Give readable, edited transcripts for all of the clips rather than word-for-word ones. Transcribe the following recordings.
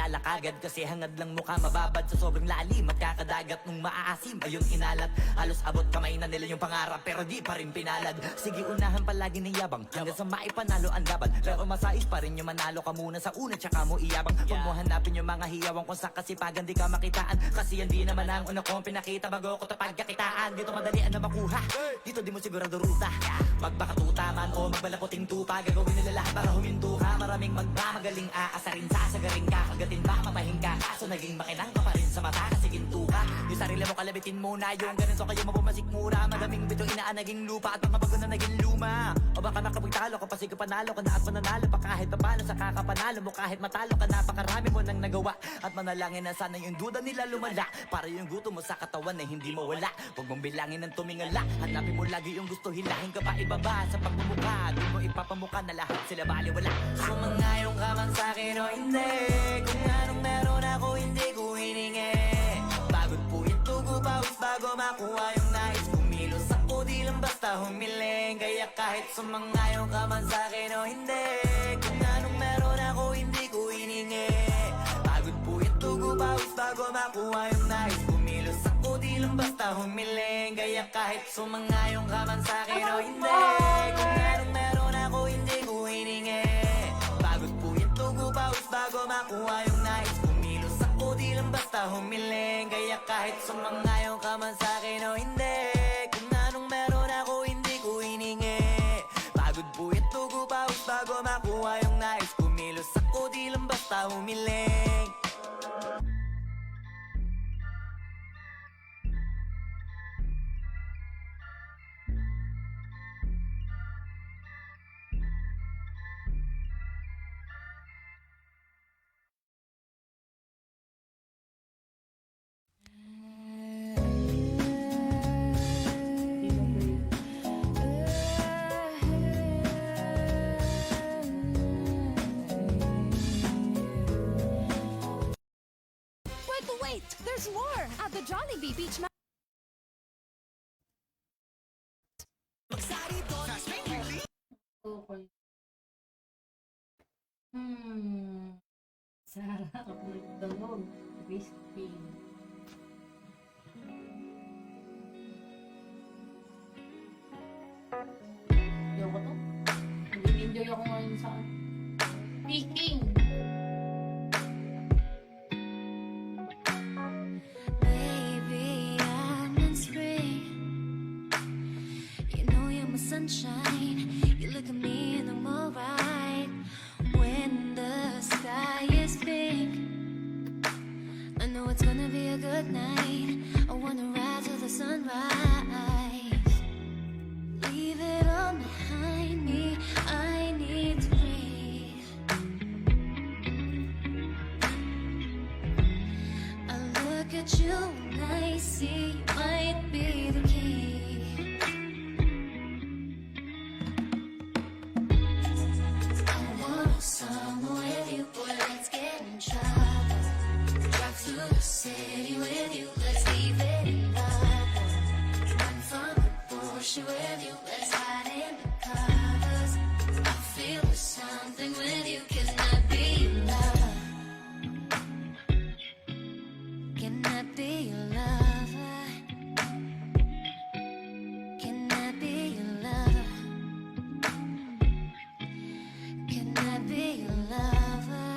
kilala kagad. Kasi hangad lang mukha mababad sa sobrang lalim at kakadagat nung maaasim. Ayun inalat, halos abot kamay na nila yung pangarap pero di pa rin pinalad. Sige unahan palagi ng yabang hanggang sa maipanalo ang laban. Pero masais pa rin yung manalo ka muna sa una tsaka mo iyabang. Huwag mo hanapin yung mga hiyawang kung sa kasipagan di ka makitaan. Kasi yan di naman ang una kong pinakita bago ko tapag kakitaan. Dito madalian na makuha, dito di mo sigurado ruta. Magpakatuta man o magbalakoting tupa, gagawin nila lahat para huminto ka. Maraming magmamagaling aasarin sa asagaring ka. Kagatin ba mapahing ka, kaso naging makinang ka pa rin sa mata kasi ginto ka. Yung sarili mo kalabitin muna, yung ganito kayo mabumasik mura. Madaming bito inaan naging lupa at mga bago na naging luma. O baka makapagtalo ka pa sige panalo ka na at mananalo pa kahit papalo sa kakapanalo mo. Kahit matalo ka napakarami mo nang nagawa at manalangin na sana yung duda nila lumala para yung gutom mo sa katawan na hindi mawala. Huwag mong bilangin ng tumingala, hanapin mo lagi yung gusto, hilahin ka pa ibaba sa pagmumukha. Di mo ipapamukha na lahat sila baliwala. Sumangayong ka man sa'kin o hindi, kung anong meron ako hindi ko hiningi. Pagod po ito gupawis bago makuha yung nais. Kumilos ako di lang basta humiling. Kaya kahit sumangayong ka man sa'kin o hindi, kung anong meron ako hindi ko hiningi. Pagod po ito gupawis bago makuha yung nais. Kumilos ako di lang basta humiling. Kaya kahit sumangayong ka man sa'kin o hindi, kung anong meron ako hindi ko hiningi. Pagod po ito gupawis bago makuha yung nais. Kumilos ako di lang basta humiling. Kaya kahit sumangayong ka man sa'kin o hindi, kung anong meron ako hindi ko hiningi. Pagod po ito gupawis bago makuha yung nais. Kumilos ako di lang basta humiling. Wait, there's more at the Jollibee Beach Ma- Okay. Sarap ng dalog. Crispy. Ayoko to. Nag-enjoy ako ngayon sa speaking. Baby, I'm in spring. You know you're my sunshine. You look at me and I'm alright. When the sky is pink, I know it's gonna be a good night. I wanna ride till the sunrise. Leave it all behind me. I need to breathe. I look at you and I see you might be the key. I want summer with you, boy, let's get in trouble. Drive through the city with you, let's leave it in love. Run from the bullshit with you, let's hide in the covers. I feel there's something with you, can I be your lover? Can I be your lover? Can I be your lover? Can I be your lover?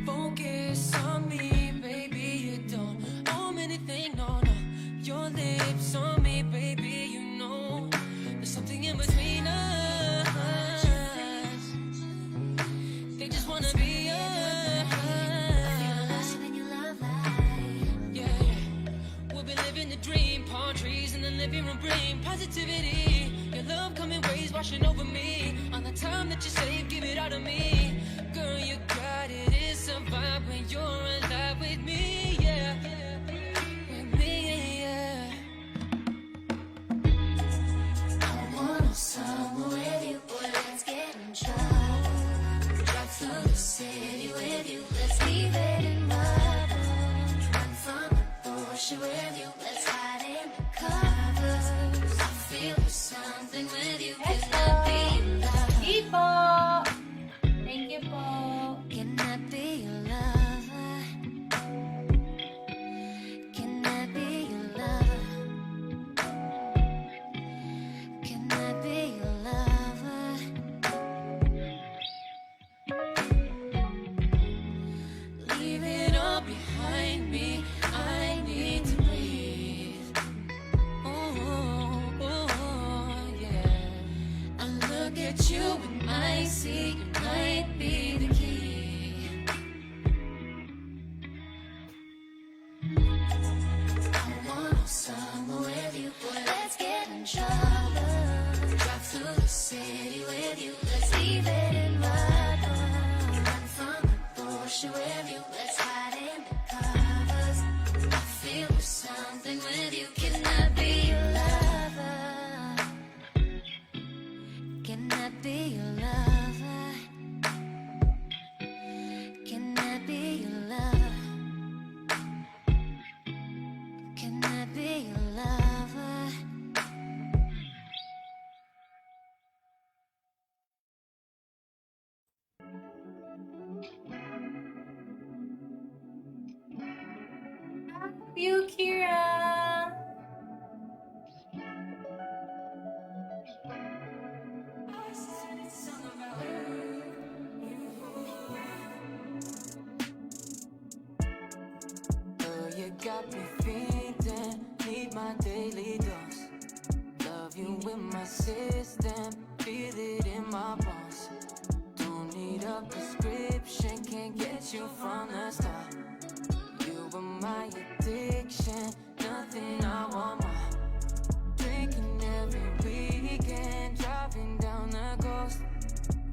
Focus on me, baby, you don't owe me anything, no, no. Your lips on me, baby, you know there's something in between us. They just wanna be us. When you love life, Yeah, yeah. We'll be living the dream, palm trees in the living room bring positivity. Your love coming waves washing over me. On the time that you save, give it all to me. Girl, you got it, it's a vibe when you're alive with me, yeah. With me, yeah. I want summer with you, boy, let's get in trouble. Drive through the city with you, let's leave it in love. Run from the bullshit with you, let's hide in the covers. I feel there's something with you, can I be your lover? Ipo! You, Kira! Oh, you got me feeding, need my daily dose. Love you in my system, feel it in my bones. Don't need a prescription, can't get you from the start. You were my addiction, nothing I want more. Drinking every weekend, driving down the coast.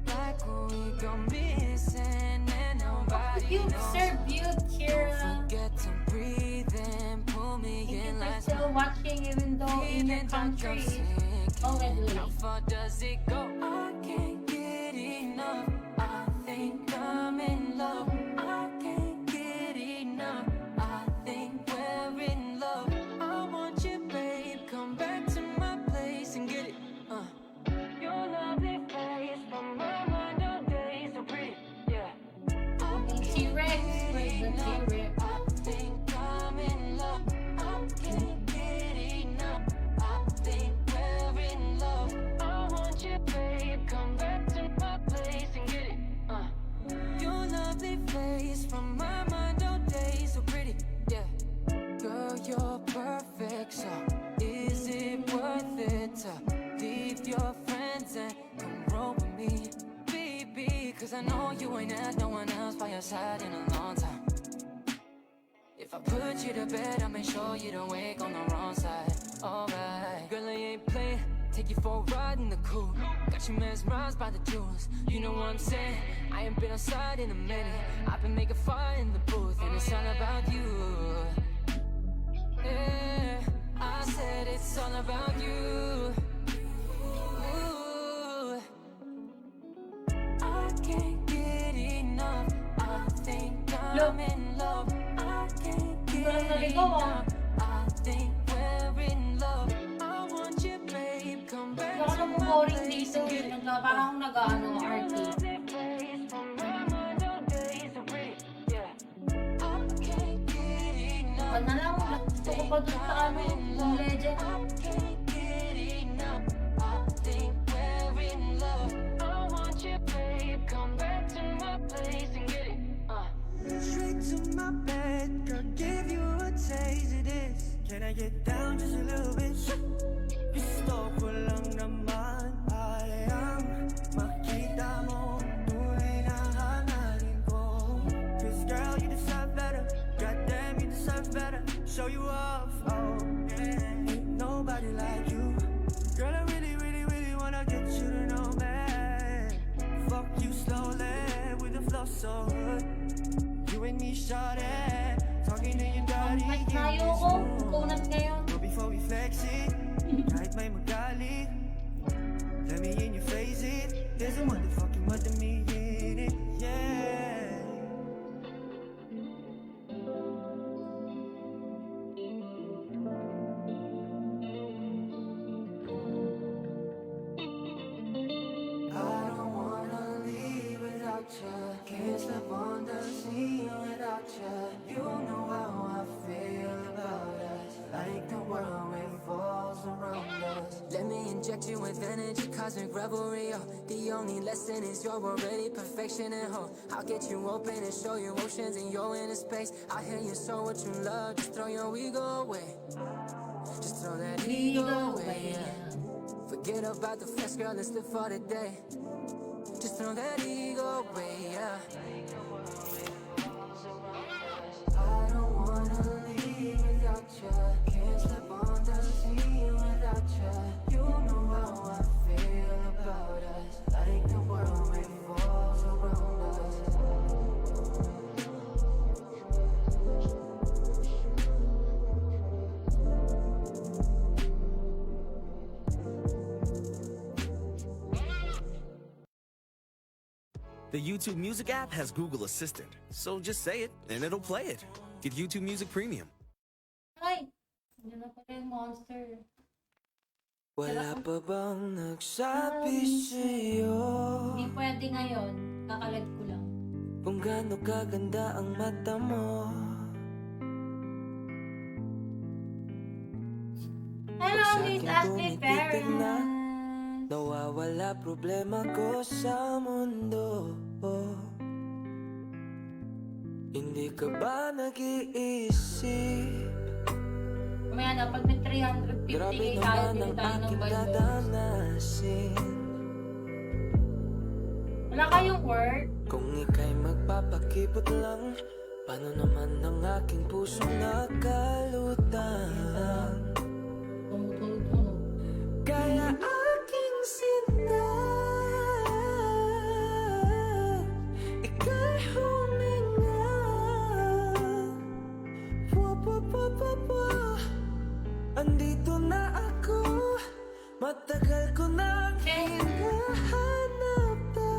Like we go missing and nobody You knows. serve you, Kira. Forget to breathe and pull me Thank you in for like still watching even though in your country is already how late. far does it go? I can't get enough. I think I'm in love. I can't get enough. I think we're in love. I want you, babe. Come back to my place and get it. Your lovely face from my mind all day so pretty. Yeah. T-Rex, where's the T-Rex? I think I'm in love. I can't get enough. I think we're in love. I want you, babe. Come back to my place and get it. Your lovely face from my mind all day so pretty. Yeah. Girl, you're perfect. So is it worth it to leave your friends and come roll with me, baby? Cause I know you ain't had no one else by your side in a long time. If I put you to bed, I'll make sure you don't wake on the wrong side. Alright, girl, I ain't playing. Take you for a ride in the coupe. Got you mesmerized by the jewels. You know what I'm saying? I ain't been outside in a minute. I've been making fire in the booth, and it's all about you. Yeah, I said it's all about you. Ooh. I can't get enough. I think I'm in love. I can't get enough. I think we're in love. I want you, babe. Come back Baka to nang my boring place dito. and get it. Parang nag-ano, RT. Pag na lang, gusto ko pa dun sa ano, yung legend. Straight to my bed, girl, give you a taste of this. Can I get down just a little bit? Gusto ko lang naman ay ang makita mo tunay na hangarin ko. Cause girl, you deserve better. Goddamn, you deserve better. Show you off, oh yeah. Ain't nobody like you. Girl, I really, really, really wanna get you to know me. Fuck you slowly with the flow so good. You and me, shawty, talking to your daddy. Mas tayo ko, kunat ngayon. But before we flex it, kahit may magalit, let me in your face it. There's a motherfucking what to me in it, yeah. I don't wanna leave without you. Can't sleep on the scene without you. You know how I feel about us. Like the world revolves around us. Let me inject you with energy, cosmic revelry. Oh, the only lesson is you're already perfection and hope. I'll get you open and show you oceans in your inner space. I'll hear you show what you love, just throw your ego away. Just throw that ego away, yeah. Forget about the flesh, girl, let's live for the day. Just throw that ego away, yeah. I don't wanna leave without you. Can't sleep on the scene without you. You know how I feel about us. Like the world revolves around us. The YouTube Music app has Google Assistant, so just say it and it'll play it. Get YouTube Music Premium. Ay, hindi na pala yung monster. Wala pa bang nagsabi sa'yo? Hindi pwede ngayon, kakalag ko lang. kung gaano kaganda ang mata mo. Hello, Sa Miss akin Ashley tumitigil na, Perez. nawawala problema ko sa mundo. Hindi ka ba nag-iisip? Mamaya na, pag may 350k Grabe tayo, naman bili ang tayo ng aking bundles. dadanasin. Wala kayong work? Kung ika'y magpapakipot lang, paano naman ang aking pusong nakalutang? Tumutunog. Kaya aking sinta, ika'y huminga. Andito na ako, matagal ko na hinahanap to.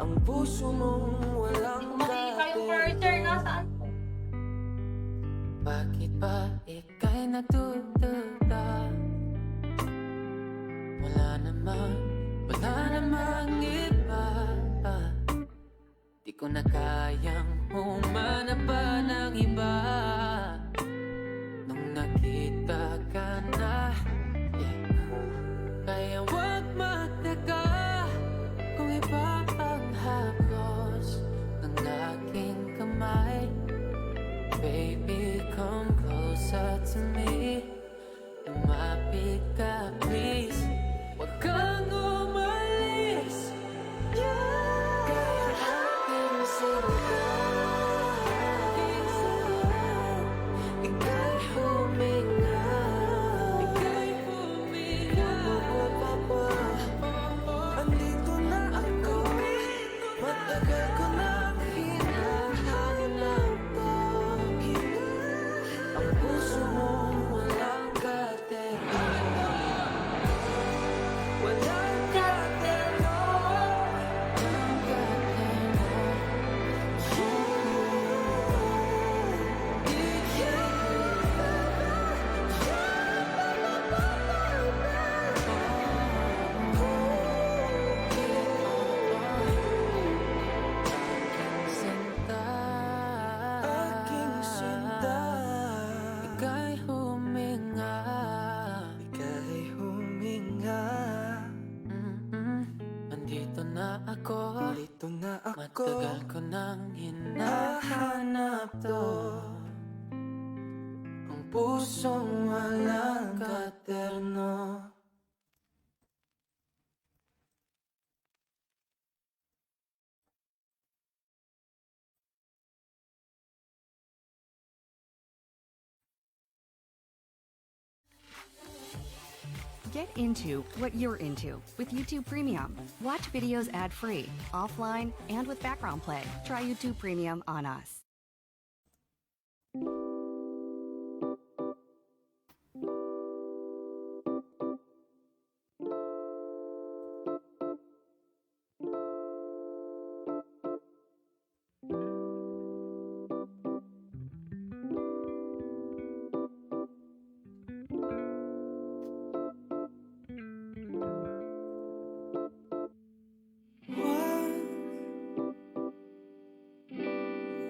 Ang puso mong walang Hindi ko makikita yung cursor. Nasaan po? Bakit ba ika'y natutuwa? Wala namang iba. Di ko na kayang humanap pa ng iba. Nung nakita ka na, kaya wag magtaka kung iba ang haplos ng aking kamay. Baby, come closer to me. Lumapit ka, please. Huwag kang umalis. Kaya aking sinta, ika'y huminga. Andito na ako, matagal ko na hinahanap to. Ang puso mo walang katero. Walang katero. Walang sinta, aking sinta, ika'y huminga. Ika'y huminga. Andito na ako, matagal ko nang hinahanap to. Ang pusong walang katerno. Get into what you're into with YouTube Premium. Watch videos ad-free, offline, and with background play. Try YouTube Premium on us.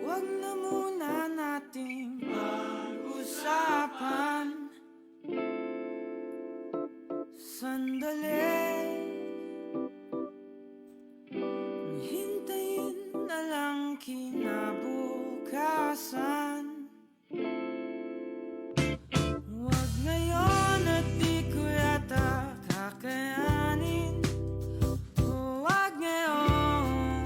Wag na muna nating pag-usapan. Sandali, hintayin na lang kinabukasan. Wag ngayon at di ko yata kakayanin. Wag ngayon.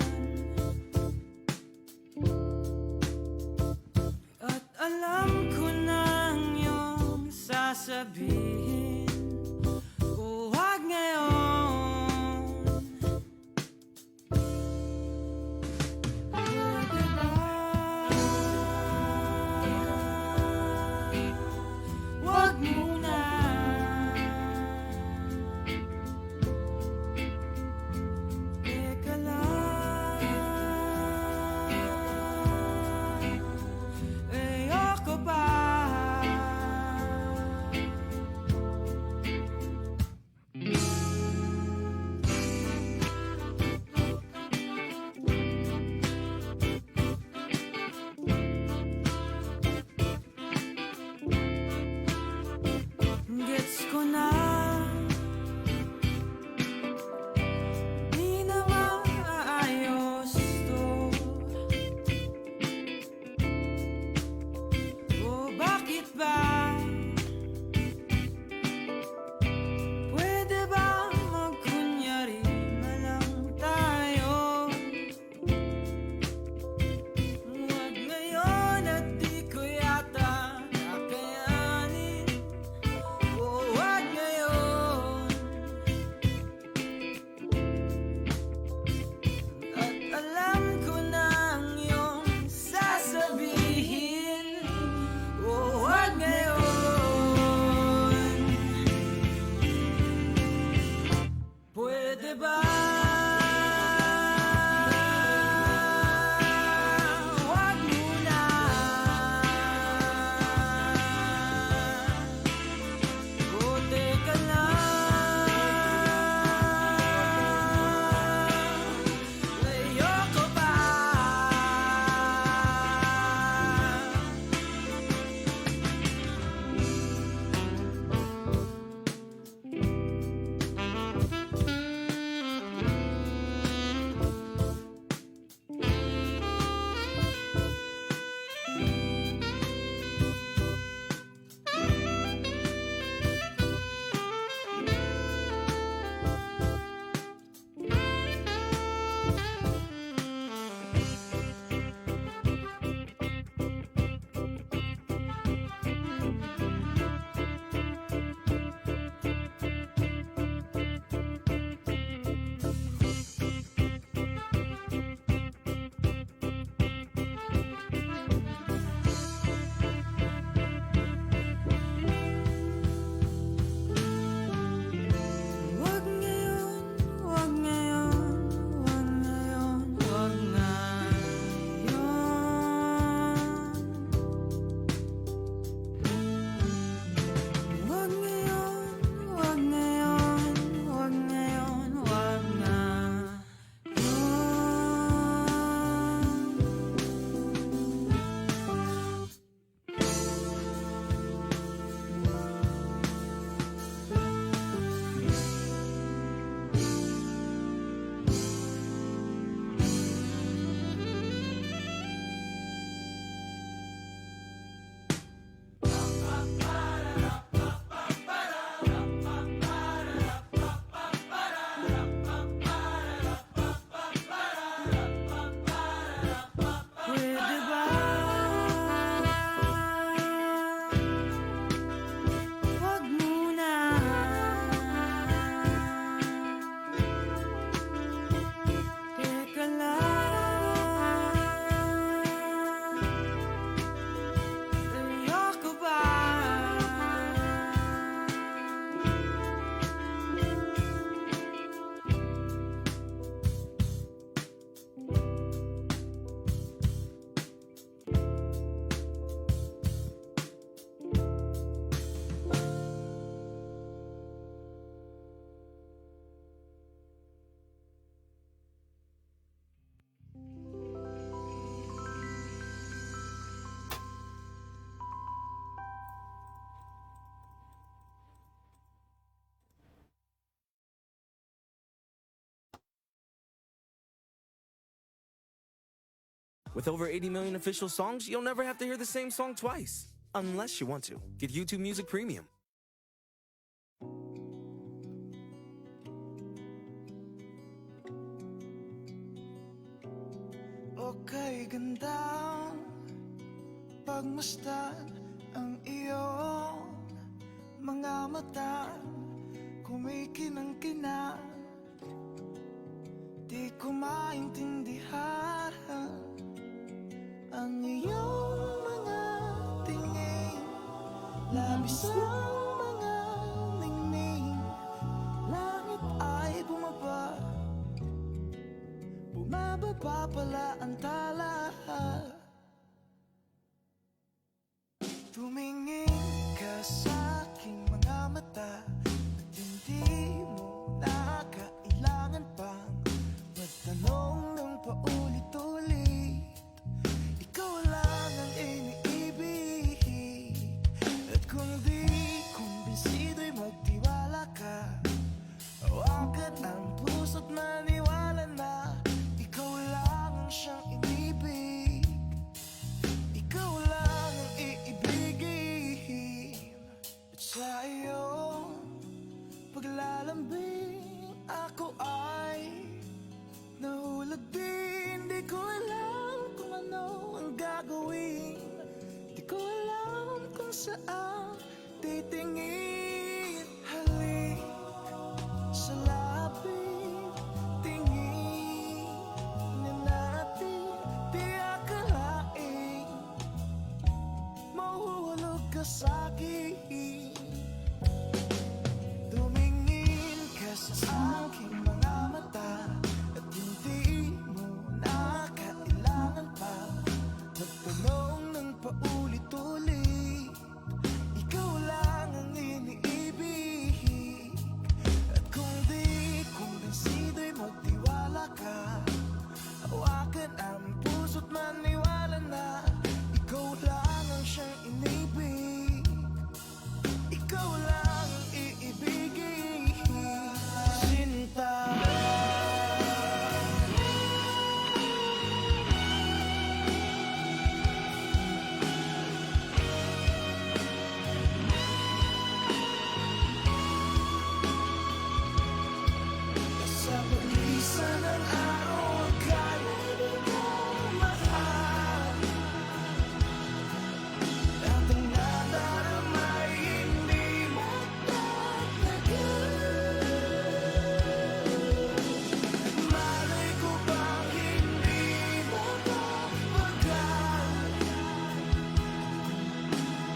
At alam ko na ang iyong sasabihin. Huwag ngayon. Pwede ba? Huwag muna. Teka lang. Ayoko ba? With over 80 million official songs, you'll never have to hear the same song twice. Unless you want to. Get YouTube Music Premium. Okay, gandang pagmasdan ang iyong mga mata, kumikinang-kinang. Di ko maintindihan ang iyong mga tingin, labis ng mga ningning. Langit ay bumaba, bumababa pala ang tala. Tumingin ka sa aking mga mata at hindi mo na kailangan pang magtanong ng paulit-ulit. Ikaw lang ang iniibig, at kung di kumbinsido'y magtiwala ka. Hawakan ang puso't maniwala na ikaw lang ang siyang inibig. Ikaw lang ang iibigin. At sa iyong paglalambing ako ay nahulog din. Di ko alam kung ano ang gagawin, di ko alam kung saan titingin. Halik sa lapit, tingin na natin. Di akalain mahuhulog ka sa'kin. Tumingin ka sa aking mga mata at hindi mo na kailangan pa magtanong ng paulit-ulit. Ikaw lang ang iniibig, at kung di kumbinsido'y magtiwala ka. Hawakan ang puso't maniwala na ikaw lang ang siyang inibig. Ikaw lang ang iibigin. Sinta, sa paglisan ng araw kaya mo mahal. At ang nadaramay hindi magtatagal. Malay ko bang hindi mapapagal.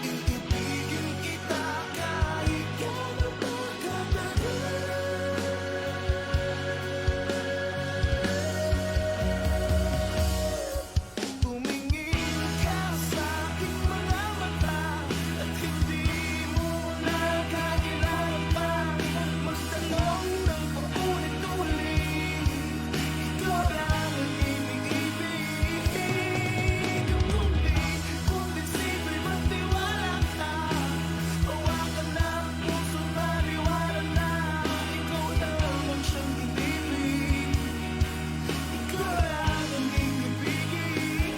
Iibigin kita kahit gano'n pa katagal. Tumingin ka sa aking mga mata at hindi mo na kailangan pa magtanong ng paulit-ulit. Ikaw lang ang iniibig. Kung di kumbinsido'y magtiwala ka. Hawakan na ang puso't maniwala na ikaw lang ang siyang inibig. Ikaw lang ang iibigin.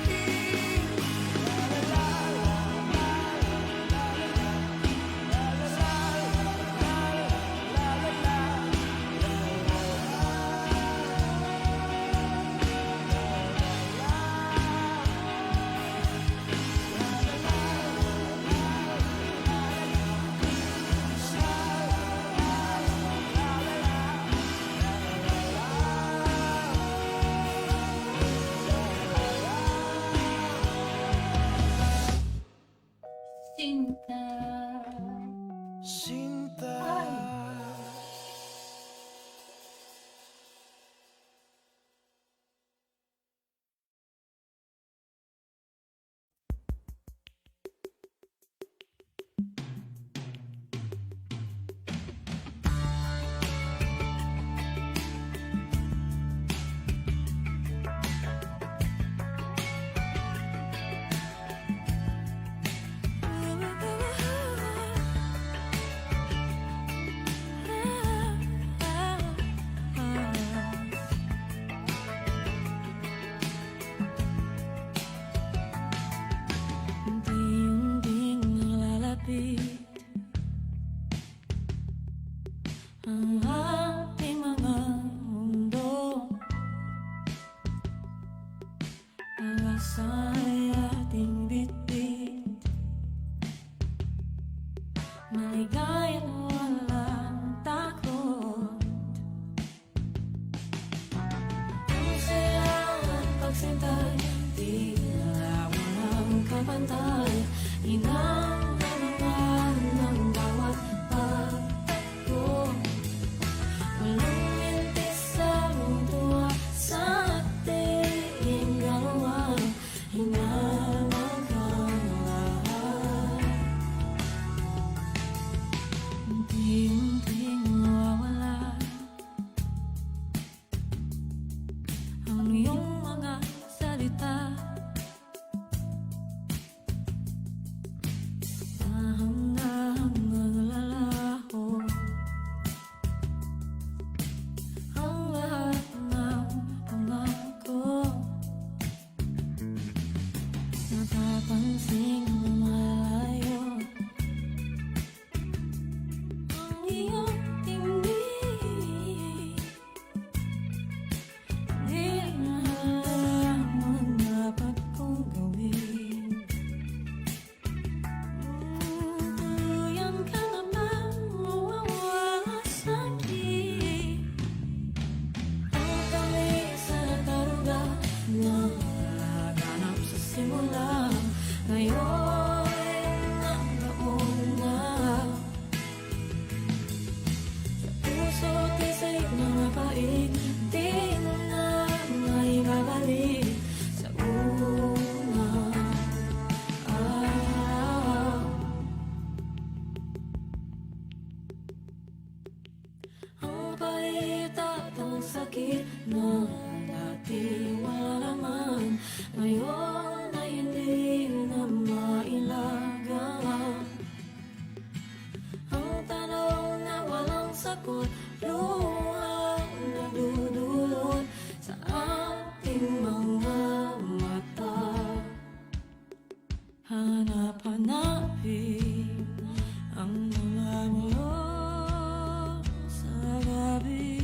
Sinta. Sinta. Ooh, ooh, ooh. Sa'y ating bitbit, maligaya na walang takot. Ang saya at pagsintay, tila walang kapantay. Inangalaman ng bawat pagtakbo. Walang mintis ang tuwa sa ating dalawa. Hinamang ang lahat, unti-unting nawawala ang iyong mga salita. Dahang-dahang naglalaho ang lahat ng pangako. Napapansing malayo ang iyong tingin. Di na alam ang dapat kong gawin. Tuluyan ka na bang mawawala sa'kin? Ang tamis at daruga na laganap sa simula. Ngayon ang nauna sa puso't isip na mapait, di na maibabalik sa unang araw. Ang pait at ang sakit na dati wala naman, ngayon ay hindi na mailagang. Ang tanong na walang sagot, luhang nagdudulot sa ating mga mata. Hanap-hanapin ang mga mulong sa gabi.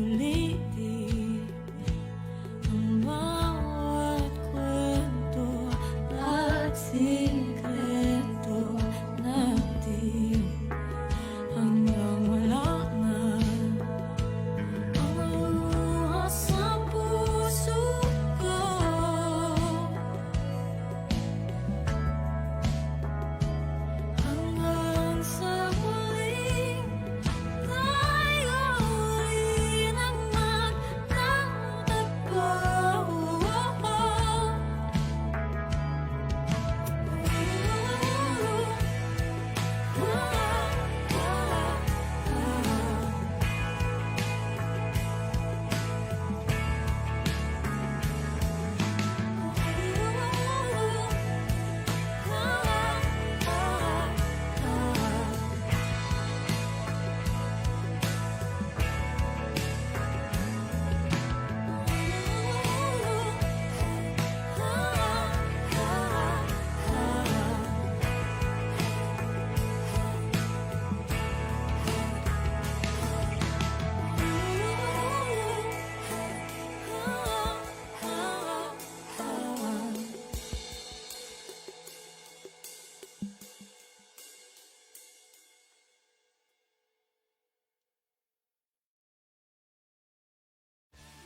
Ulit-ulitin ang bawat kwento at sikreto natin hanggang wala na ang luha sa puso ko. Hanggang sa huling tayo uli nang magtatagpo.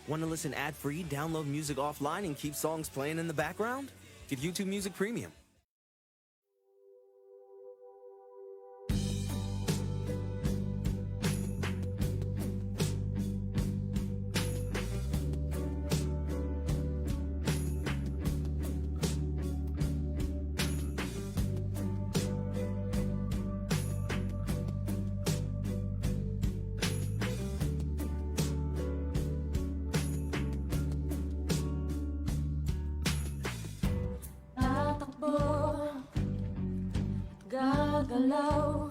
Want to listen ad-free, download music offline, and keep songs playing in the background? Get YouTube Music Premium. gagalaw.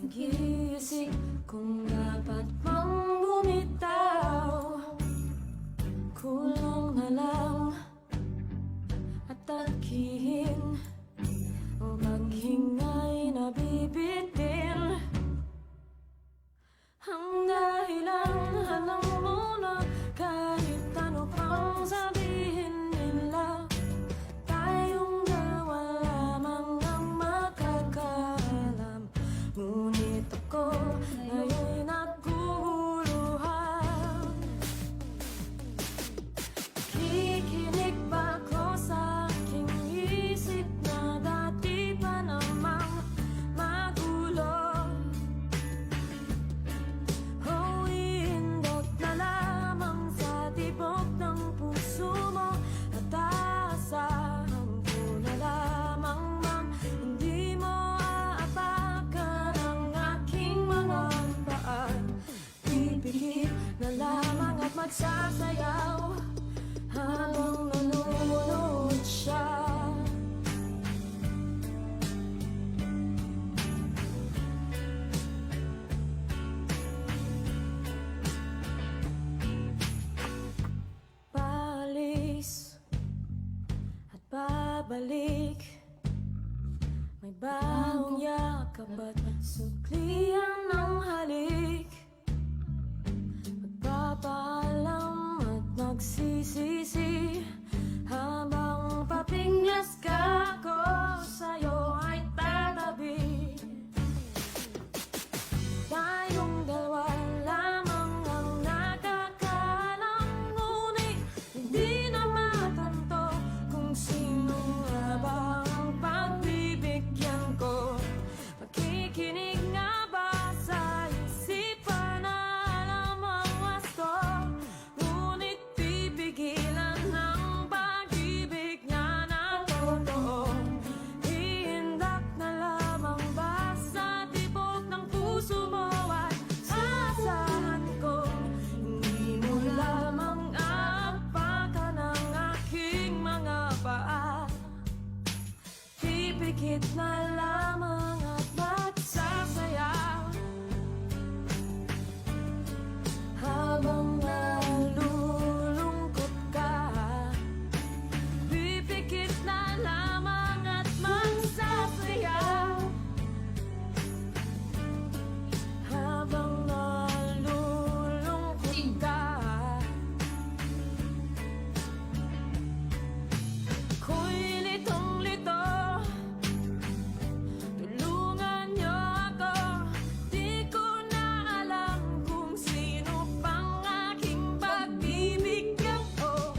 Nag-iisip kung dapat bang bumitaw. Kulang na lang at tagkihin o maghingay na bibitin. Ang dahil ko ngayon'y naguguluhan. Kikinig ba ko sa aking isip na dati pa namang magulo? O iindot na lamang sa tibok ng puso mo at aasahan ko na lamang mang hindi mo aapakan ang aking mga paan. Pipikit na lamang at magsasayaw habang nanonood siya. Paalis at babalik, may bawang yakap at suklian ng halik. Magpapaalam at magsisisi habang papinglas ka ko sa'yo ay tatabi. Tayong dalawa lamang ang nakakaalam, ngunit hindi na matanto kung sino nga ba ang pagbibigyan ko. Makikinig nga ba sa isipan na alam ang wasto, ngunit pipigilan ng pag-ibig niya na totoo. Iindak na lamang ba sa tibok ng puso mo at asahan ko hindi mo lamang aapakan ang aking mga paa. Pipikit na lamang at magsasayaw habang nalulungkot ka. Pipikit na lamang at magsasayaw habang nalulungkot ka. Ako'y litong-lito, tulungan niyo ako. Di ko na alam kung sino pang aking pagbibigyan ko.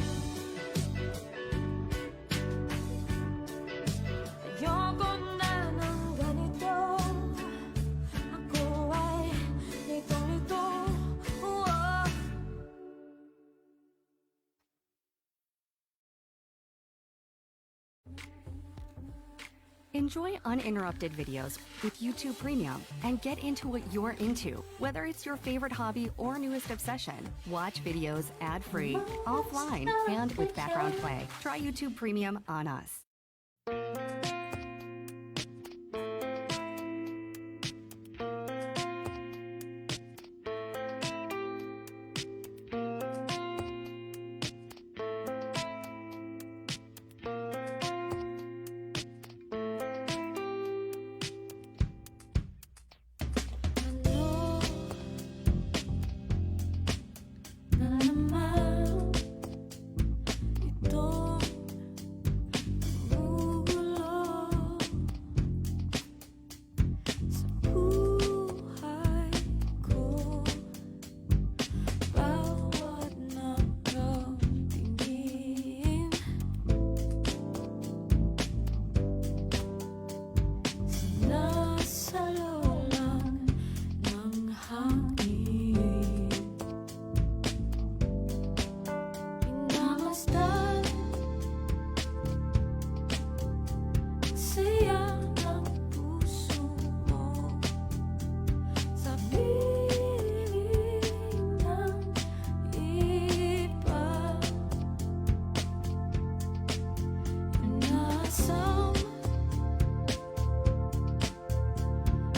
Ayoko na ng ganito, ako ay litong-lito. Enjoy uninterrupted videos with YouTube Premium and get into what you're into. Whether it's your favorite hobby or newest obsession, watch videos ad-free, offline, and with background play. Try YouTube Premium on us. Ano na naman itong gugulo sa buhay ko? Bawat nakatingin sinasalo lang ng hangin. Pinamasdan saya ng puso mo sa piling ng iba. Inasam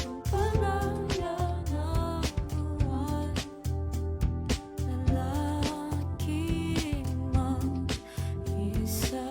ang palaya ng buwan, lalaking mag-isa.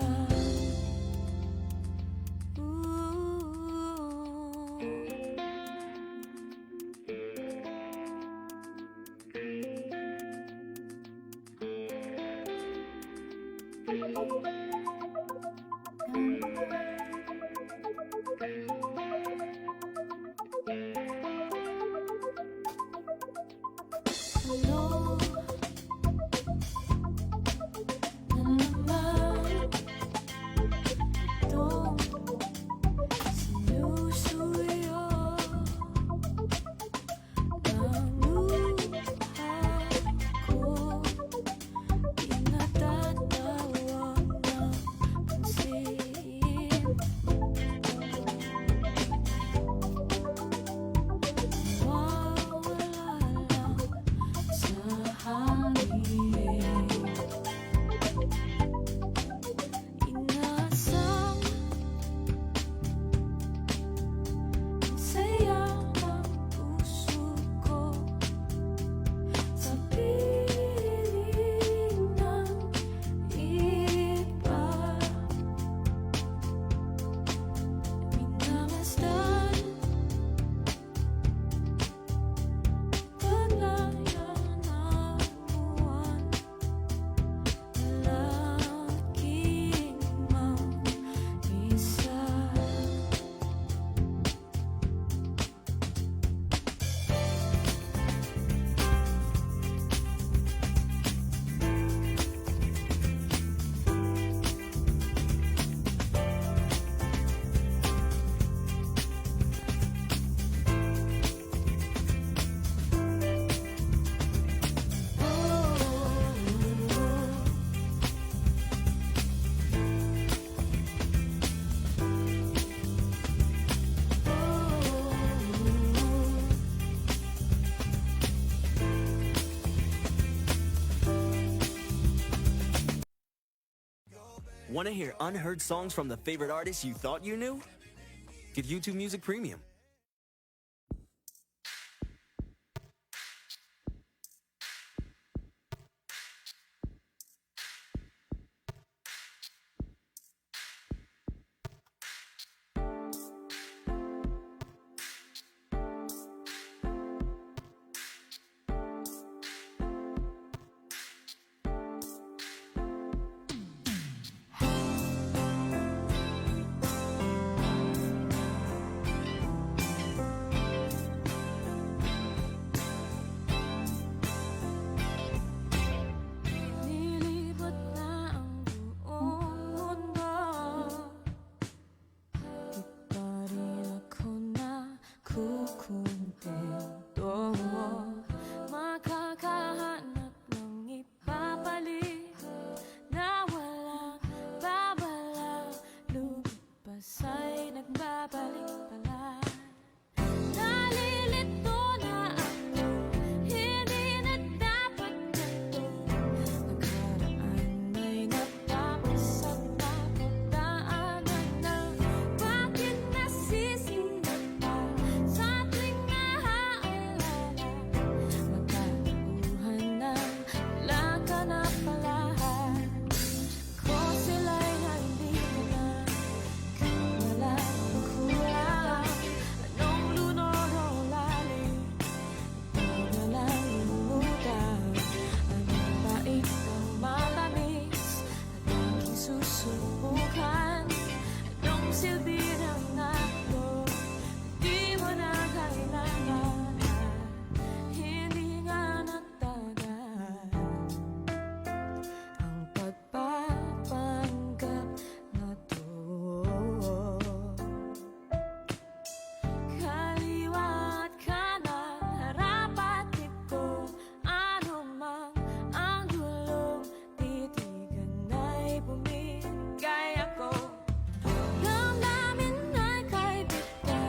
Want to hear unheard songs from the favorite artists you thought you knew? Get YouTube Music Premium. Nilibot na ang buong mundo, di pa rin ako nakukumpento. Makakahanap ng ipapalit na walang babala, lumipas ay nagbabalik pala. Nalilito na ako, hindi na dapat ganito. Nakaraan ay natapos at napagdaanan na. Bakit nasisiyan pa sa tuwing naaalala? Magkatauhan na, wala ka na pala. Ko sila'y nandito na, wala ang kulang. Anong lunod o lalim, ikaw na lang lumutang. Anong bait ang matamis at aking susubukan? Anong silbi ng nato, di mo na kailangan. Hindi nga nagtagal ang pagpapanggap na to. Kaliwa at kanan, harap at likod, ano mang ang dulo, titigan ay bumigay ako. Damdamin ay kay bigla,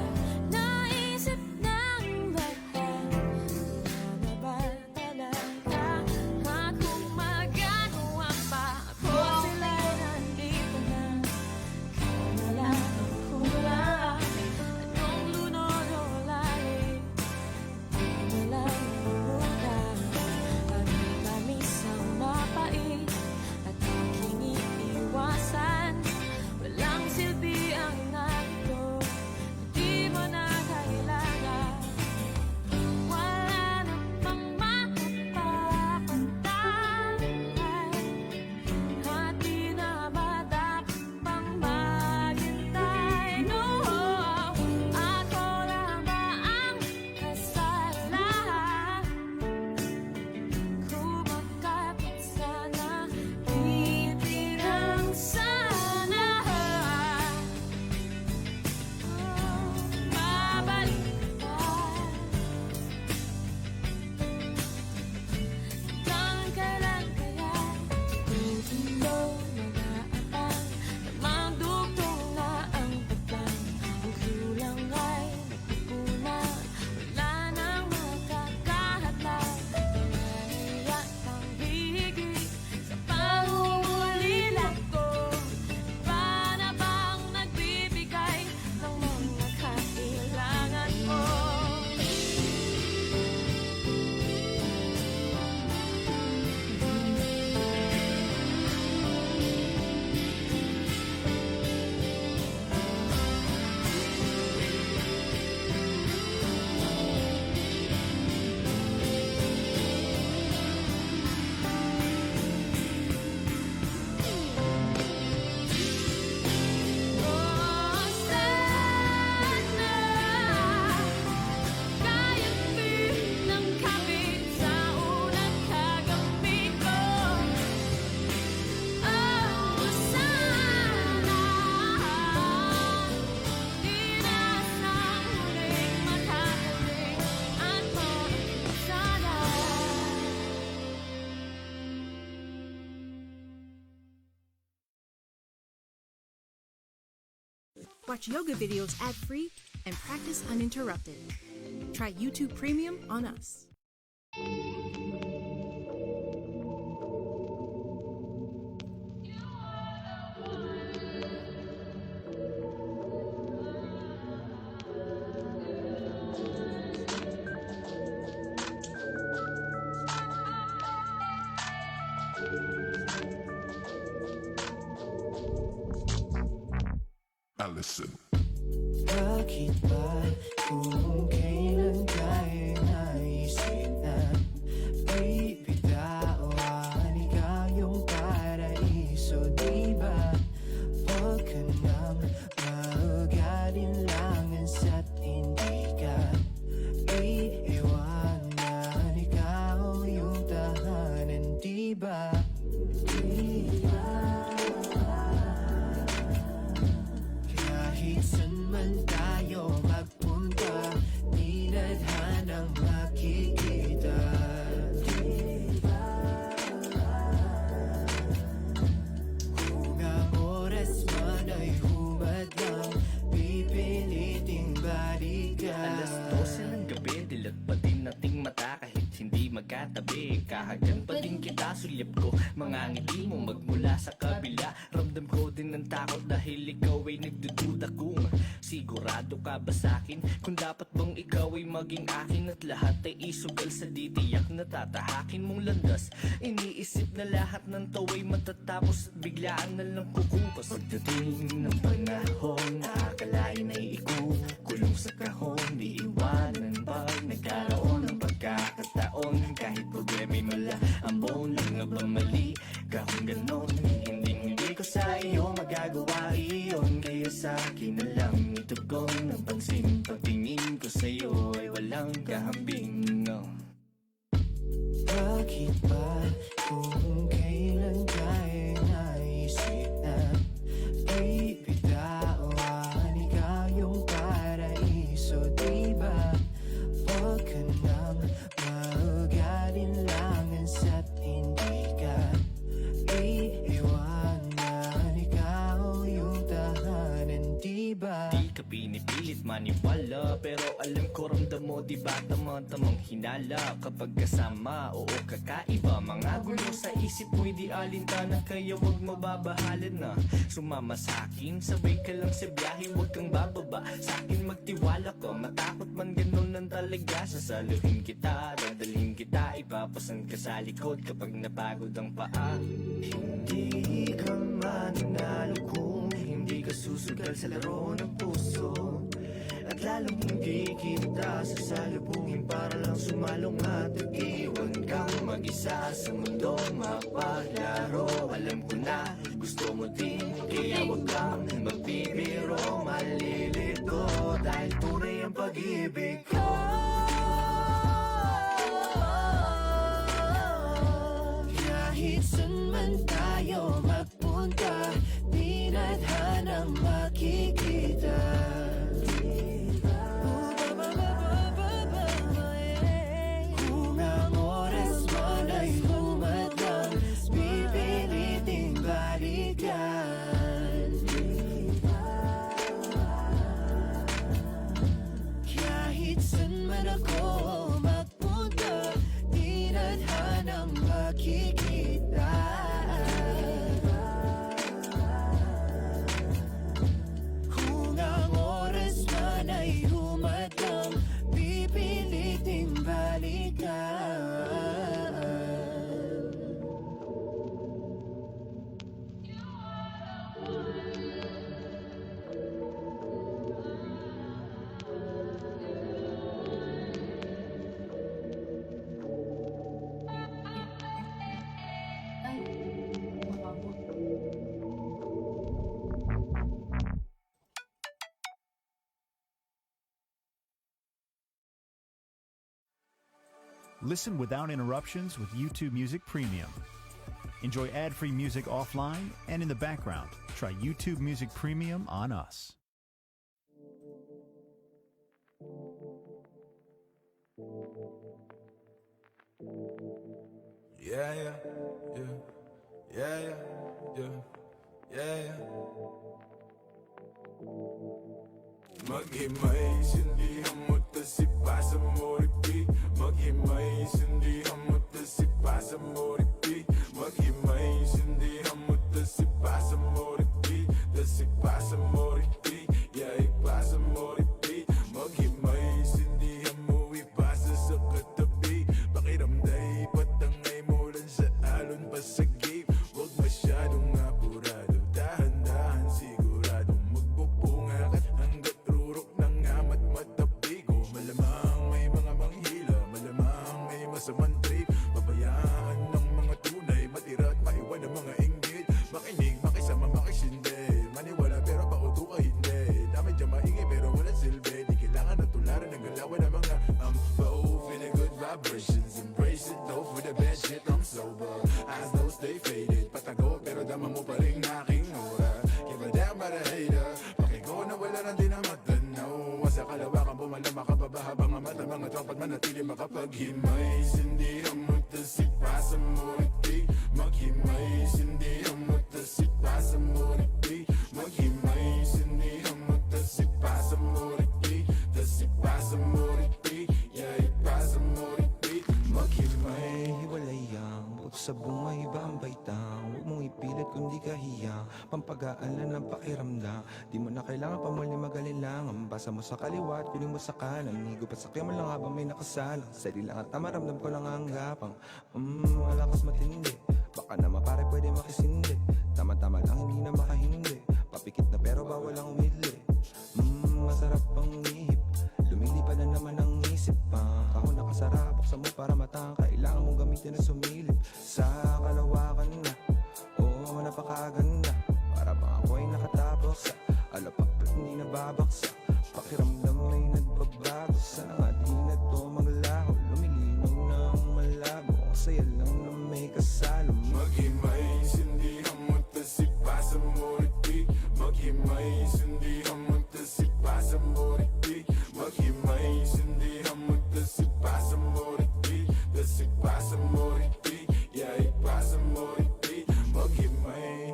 naisip ng lahat. Wala na ba talaga akong magagawa pa? Ako sila'y nandito na, wala ang kulang. Anong lunod o lalim, di mo lang lumutang. Ang tamis ang mapait at aking iiwasan. Walang silbi ang nato, di mo na kailangan. Wala na pang makapapantay, at di na ba dapat pang maghintay? No, ako lang ba ang kasalanan? Kumakapit sana, titirang sana. Babalik ka, hanggang kailan kaya? Dito mag-aabang, namandugtong na ang paglang. Ang kulang ay napupunan, wala nang makakahadlang. Kaya pang hihigit sa pangungulila ko. Iba na bang nagbibigay ng mga kailangan mo? Sana kaya bilang kapit sa unang kagabi ko. Sana di na sa huling makakabing at sana. Watch yoga videos ad-free and practice uninterrupted. Try YouTube Premium on us. listen. Bakit ba kung kailan tayo naisip na bibitawan ikaw yung paraiso, diba? Huwag ka nang maugalinlangan sa't hindi ka iiwanan, ikaw yung tahanan, diba? Kahit saan man tayo magpunta, di nadhanang makikita. Kung ang oras man ay humadlang, pipiliting balikan. Alas 12 ng gabi, dilat pa din nating mata kahit hindi magkatabi. Kahagan pa din kita, sulyap ko mga ngiti mo magmula sa kabila. Ramdam ko din ng takot dahil ikaw ay nagdududa kung sigurado ka ba sa'kin, kung dapat bang ikaw ay maging akin at lahat ay isugal sa ditiyak na tatahakin mong landas. Iniisip na lahat ng tawa'y matatapos at biglaan na lang kukupas. Pagdating ng panahon, nakakalain ay ikukulong sa kahon, di iwanan pag nagkaroon ng pagkakataon. Kahit problema'y mala, ambon lang nga ba mali kahong ganon, hindi ko sa iyo magagawa iyon. Kaya sa akin na lang itugon ang pansin, pagtingin ko sa iyo ay walang kahambing, no. Bakit ba kung kailan tayo naisip na bibitawan ikaw yung paraiso, diba? Huwag ka nang maugalinlangan sa't hindi ka iiwanan, ikaw yung tahanan, diba? Di ka pinipilit maniwala, pero alam ko ramdam mo, diba tamang hinala kapag kasama, oo kakaiba. Mga gulo sa isip mo'y di alintana, kaya wag mababahalan na sumama sa'kin, sabay ka lang sa biyahe, wag kang bababa sa'kin, magtiwala ka, matakot man ganun lang talaga. Sasaluhin kita, dadalhin kita, ipapasan ka sa likod kapag napagod ang paa. Hindi ka mananalo kung hindi ka susugal sa laro ng puso, at lalong hindi kita sasalubungin para lang sumalong at iwan kang mag-isa sa mundong mapaglaro. Alam ko na gusto mo din, kaya wag kang magbibiro, malilito dahil tunay ang pag-ibig ko. Kahit saan man tayo magpunta, di nadhanang makikita. Kung ang oras man ay humadlang, pipiliting balikan. Kahit saan man ako magpunta, di nadhanang makikita. Kung ang oras man ay humadlang, pipiliting balikan. Listen without interruptions with YouTube Music Premium. Enjoy ad-free music offline and in the background. Try YouTube Music Premium on us. Yeah, yeah, yeah, yeah, yeah, yeah, yeah, yeah. Maghimay, sindihan mo to si Pasa mo repeat. Maghimay, sindihan mo to si Pasa mo repeat. Maghimay, sindihan mo to si Pasa mo repeat. To si Pasa mo repeat. Yeah, ipasa mo repeat. Maghimay, sindihan mo ipasa sa katabi. Pakiramday, patangay mo lang sa alon pa sa gate. Huwag masyadong apurado, dahan-dahan siguradong magpupungan. sa mantrip. Pabayaan ng mga tunay, matira at maiwan ng mga inggit. Makinig, makisama, makisindi, maniwala pero pauto ka hindi. Dami dyan maingay pero walang silbi. Di kailangan na tularan ng galawan ng mga feeling good vibrations. Embrace it, though for the bad shit I'm sober. Eyes though stay faded, patago pero dama mo pa rin aking aura. Give a damn about a hater, pakigo na wala na din ang matanaw. Sa kalawakan bumala makababa habang ang mata mga tropat manatili makapaghimay. Sindihan mo tasip pa sa muriti, maghimay. Sindihan mo tasip pa sa muriti, maghimay. Sindihan mo tasip pa sa muriti, tasip pa sa muriti, yeah, pa sa muriti, maghimay. Hiwalay ang buto sa bunga, iba ang baitang. Huwag mong ipilit kung di ka hiyang, pampagaan lang ng pakiramdam. Di mo na kailangan pa muli mag-alilangan. Basa mo sa kaliwa at piling mo sa kanan. Higop at sakya mo lang habang may nakasalang. Sali lang at tamaramdam ko lang ang gapang. Malakas matindi, baka naman pare pwede makisindi. Tama-tama lang hindi na makahindi, papikit na pero bawal ang umidli. Masarap ang ihip, lumilipad na naman ang isip pa. Kahon nakasara, buksan mo para matang. Kailangan mong gamitin na sumilip sa kalawakan na. Oo, napakaganda, para bang ako ay nakatapos sa alapak at hindi nababaksa. Pakiramdam ay nagbabago, sana nga di na to maglaho. Lumilinaw ng malabo, saya lang na may kasalo. Maghimay, sindihan mo tasip pa sa muriti, maghimay. Sindihan mo tasip pa sa muriti, maghimay. Sindihan mo tasip pa sa muriti, tasip pa sa muriti, yeah, pa sa muriti, maghimay.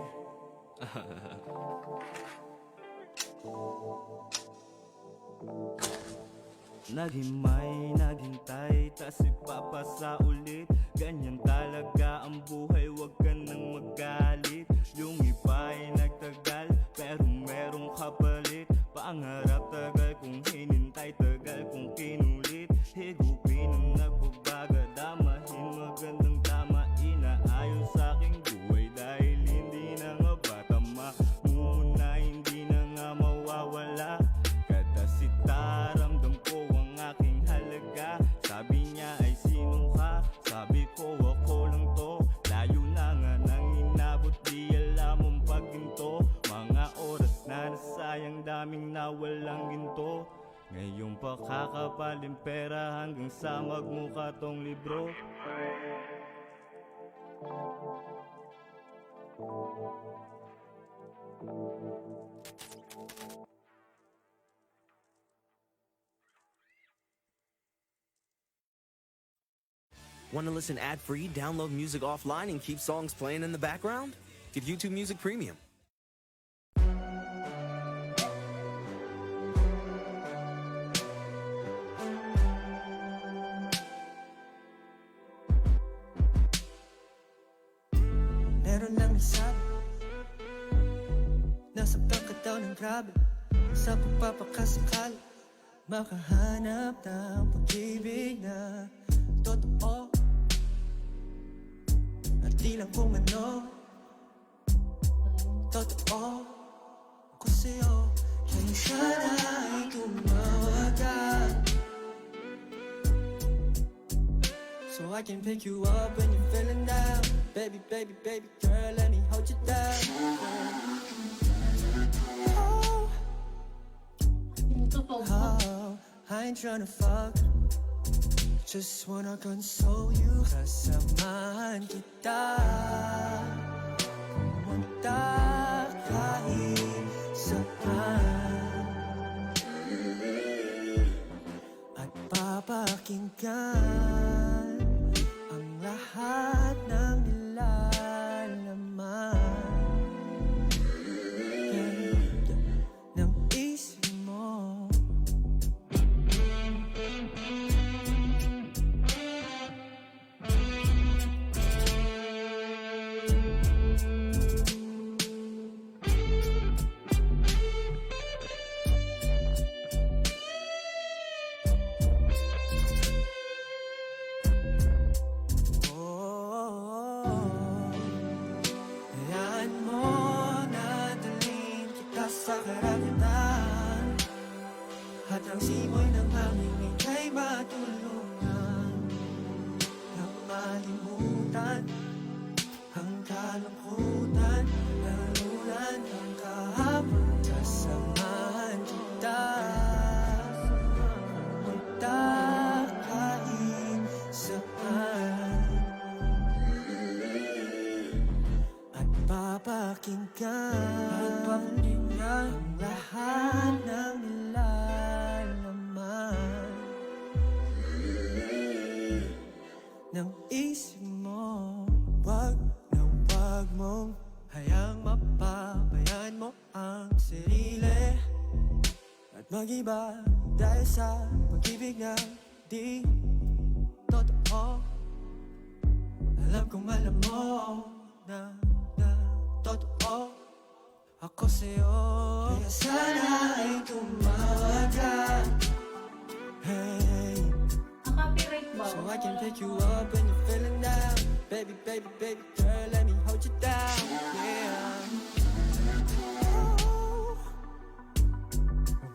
Naghimay, naghintay, tas ipapasa ulit. Ganyan talaga ang buhay, wag ka nang magalit. Yung iba ay nagtagal, pero merong kapalit. Pangarap tagal kung hinintay, tagal kung kinulit. Higupin ang nagbabaga, damahin magandang tama. Inaayos sa aking buhay dahil hindi na nga ba tama. Muna hindi na nga mawawala, kadasita ramdam ko ang aking halaga. Sabi niya ay sino ka, sabi ko ako lang to. Layo na nga nang inabot, di alam ang pagginto. Mga oras na nasayang, daming nawalang ginto. Ngayon pa kakapaling pera hanggang sa magmukha tong libro. Want to listen ad-free, download music offline, and keep songs playing in the background? Get YouTube Music Premium. Meron lang nagsabi, nasaktan ka daw ng grabe. Sa pagpapakasakali, makahanap ng pag-ibig na totoo. At di lang kung ano totoo ko sa'yo. Kaya sana ay tumawag ka, so I can pick you up when you're feeling down. Baby, baby, baby girl, let me hold you down. Oh, I ain't tryna fuck, just wanna console you. Kasamahan kita, pumunta kahit saan, at papakinggan ang lahat ng nilalaman ng isip mo. Pagpapalingan ang lahat ng nilalaman ng isip mo. Wag na wag mong hayang mapabayaan mo ang sarili at mag-iba dahil sa pag-ibig na di totoo. Alam kong alam mo na totoo ako sa'yo. Kaya sana ay tumawag ka, hey, Copyright ba? so I can pick you up when you're feeling down. Baby, baby, baby girl, let me hold you down, yeah.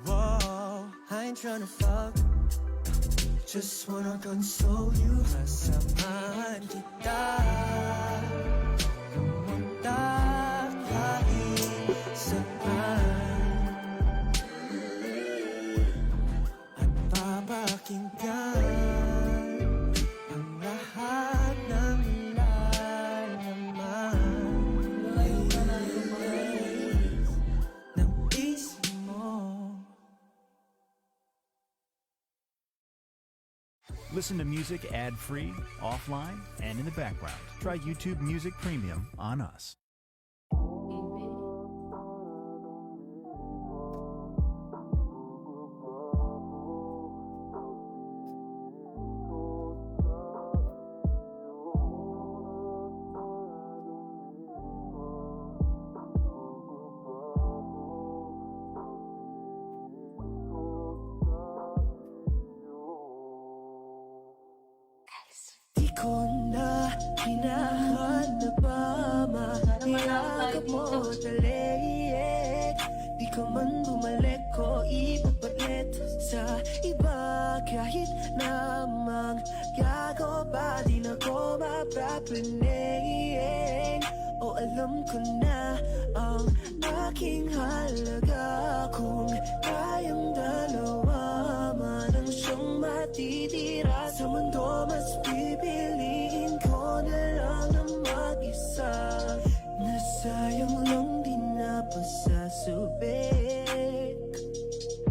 Whoa, I ain't tryna fuck, just wanna console you. Kasamahan kita pumunta kahit saan at papakinggan ang lahat ng nilalaman ng isip mo. Listen to music ad-free, offline, and in the background. Try YouTube Music Premium on us. Di ko na hinahanap pa mahiyakap mo talik. Di ka man bumalik ko ipapalit sa iba. Kahit namang gago pa di na ko mapapanig. O alam ko na ang aking halaga. Kung tayong dalawa man ang siyang matitira sa mundo, mas pipiliin ko na lang na mag-isa. Nasayang lang din na pasasubik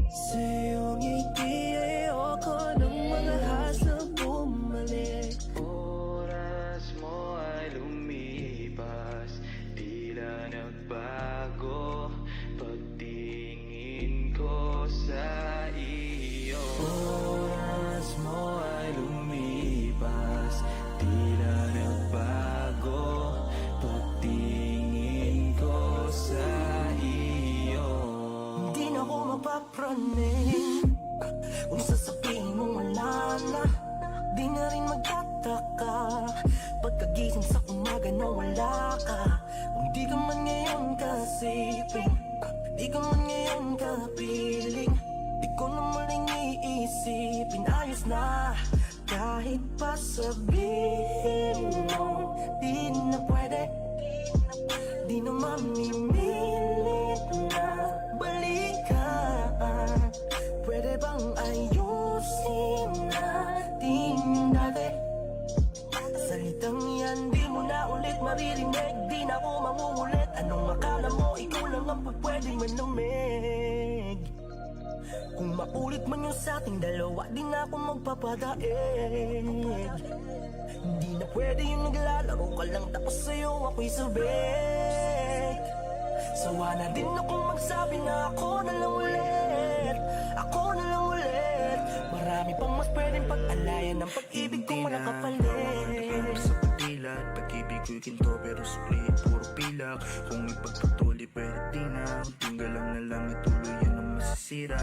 sa'yong ngiti. Ayoko ng mga hasang bumalik. Oras mo ay lumipas, tila nagbago pagtingin ko sa iyo. Oras mo ay lumipas, tila nagbago pagtingin ko sa iyo. Hindi na ako mapapraning kung sasabihin mo wala na. Di na rin magtataka pagkagising sa umaga na wala ka. Kung di ka man ngayon kasiping, di ka man ngayon kapiling, di ko na muling iisipin. Ayos na kahit pa sabihin mo di na pwede. Di na mamimilit na balikan. Pwede bang ayusin natin yung dati? Salitang yan di mo na ulit maririnig. Di na ako mangungulit. Anong akala mo ikaw lang ang pwedeng manamig? Kung maulit man yung sa ating dalawa, di na ako magpapadaig. Hindi na pwede yung naglalaro ka lang tapos sa'yo ako'y sabik. Sawa na din akong magsabi na ako na lang ulit. Ako na lang ulit. Marami pang mas pwedeng pag-alayan ng pag-ibig kong wala kapalit. Sa patilat, pag-ibig ko'y ginto pero split, puro pilak. Kung ipagpatuloy pwede di na, tinggal lang na lang ituloy yan ang masisira.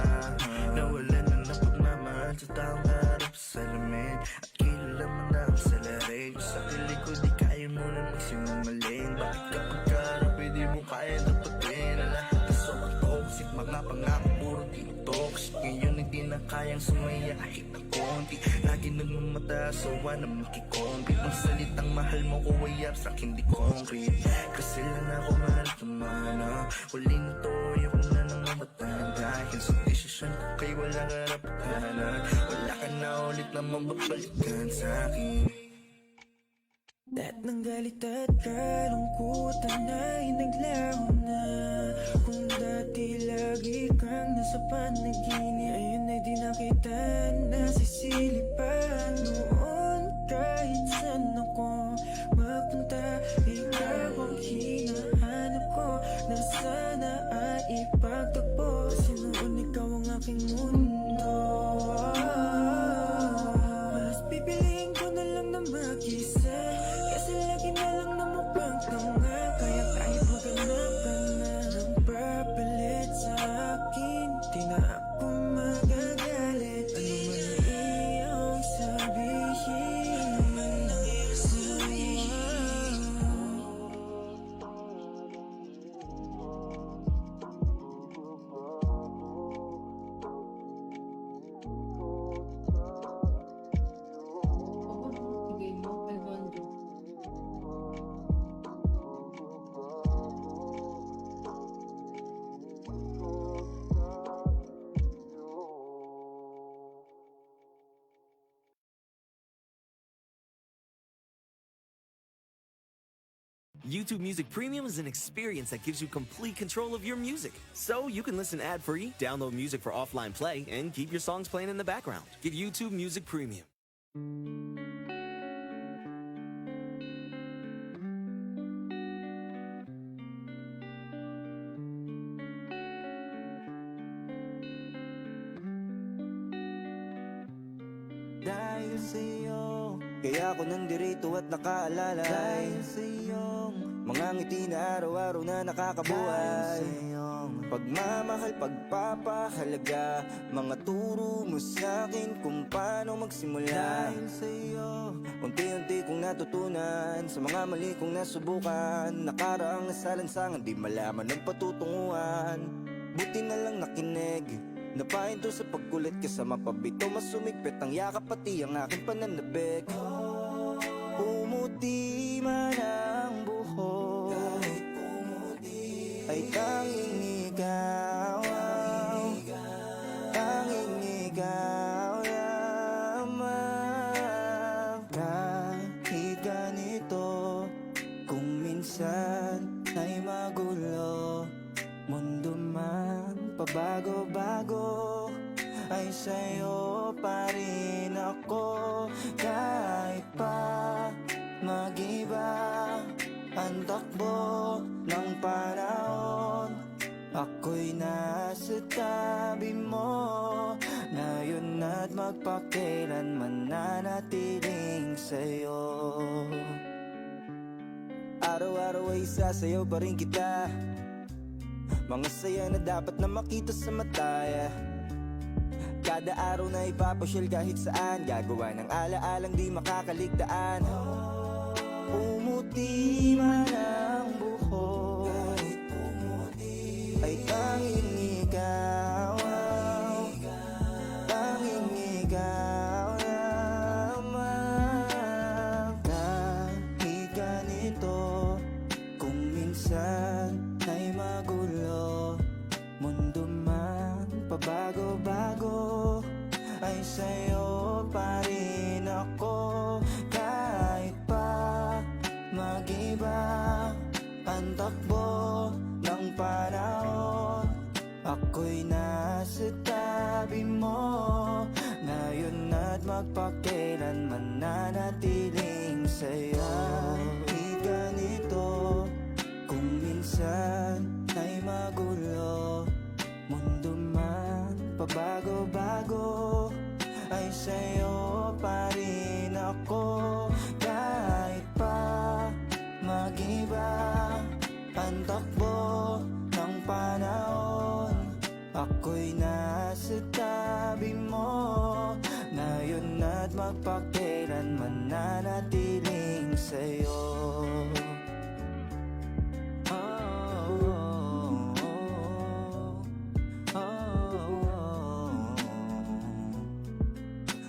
Nawala na ng pagmamahal sa taong harap sa salamin, at kilala mo na ang salarin. Sa kilig ko di kaya mo na magsimumalin. Bakit kapag karap pwede mo kaya dapatin ang lahat na sobrang toxic? Mga pangako puro di toxic. Ngayon hindi na kayang sumaya kahit na konti. Lagi nagmamataas, sawa na makikombi. Ang salitang mahal mo ko ay abstract, hindi concrete. Kasi lang ako mahal tumana. Huli na to, ayoko na nang mabatan. Dahil sa desisyon ko kay wala karapatan. Wala ka na ulit na mababalikan sa akin. Lahat ng galit at kalungkutan ay naglaho na. Kung dati lagi kang nasa panaginip, ngayon ay di na kita nasisilipan. Noon kahit saan ako magpunta, ikaw ang hinahanap ko, na sana ay ipagtagpo. Kasi noon ikaw ang aking mundo. Mas pipiliin ko na lang na mag-isa, kasi lagi na lang na mukhang tanga. Kaya kahit maghanap ka na ng papalit sa akin, di na ako magagalit. Ano man ang iyong sabihin, ano man ang iyong sabihin. Bigay mo kay Bondo. YouTube Music Premium is an experience that gives you complete control of your music. So you can listen ad-free, download music for offline play, and keep your songs playing in the background. Get YouTube Music Premium. Dahil sa'yo, kaya ako nandirito at nakaalala. Dahil sa iyong mga ngiti na araw-araw na nakakabuhay. Dahil sa iyong pagmamahal, pagpapahalaga, mga turo mo sa'kin kung paano magsimula. Dahil sa iyo, unti-unti kong natutunan sa mga mali kong nasubukan. Nakaraang nasalansangan, di malaman ng patutunguhan. Buti na lang nakinig, napahinto sa pagkulit kasama pabito. Mas sumigpit ang yakap pati ang aking pananabik. Pumuti man ang buhok, kahit pumuti ay tanging ikaw. Tanging ikaw lamang. Kahit ganito, kung minsan ay magulo, mundo man pabago-bago, ay sa'yo pa rin ako. Kahit pa mag-iba ang takbo ng panahon, ako'y nasa tabi mo, ngayon at magpakailanman nanatiling sa'yo. Araw-araw ay isasayaw pa rin kita, mga saya na dapat na makita sa mata. Kada araw na ipapasyal kahit saan, gagawa ng ala-alang di makakaligtaan. Pumuti man ang buhok, kahit pumuti ay tanging ikaw. Tanging ikaw lamang. Kahit ganito, kung minsan ay magulo, mundo man pabago-bago, ay sa'yo pa rin ako. Kahit pa mag-iba ang takbo ng panahon, ako'y nasa tabi mo, ngayon at magpakailanman nanatiling sa'yo. Kahit ganito, kung minsan ay magulo, mundo man pabago-bago, ay sa'yo pa rin ako. Kahit pa mag-iba ang takbo ng panahon, ako'y nasa tabi mo, ngayon at magpakailanman nanatiling sa'yo.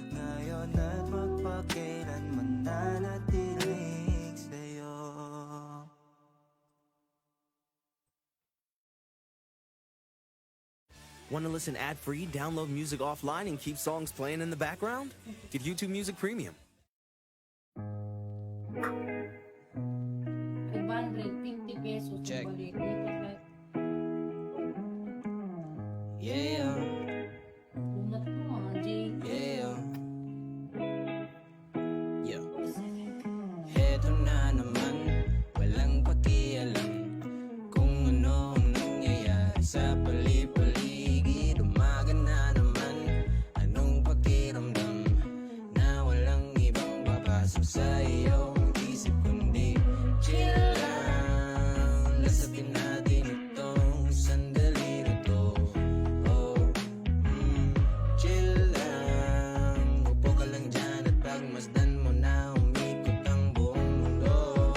Ngayon at magpakailanman nanatiling sa'yo. Want to listen ad-free, download music offline, and keep songs playing in the background? Get YouTube Music Premium. check. Yeah. Yeah. Yeah. Heto na naman, walang pakialam kung ano ang nangyayari sa pali-paligid. Umaga na naman, anong pakiramdam na walang ibang papasok sa iyong isip kundi chill lang. Lasapin natin itong sandali na to. Chill lang, upo ka lang dyan at pagmasdan mo na umikot ang buong mundo.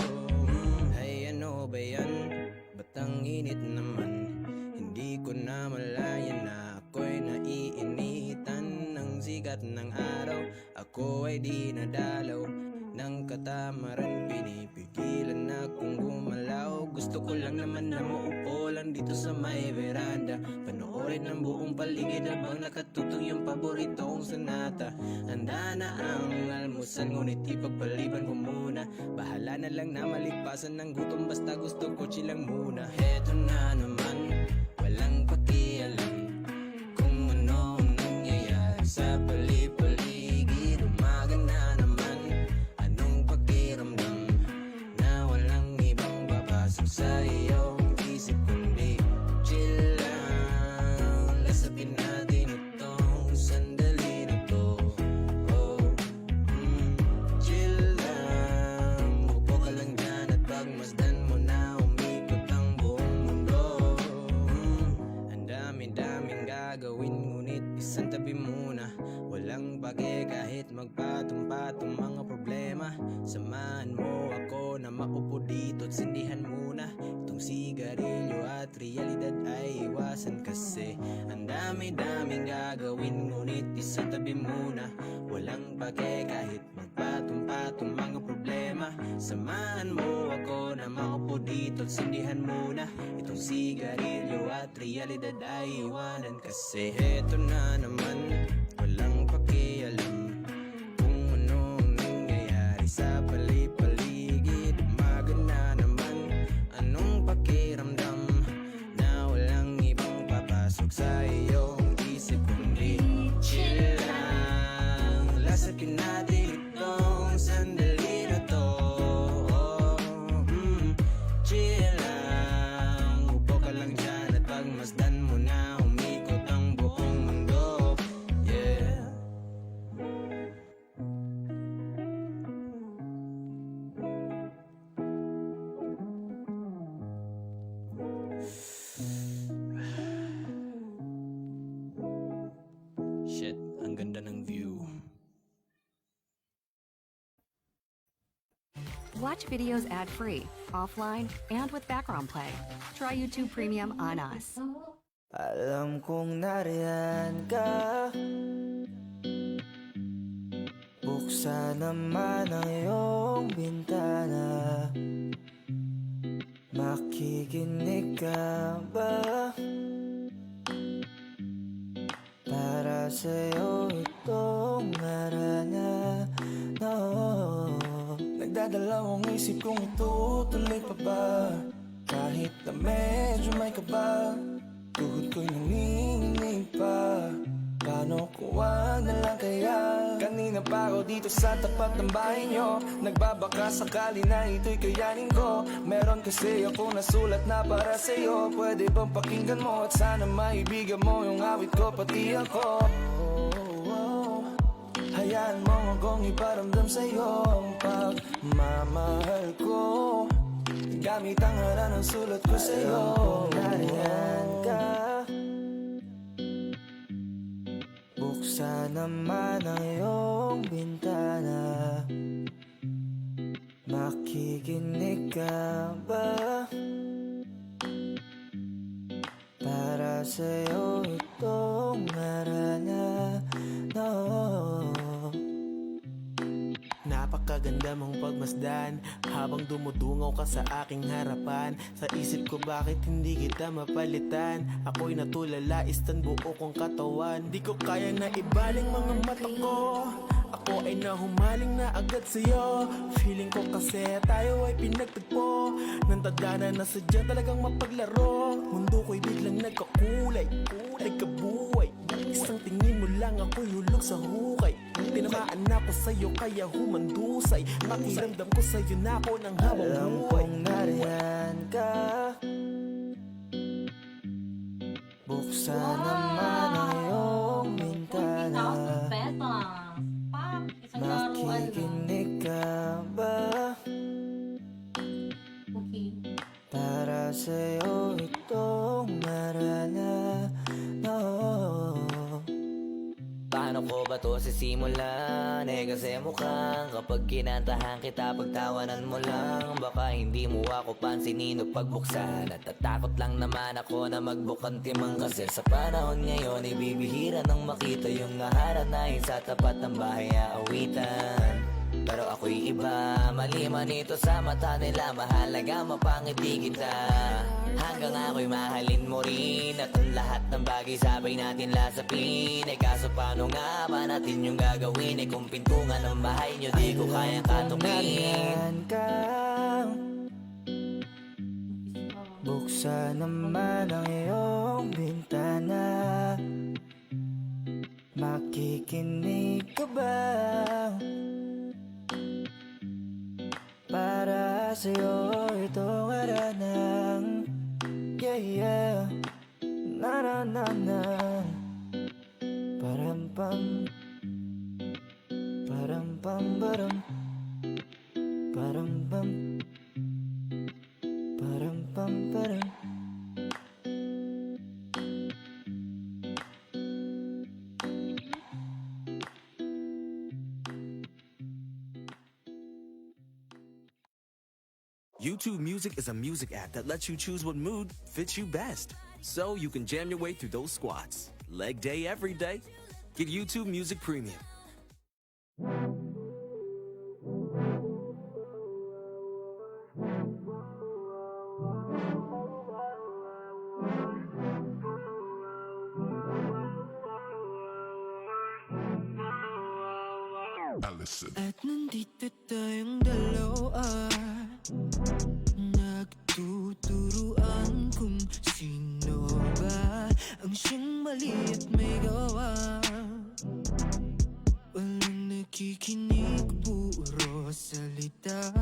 Ay ano ba yan? Ba't ang init naman? Hindi ko na malayan na ako'y naiinitan ng sikat ng araw. Ako ay di nadalaw ng katamaran, pinipigilan na kung gumalaw. Gusto ko lang naman na maupo lang dito sa may veranda, panoorin ang buong paligid habang nakatutong yung paborito kong sonata. Handa na ang almusal, ngunit ipagpaliban ko muna. Bahala na lang na maligpasan ng gutom, basta gusto ko chill lang muna. Heto na naman, walang pakialam kung ano ang nangyayari sa pali-paligid. Umaga na naman, anong pakiramdam na walang ibang papasok sa iyong isip kundi chill lang. Lasapin natin itong sandali na to. Chill lang, upo ka lang dyan at pagmasdan mo na umikot ang buong mundo. Ang dami-daming gagawin, ngunit isang tabi muna. Walang pake kahit magpatong-patong mga problema. Samahan mo ako na maupo dito at sindihan muna itong sigarilyo at realidad ay iwasan kasi ang dami-daming gagawin, ngunit isang tabi muna. Walang pake kahit magpatong-patong mga problema. Samahan mo ako na maupo dito at sindihan muna itong sigarilyo at realidad ay iwanan kasi heto na naman, walang pakialam kung ano ang nangyayari sa pali-paligid. Umaga na naman, anong pakiramdam na walang ibang papasok sa iyong isip kundi chill lang. Lasapin natin itong sandali na to. Chill lang, upo ka lang dyan at pagmasdan mo na umikot ang buong mundo. Yeah. Shit, ang ganda ng view. Watch videos ad-free, offline, and with background play. Try YouTube Premium on us. Alam kong nariyan ka, buksan naman ang iyong bintana. Makikinig ka ba? Para sa'yo itong arana. No, nagdadalawang isip kong itutuloy pa ba? Kahit na medyo may kaba, tuhod ko'y nanginginig pa. Paano kung wag na lang kaya? Kanina pa ako dito sa tapat ng bahay nyo, nagbabaka sakali na ito'y kayanin ko. Meron kasi ako nasulat na para sa'yo. Pwede bang pakinggan mo at sana maibigan mo yung awit ko pati ako. Hayaan mo akong iparamdam sa'yo ang pagmamahal ko, gamit ang hara ng sulat ko sa'yo. Nariyan ka, buksan naman ang iyong bintana. Makikinig ka ba? Para sa'yo itong arana. No, napakaganda mong pagmasdan habang dumudungaw ka sa aking harapan. Sa isip ko bakit hindi kita mapalitan. Ako'y natulala, istan buo kong katawan. Di ko kaya na ibaling mga mata ko Ako ay nahumaling na agad sa'yo. Feeling ko kasi tayo ay pinagtagpo nang tadhana na sadyang talagang mapaglaro. Mundo ko'y biglang nagkakulay, nagkabuhay. Isang tingin mo lang ako'y hulog sa hukay. Tinamaan ako sa'yo kaya humandusay. Pakiramdam ko sa'yo na ako ng habang buhay. Alam kong nariyan ka. Buksan naman ang iyong bintana. Makikinig ka ba? Para sa'yo itong marala. Paano ko ba to sisimulan? Kasi mukhang kapag kinantahan kita, pagtawanan mo lang. Baka hindi mo ako pansinin o pagbuksan. At tatakot lang naman ako na magbukang timang. Kasi sa panahon ngayon ay bibihira nang makita yung naharanahin sa tapat ng bahay aawitan. Pero ako'y iba, mali man ito sa mata nila. Mahalaga mapangiti kita, hanggang ako'y mahalin mo rin. At ang lahat ng bagay sabay natin lasapin. Kaso paano nga ba natin yung gagawin? Kung pintungan ng bahay nyo di ko kayang katungin. Buksan naman ang iyong bintana. Makikinig ka ba? Para sa'yo itong aranang. Yeah, yeah. Na na na na. Param pam. Param pam param. Param pam. Param pam param. YouTube Music is a music app that lets you choose what mood fits you best, so you can jam your way through those squats. Leg day every day. Get YouTube Music Premium. At nandito tayong dalawa, nagtuturuan kung sino ba ang siyang mali at may gawa. Walang nakikinig, puro salita.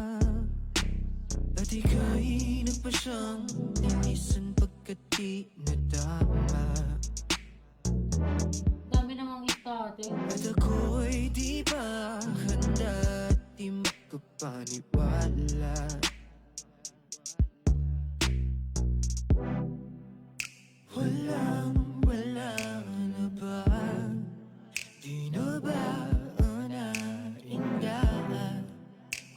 At ika'y nagpasyang linisan pagkat di nadama. Dami namang itate. At ako'y di pa handa at di makapaniwala. Wala na ba? Di na ba nainda?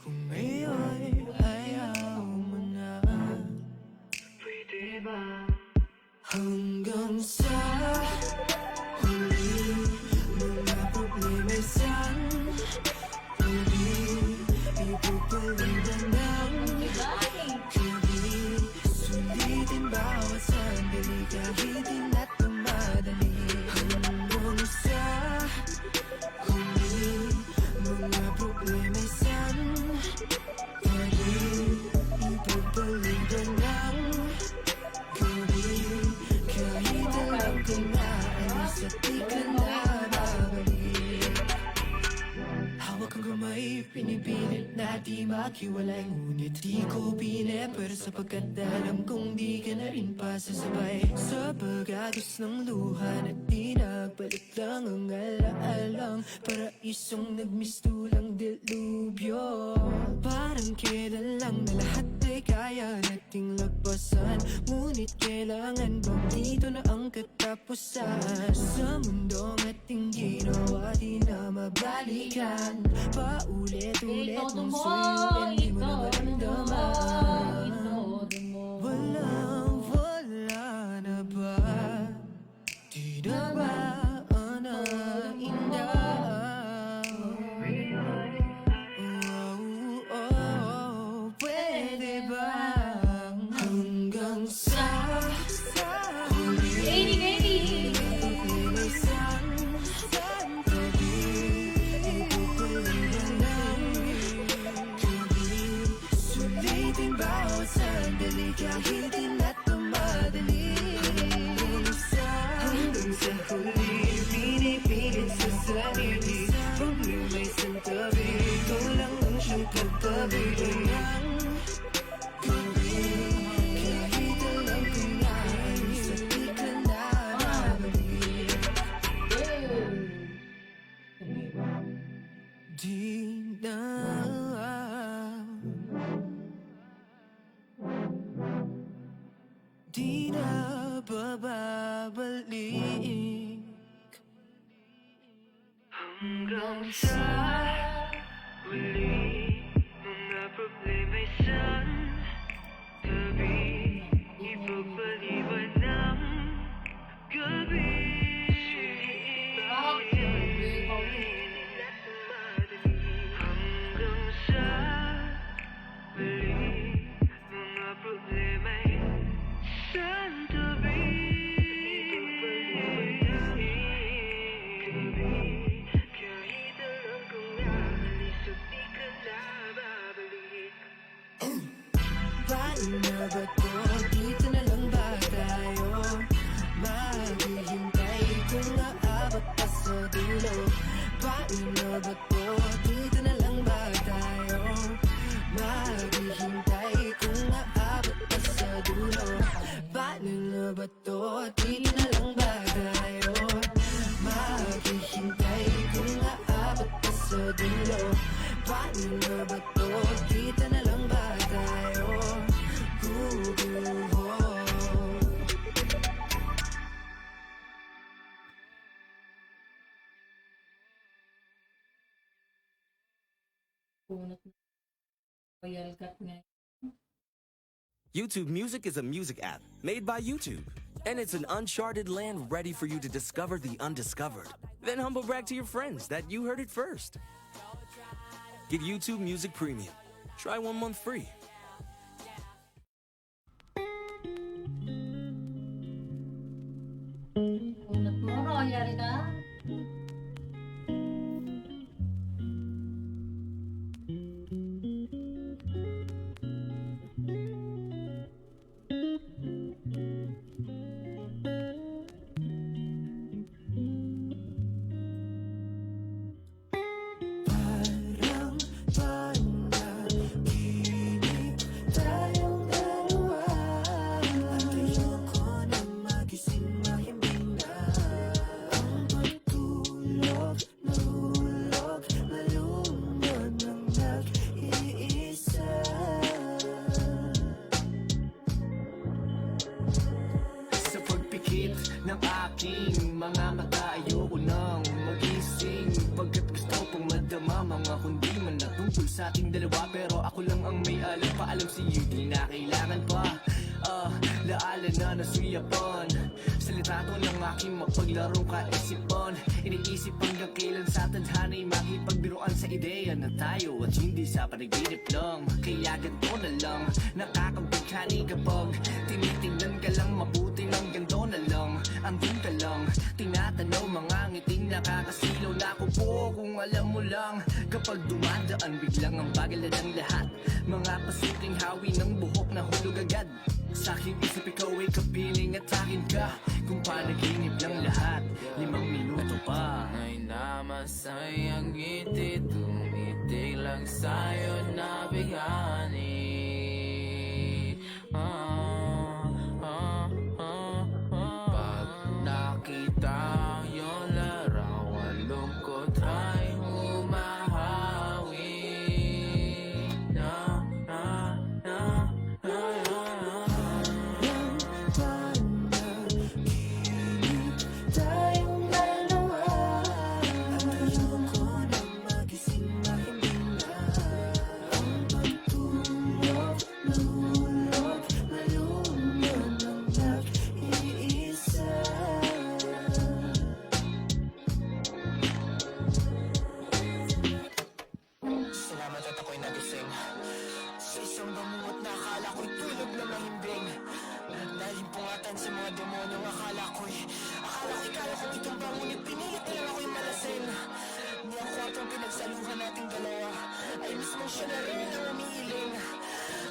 Kung ngayon ayaw mo na, pwede ba? Hanggang sa huli, mga problema saan huli, ipupalitan ng gabi. Sulitin bawat sandali, kahit di na tumadali. Hanggang sa huli, mga problema saan huli, ipupalitan ng gabi. Kahit alam ko na alis at di ka na babalik. Hawak ang kamay, pinipilit na di makiwalay. Ngunit di ko pinepera sapagkat alam kong di ka na rin pasasabay. Sa pag-agos ng luha na di nagbalik lang ang alaalang paraisong nagmistulang dilubyo. Parang kailan lang na lahat ay kaya nating lagpasan. Ngunit kailangan bang dito na ang katapusan? Sa mundong ating ginawa di na mabalikan. Paulit-ulit mong suyuin, di mo na maramdaman. Wala na ba? Di na ba nainda? Pwede ba hanggang sa huli? kahit di na tumadali. Hanggang sa huli, pinipilit sa sarili. Problema'y santabi, ikaw lang ang siyang katabi. Kahit alam ko na, sa di ka na babalik. Di na bababalik hanggang sa huli. Mga problema'y santabi, ipagpaliban ng gabi. Hanggang sa huli, mga problema'y santabi, kahit alam kong naalis at di ka na babalik. Paano na ba to? Dito na lang ba tayo? Maghihintay kung naabot pa sa dulo. Paano na ba to? Dito na lang ba tayo? Maghihintay kung naabot pa sa dulo. Paano na ba to? Dito na lang ba tayo? Maghihintay kung naabot pa sa dulo. Paano na ba to? Dito na lang ba tayo? YouTube Music is a music app made by YouTube. And it's an uncharted land ready for you to discover the undiscovered. Then humble brag to your friends that you heard it first. Get YouTube Music Premium. Try 1 month free. Yari ka? Ng aking mga mata, ayoko nang magising, pagkat gusto kong madama mga kundi man na tungkol sa ating dalawa. Pero ako lang ang may alam, paalam sa'yo di na kailangan pa laala na nasuyapan sa litrato ng aking mapaglarong kaisipan. Iniisip hanggang kailan sa tadhana'y makipagbiruan sa ideya na tayo at hindi sa panaginip lang. Kaya ganito na lang, nakakabighani kapag tinitingnan ka lang mabuti ng ganito na lang. Andun ka lang, tinatanaw mga ngiting nakakasilaw na ako po. Kung alam mo lang, kapag dumadaan biglang ang bagal na ng lahat. Mga pasimpleng hawi ng buhok na hulog agad. Sa aking isip ikaw ay kapiling at akin ka. Kung panaginip lang lahat, 5 minuto pa. Ay namasayang ngiti, tumitig lang sa'yo na bighani. Pag nakita yung larawan, lungkot ay humahawi. Salamat at ako'y nagising sa isang bamuot na akala ko'y tulog na mahimbing. Nalimpungatan sa mga demonyong akala ko'y kaya kong itumba, ngunit pinilit na lang ako'y malasin. Ni ang kwartong pinagsaluhan nating dalawa ay mismong siya na rin ang umiiling.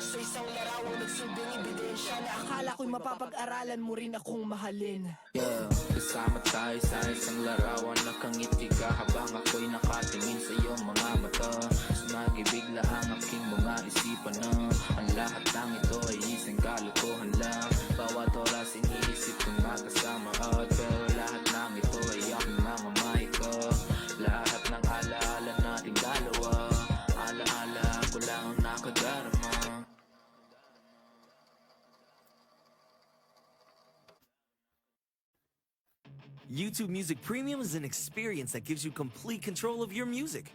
Sa isang larawan ikaw ang nagsilbing ebidensya na akala ko'y mapapag-aralan mo rin akong mahalin. Yeah, kasama tayo sa isang larawan. Nakangiti ka habang ako'y nakatingin sa iyong mga mata. Nagibigla ang aking mga isipan na ang lahat ng ito ay isang kalokohan lang. Bawat oras iniisip kong makasama at pero lahat ng ito ay aking mga maika. Lahat ng alaala nating dalawa, alaala ko lang ang nakadarama. YouTube Music Premium is an experience that gives you complete control of your music.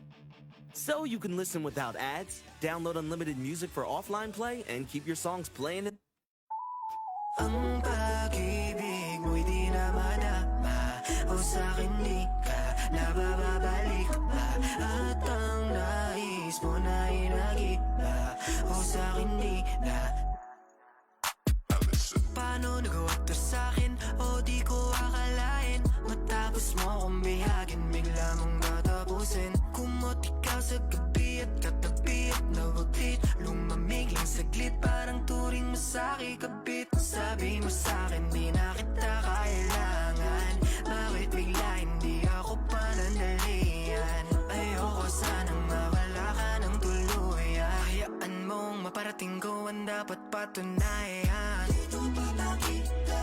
So you can listen without ads, download unlimited music for offline play, and keep your songs playing. Ang pag-ibig mo'y di na madama, o sa'kin di ka nababalik pa. At ang nais mo na inagiba, o sa'kin di na. Paano nagawa to sa'kin, o di ko akalain. Matapos mo kong bihagin, bigla mong tatapusin. Kumot ikaw sa gabi at katabi at nawaglit. Lumamig lang saglit, parang turing mo sa'kin kabit. Sabi mo sa'kin, di na kita kailangan. Bakit bigla hindi ako panandalian? Ayoko sanang mawala ka ng tuluyan. Hayaan mong maparating ko ang dapat patunayan. Dito papakita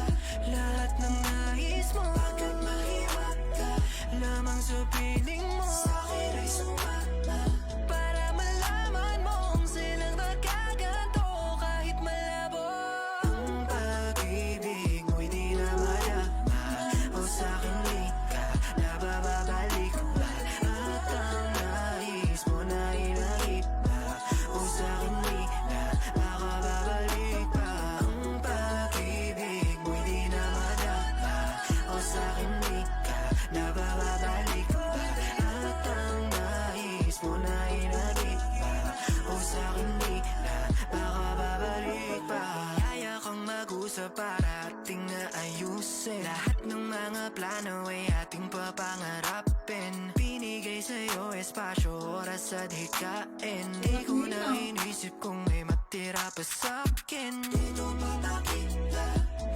lahat ng nais mo. Bakit mahiwag ka lamang sa piling mo? Sa'kin ay sumama para malaman mong silang nagkaganto kahit malabo. Ang pag-ibig mo'y di na madama, o sa'kin di ka nababalik pa. At ang nais mo na inagiba, o sa'kin di na makababalik pa. Ang pag-ibig mo'y di na madama, o sa'kin di ka nababalik pa. At ang nais mo na inagiba, o sa'kin di na makababalik pa. Kaya kang mag-usap para ating ayusin. Lahat ng mga plano ay ating papangarapin. Binigay sa'yo espasyo, oras at hikain. Di ko na inisip kung may matira pa sa'kin. Dito papakita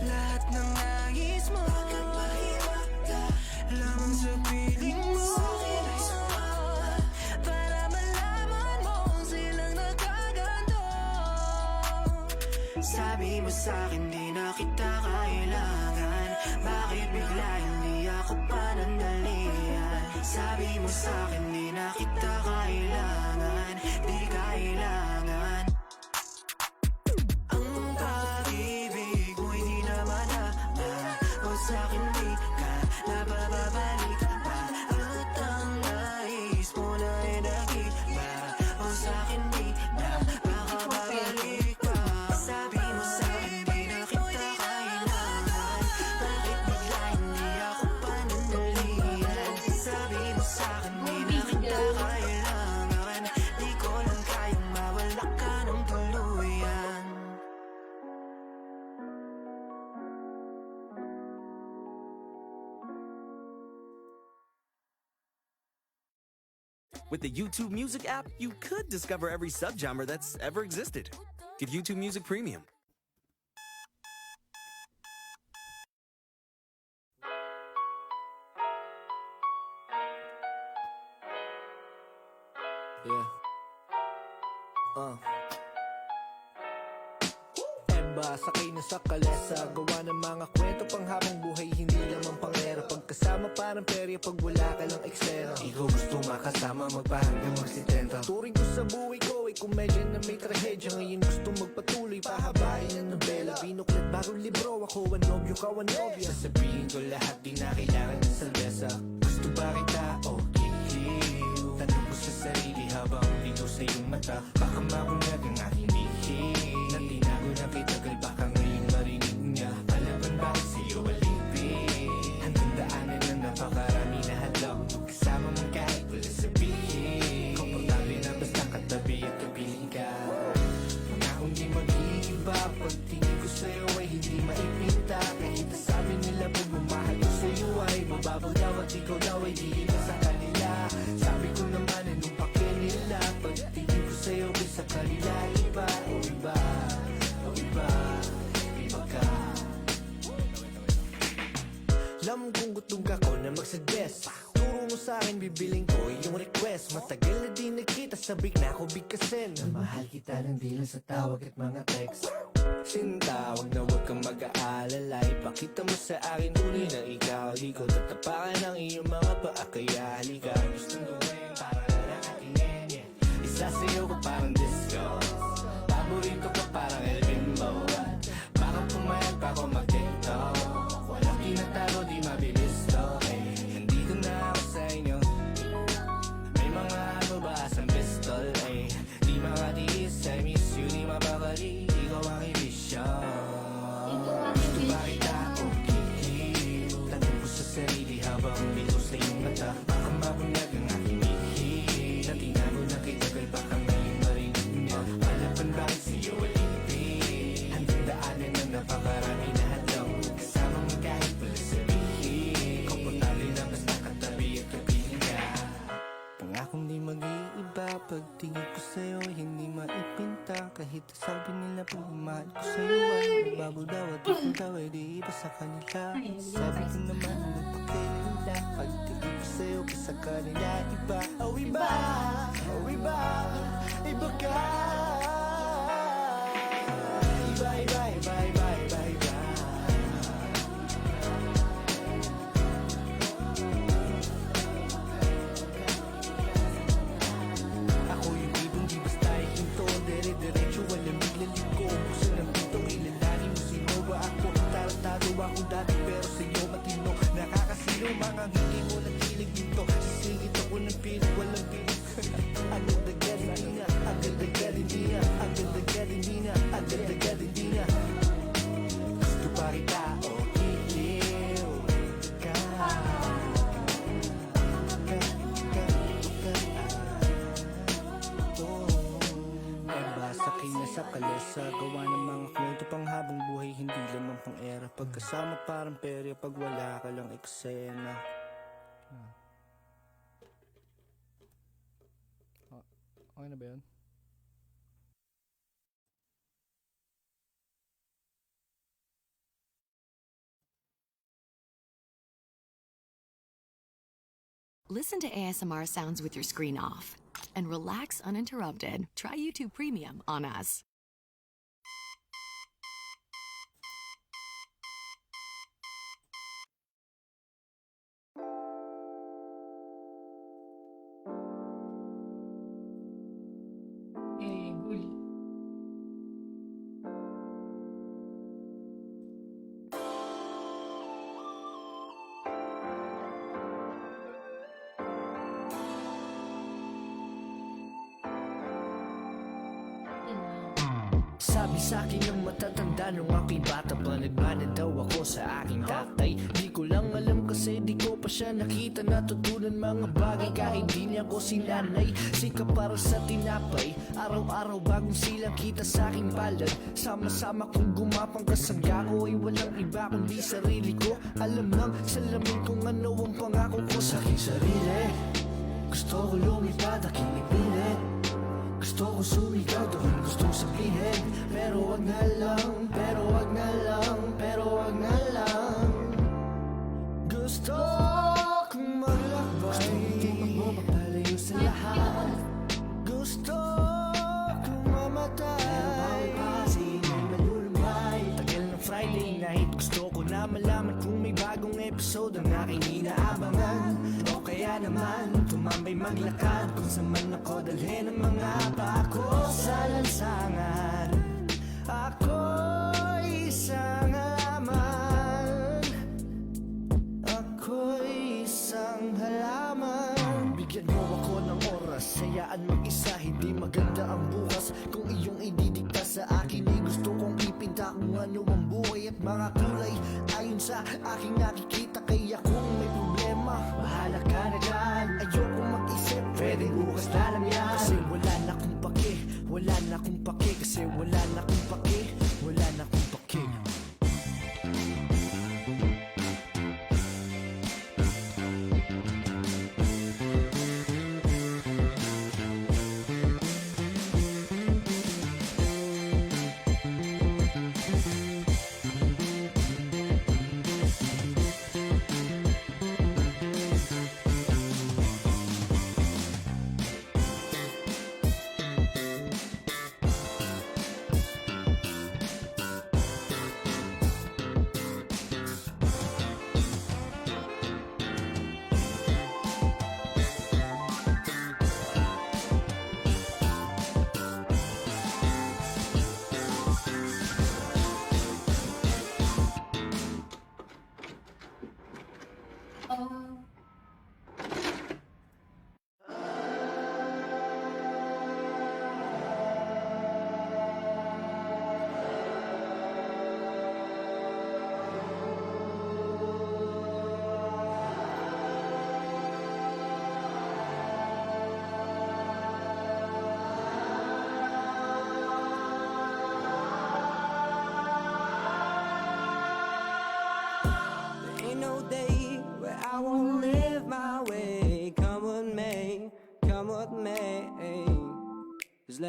lahat ng nais mo. Bakit mahiwag ka lamang sa piling mo? Sa'kin ay sumama para malaman mong silang nagkaganto. Sabi mo sa'kin di na kita kailangan. Bakit bigla hindi ako panandalian? Sabi mo sa'kin di na kita kailangan. Di kailangan. Ang pag-ibig mo'y di na madama, o sa'kin di ka nababalik pa. At ang nais mo na inagiba, o sa'kin di na makababalik pa. Sabi mo sa'kin di na kita kailangan. Bakit bigla hindi ako panandalian? Sabi mo sa'kin di na kita kailangan. Di ko lang kayang mawala ka ng tuluyan. With the YouTube Music app, you could discover every subgenre that's ever existed. Get YouTube Music Premium. Yeah. Emba, sakay na sa kalesa. Gawa ng mga kwento pang habang buhay, hindi lamang pangera. Pagkasama parang perya pag wala ka ng eksena. Ikaw gusto makasama, magpahanggang magsitenta. Turing ko sa buhay ko ay komedya na may trahedya. Ngayon gusto magpatuloy, pahabain ang nobela. Binuklat bagong libro, ako ang nobyo, ka ang nobya. Sasabihin ko lahat, di na kailangan ng salbesa. Gusto ba kita? Okay. Tanong ko sa sarili habang linaw sa iyong mata. Baka maunag ang aking lihim na tinago na kitagal, baka ngayon marinig niya. Palaban bakit sa'yo alipin? Hanggang daanan na napakarami na hadlang. Kasama mo kahit wala sabihin. Komportable na basta katabi at kapiling ka. Pangakong di mag-iiba, pagtingin ko sa'yo ay hindi maipinta. Kahit sabi nila pag bumahal ko sa'yo ay mababaw daw at ikaw daw ay di iba sa kanila. Sabi ko naman anong pake nila, pagtingin ko sa'yo ay sa kanila iba o iba. bibiling ko yung request. Matagal na di nakita, sabik na ako bigkasin. Mahal kita ng di lang sa tawag at mga text. Sinta, wag na wag kang mag-aalala. Ipakita mo sa akin tunay na ikaw. Di ko tatapakan ang iyong mga paa, kaya halika. Gustong gawin para lang atingin, yeah. Isasayaw ko parang disco, paborito ko parang El Bimbo. Baka pumayag pa ako mag-tiktok, walang tinatago di mabibisto. Nandito na ako sa inyo, may mga mabasang pistol. Di makatiis, I miss you, di mapakali. Ikaw ang ibisyon. Gusto ba kita o kikil? Tanong ko sa sarili habang bito sa iyong mata. Baka mabunyag ang aking ihil. Natinago na kay tagal, baka ngayon marinig niya. Malaban bakit sa'yo alipin? Hanggang daanan na napakarami na hadlang. Kasama mo kahit wala sabihin. Komportable na basta katabi at kapiling ka. Pangakong di mag-iiba, pagtingin ko sa'yo hindi maipinta. Kahit sabi nila pagmamahal ko sa'yo ay mababaw daw at ikaw daw ay di iba sa kanila. Sabi ko naman magpakinila, pagtingin ko sa'yo sa kanila iba. Oh iba, oh iba, iba ka. Iba, iba, iba, iba, iba, iba. Ako yung ibang di basta ihinto, dere-derecho, walang biglalit ko. Puso ng dito, ilalani mo sino ba ako? Tarantado ako dati pero sa'yo matino. Nakakasino, mga hindi mo nagkilig dito. Sisingit ako ng pilit, walang pilit. Agad-agad hindi nga, agad-agad hindi nga, agad-agad hindi nga, agad-agad hindi nga. Gusto pa kita o kikil ka. Sakay na sa kalesa, gawa ng mga kwento pang habang buhay, hindi lamang pang era. Pagkasama parang perya, pag wala ka lang eksena. Okay na ba yun? Listen to ASMR sounds with your screen off and relax uninterrupted. Try YouTube Premium on us. Gul. Sabi sa'kin ng matatanda nung ako'y bata pa, nagmana daw ako sa aking tatay. Di ko lang alam kasi di ko pa siya nakita, natutunan mga bagay kahit di niya ko sinanay. Sika para sa tinapay, araw-araw bagong silang kita sa aking palad. Sama-sama kong gumapang kasangga ko ay walang iba kundi sarili ko. Alam ng salamin kung ano ang pangako ko sa aking sarili. Gusto ko lumipad, aking ipilit. Gusto ko sumigaw, doon gustong sabihin. Pero wag na lang, pero wag na lang, pero wag na lang. Gusto kong maglakbay, gusto kong mapapalayo sa lahat. Gusto kong mamatay, pero kasi may malulumay. Tagal ng Friday night, gusto ko na malaman kung may bagong episode ang aking inaabangan. O kaya naman, tumambay maglakad kung saan man ako dalhin ang mga pako sa lansangan. Ako'y isang halaman, ako'y isang halaman. Bigyan mo ako ng oras, sayaan mag-isa, hindi maganda ang bukas. Kung iyong ididikta sa akin, ay gusto kong ipinta kung ano ang buhay at mga kulay ayon sa aking nakikita. Kaya kung may problema, bahala ka na dyan. Ayoko mag-isip, pwedeng bukas na lang yan. Kasi wala na akong pake, wala na akong pake. Kasi wala na akong pake, wala na akong pake.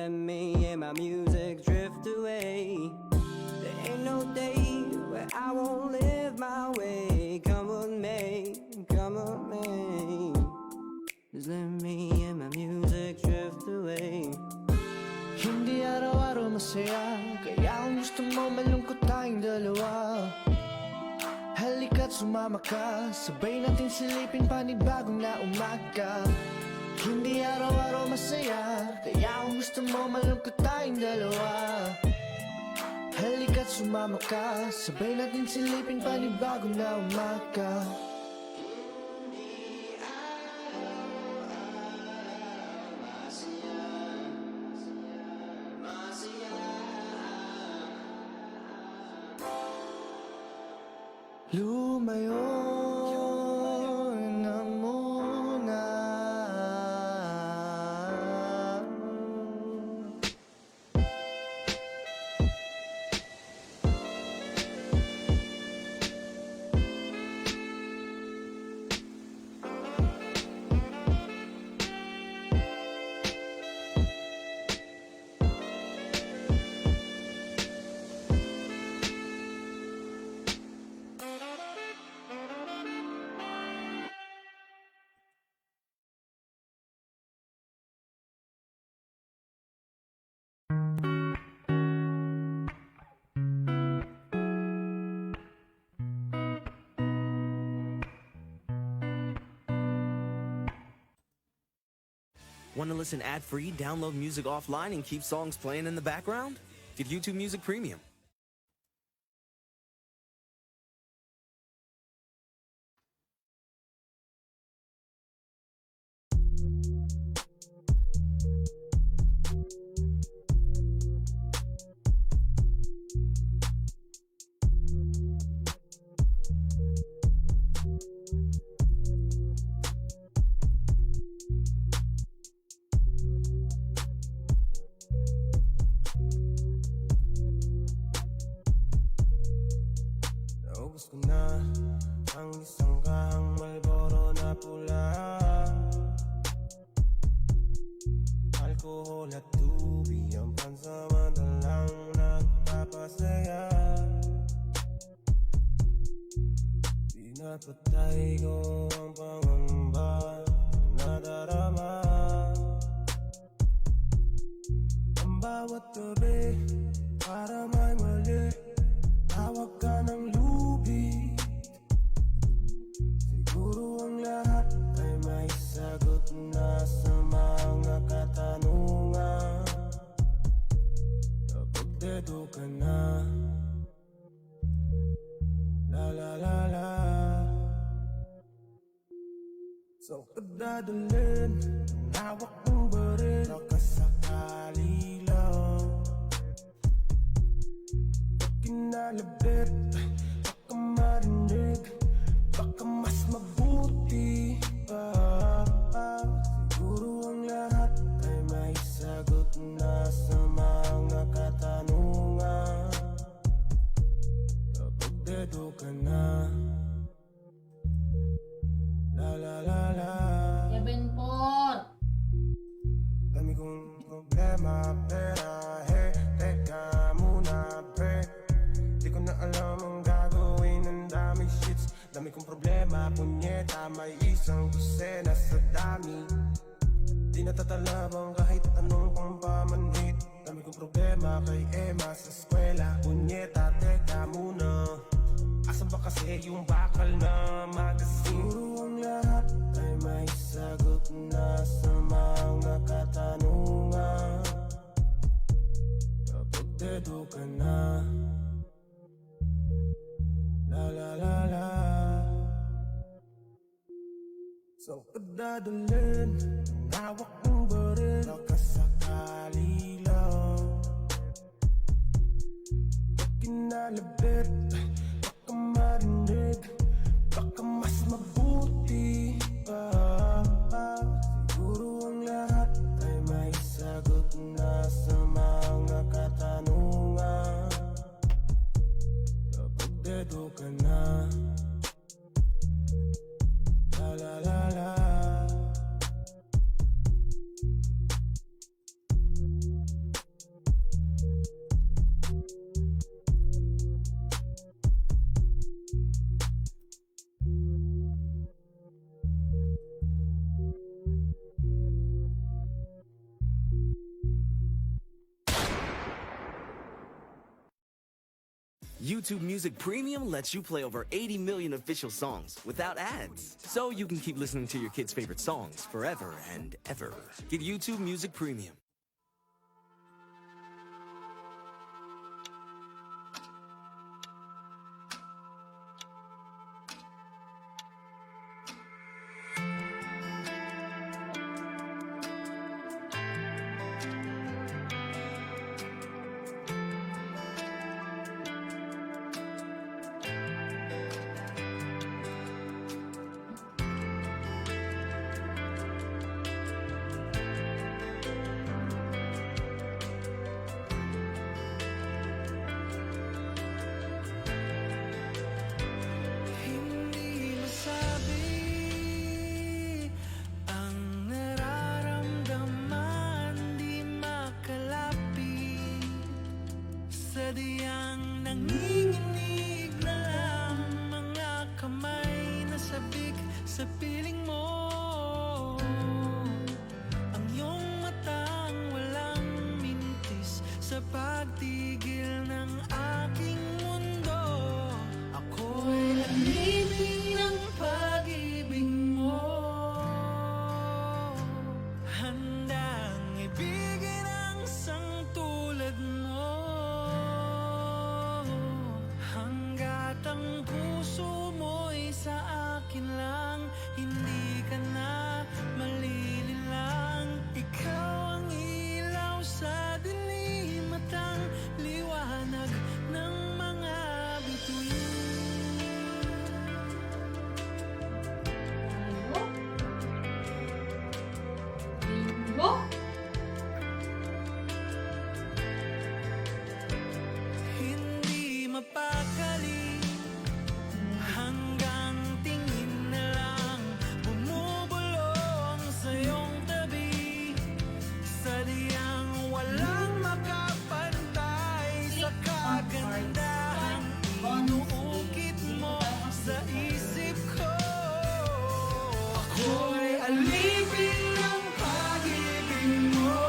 let me and my music drift away. There ain't no day where I won't live my way. Come on me, come on me. Just let me and my music drift away. Hindi araw-araw masaya, kaya kung gusto mo malungkot tayong dalawa. Halika't sumama ka, sabay natin silipin panibagong na umaga. Hindi araw-araw masaya, kaya kung gusto mo malungkot tayong dalawa. Halika't sumama ka, sabay natin silipin panibagong na umaga. Lumayo na muna. Want to listen ad-free, download music offline, and keep songs playing in the background? Get YouTube Music Premium. Naubos ko na ang isang kahang Marlboro na pula. Alkohol at tubig ang pansamantalang nagpapasaya. Pinapatay ko ang pangamba na darama. Ang bawat gabi para may mali, tawag ka ng lubid. Siguro ang lahat ay may sagot na sa mga katanungan. Kapag dedo ka na, la la la la. So kadadalhin ang hawak ng baril, baka sakali lang kinalabit, baka marinig, baka mas mabuti pa. Siguro ang lahat ay may sagot na sa mga katanungan. Kapag dedo ka na, la la la la. Kevin Port. Dami kong problema, pera, hey, teka muna, pre. Di ko na alam ang gagawin, ang dami shits. Dami kong problema, punyeta, may isang dosena sa dami. Di natatalabang kahit anong pang pamanhit. Dami kong problema kay Emma sa eskwela. Punyeta, teka muna, asan ba kasi yung bakal na magazine? Siguro ang lahat ay may sagot na sa mga katanungan. Kapag dedo ka na, la la la la. So kadadalhin ang hawak ng baril, baka sakali lang. Pag kinalabit, baka marinig, baka mas mabuti pa. Siguro ang lahat ay may sagot na sa mga katanungan. Kapag dedo ka na, la la la la. YouTube Music Premium lets you play over 80 million official songs without ads. So you can keep listening to your kids' favorite songs forever and ever. Get YouTube Music Premium. Hindi masabi ang nararamdaman, di makalapit. Sadyang nanginginig na lang mga kamay na sabik sa piling mo. Ang iyong matang walang mintis sa pagtigil ng aking mundo. Ako'y alipin ng pag-ibig mo, handang ibigin ang isang tulad mo. Hanggat ang puso mo'y sa akin lang, hindi ka na malililang. Ikaw ang ilaw sa dilim at ang liwanag ng mga bituin. Hindi mapakali hanggang tingin na lang bumubulong sa iyong tabi. Sadyang walang makapantay sa kagandahang inuukit mo sa isip ko. Ako'y alipin ng pag-ibig mo,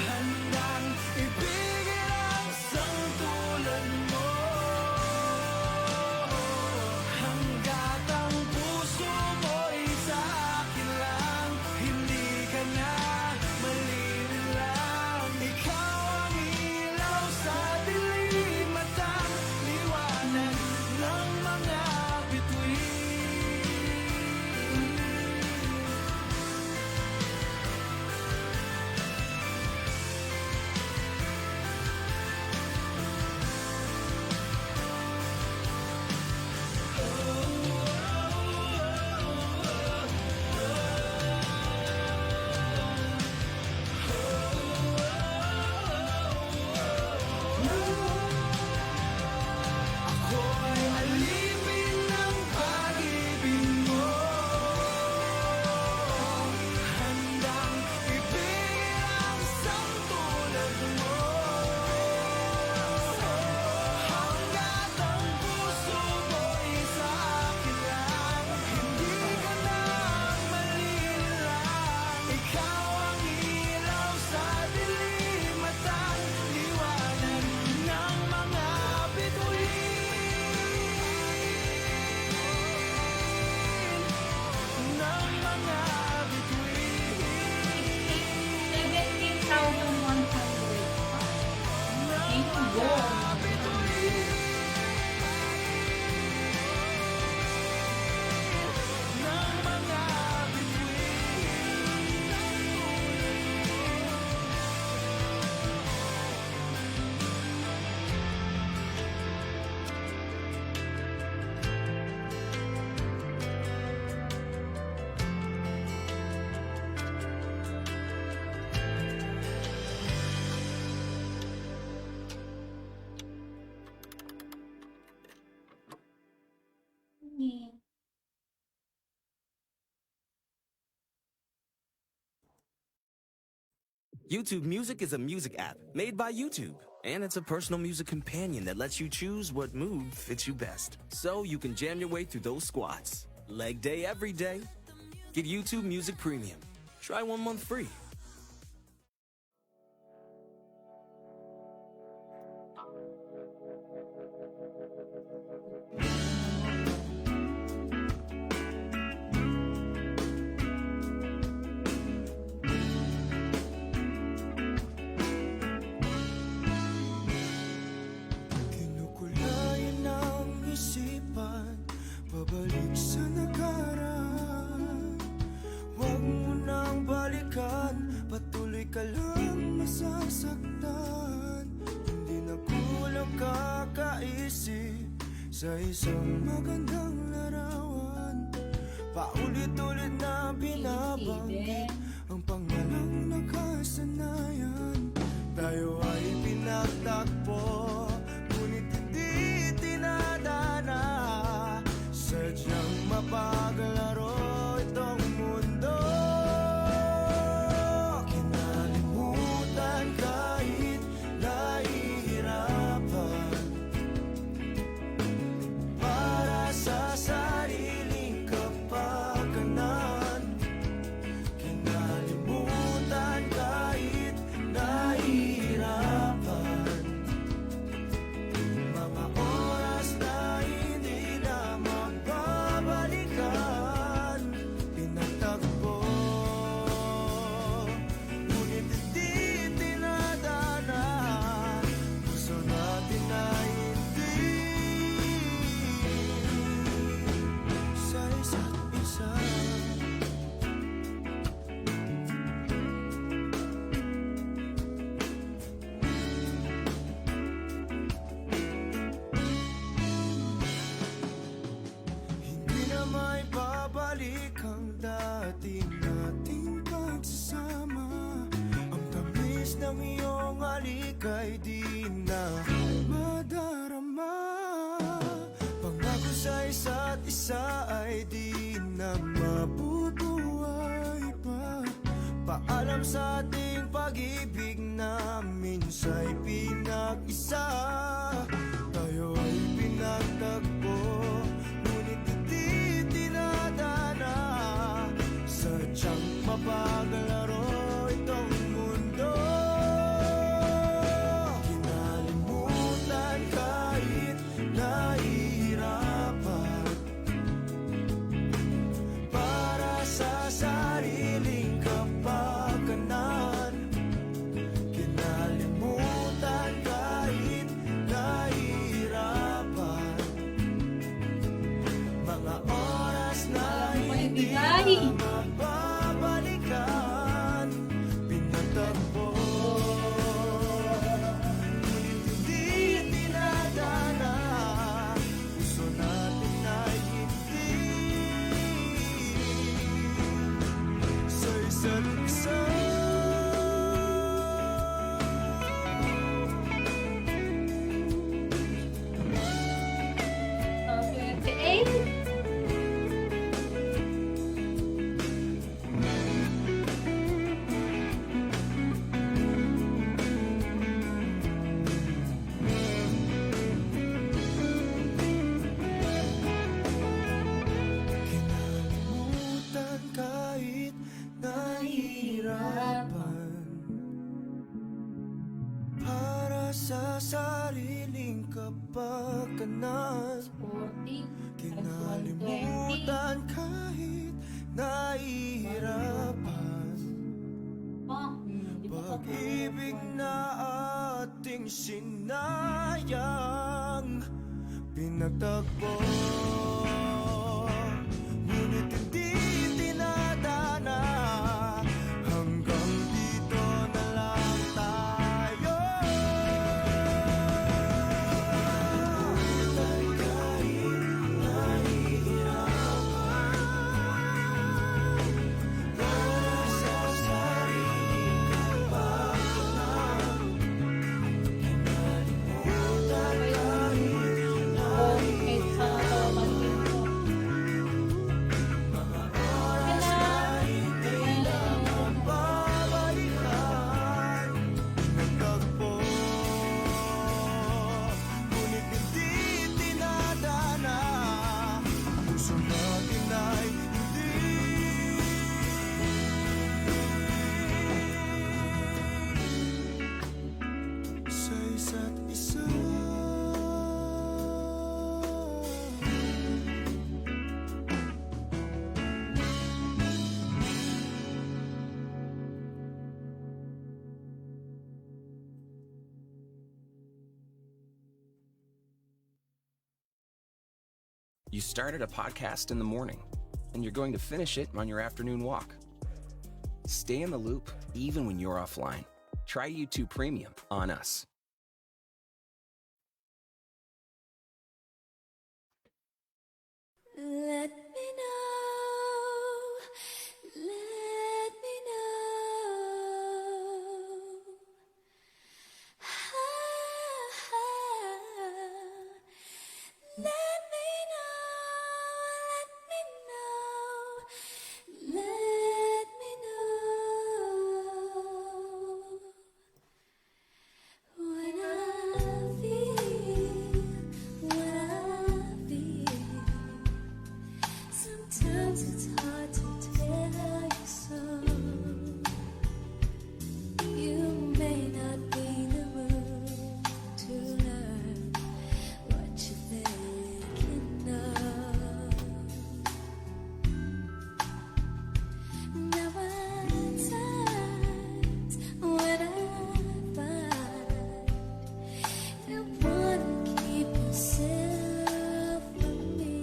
handang ibigin ang isang tulad mo. Hanggat ang puso mo'y sa akin lang, hindi ka na malililang. Ikaw ang ilaw sa dilim at ang liwanag ng mga bituin. Ako'y alipin ng pag-ibig mo, handang ibigin ang isang tulad mo. Hanggat ang puso mo'y sa akin lang, hindi ka na malililang. Ikaw ang ilaw sa dilim at ang liwanag ng mga bituin. Ng mga bituin. 17,100. Game gold. Ng mga YouTube Music is a music app made by YouTube, and it's a personal music companion that lets you choose what move fits you best, so you can jam your way through those squats. Leg day every day. Get YouTube Music Premium. Try 1 month free. ka lang masasaktan. Hindi na kulang kakaisip sa isang magandang larawan. Paulit-ulit na binabanggit ang pangalang nakasanayan. Tayo ay pinagtagpo, ngunit hindi tinadana. Sadyang mapaglaro itong mundo. Kinalimutan kahit nahihirapan para sa sariling kapakanan. Kinalimutan kahit nahihirapan mga oras na hindi na magbabalikan. Pinagtagpo, ngunit hindi tinadana. Gusto natin na hindi sa isa't isa. Hindi na may babalik ang dati nating pagsasama. Ang tamis ng iyong halik ay di na madarama. Pangako sa isa't isa ay di na mabubuhay pa. Paalam sa ating pag-ibig na minsa'y pinag-isa. Tayo ay pinagtagpo, ngunit hindi tinadana. Sadyang mapaglaro itong mundo. Kinalimutan kahit nahihirapan para sa sariling kapakanan. Kinalimutan kahit nahihirapan mga oras na hindi na mababalikan. Pinagtagpo, ngunit hindi tinadana. Gusto natin na hindi sa isa't isa. Kinalimutan kahit nahihirapan para sa sariling kapakanan. Kinalimutan kahit nahihirapan pag-ibig na ating sinayang. Pinagtagpo, ngunit hindi tinadana. Hanggang dito na lang tayo. Kahit nahihirapan para sa sariling kapakanan. Kinalimutan kahit nahihirapan mga oras na hindi na mababalikan. Pinagtagpo, ngunit hindi tinadana. Puso natin ay hindi sa isa't isa. You started a podcast in the morning, and you're going to finish it on your afternoon walk. Stay in the loop, even when you're offline. Try YouTube Premium on us. Let me know, let me know. Let me know, let me know. When I feel, sometimes it's hard to tell you so. You may not be in the mood to learn what you're thinking of. There are times when I find you wanna keep yourself from me.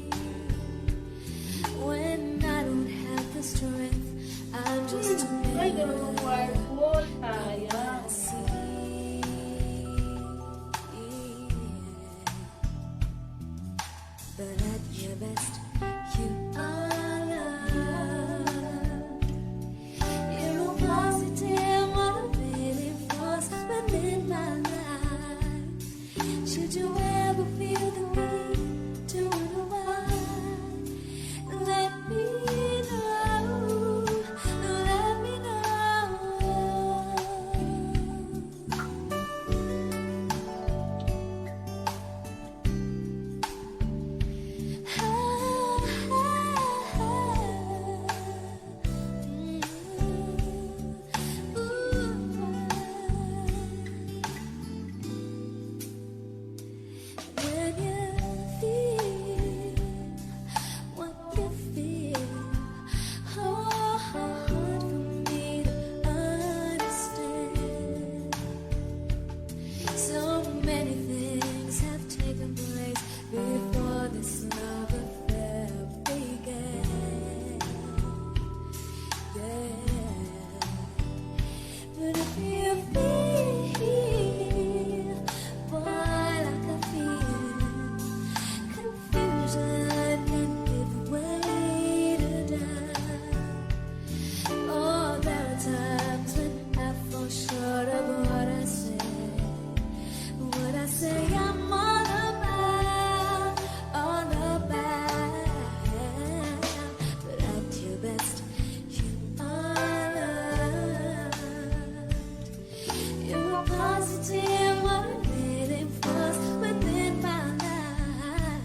When I don't have the strength, I'm just a but at your best, you are love. You're a positive, motivating force within my life. Should you ever feel the need to wonder why, let me know, let me when you feel what you feel, hard for me to understand. So many things have taken place before this love affair began. Yeah, but if you feel, boy, like I feel, confusion can give way to doubt. Oh, there are times when I fall short of what I say. What I say I'm all about. But at your best, you are loved. You're a positive, motivating force within my life.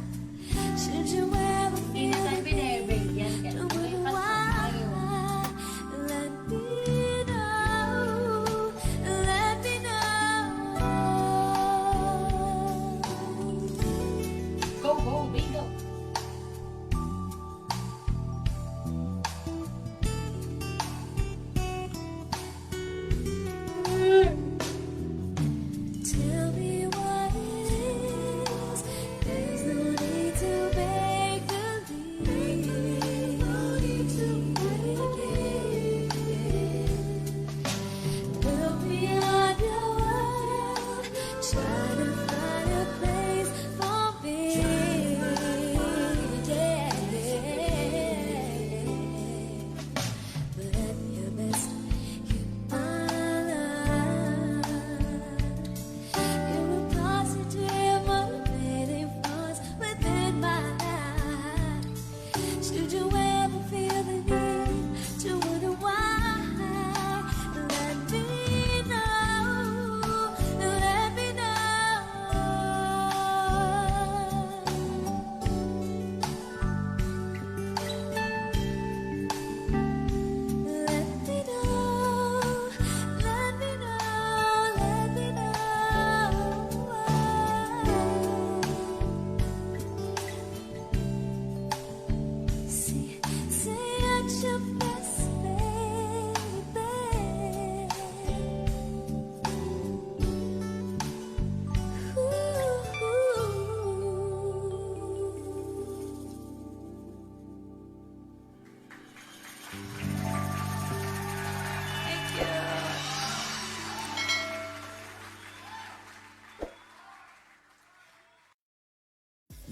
Should you ever feel the need to wonder why, let me know, let me know. Go, bingo.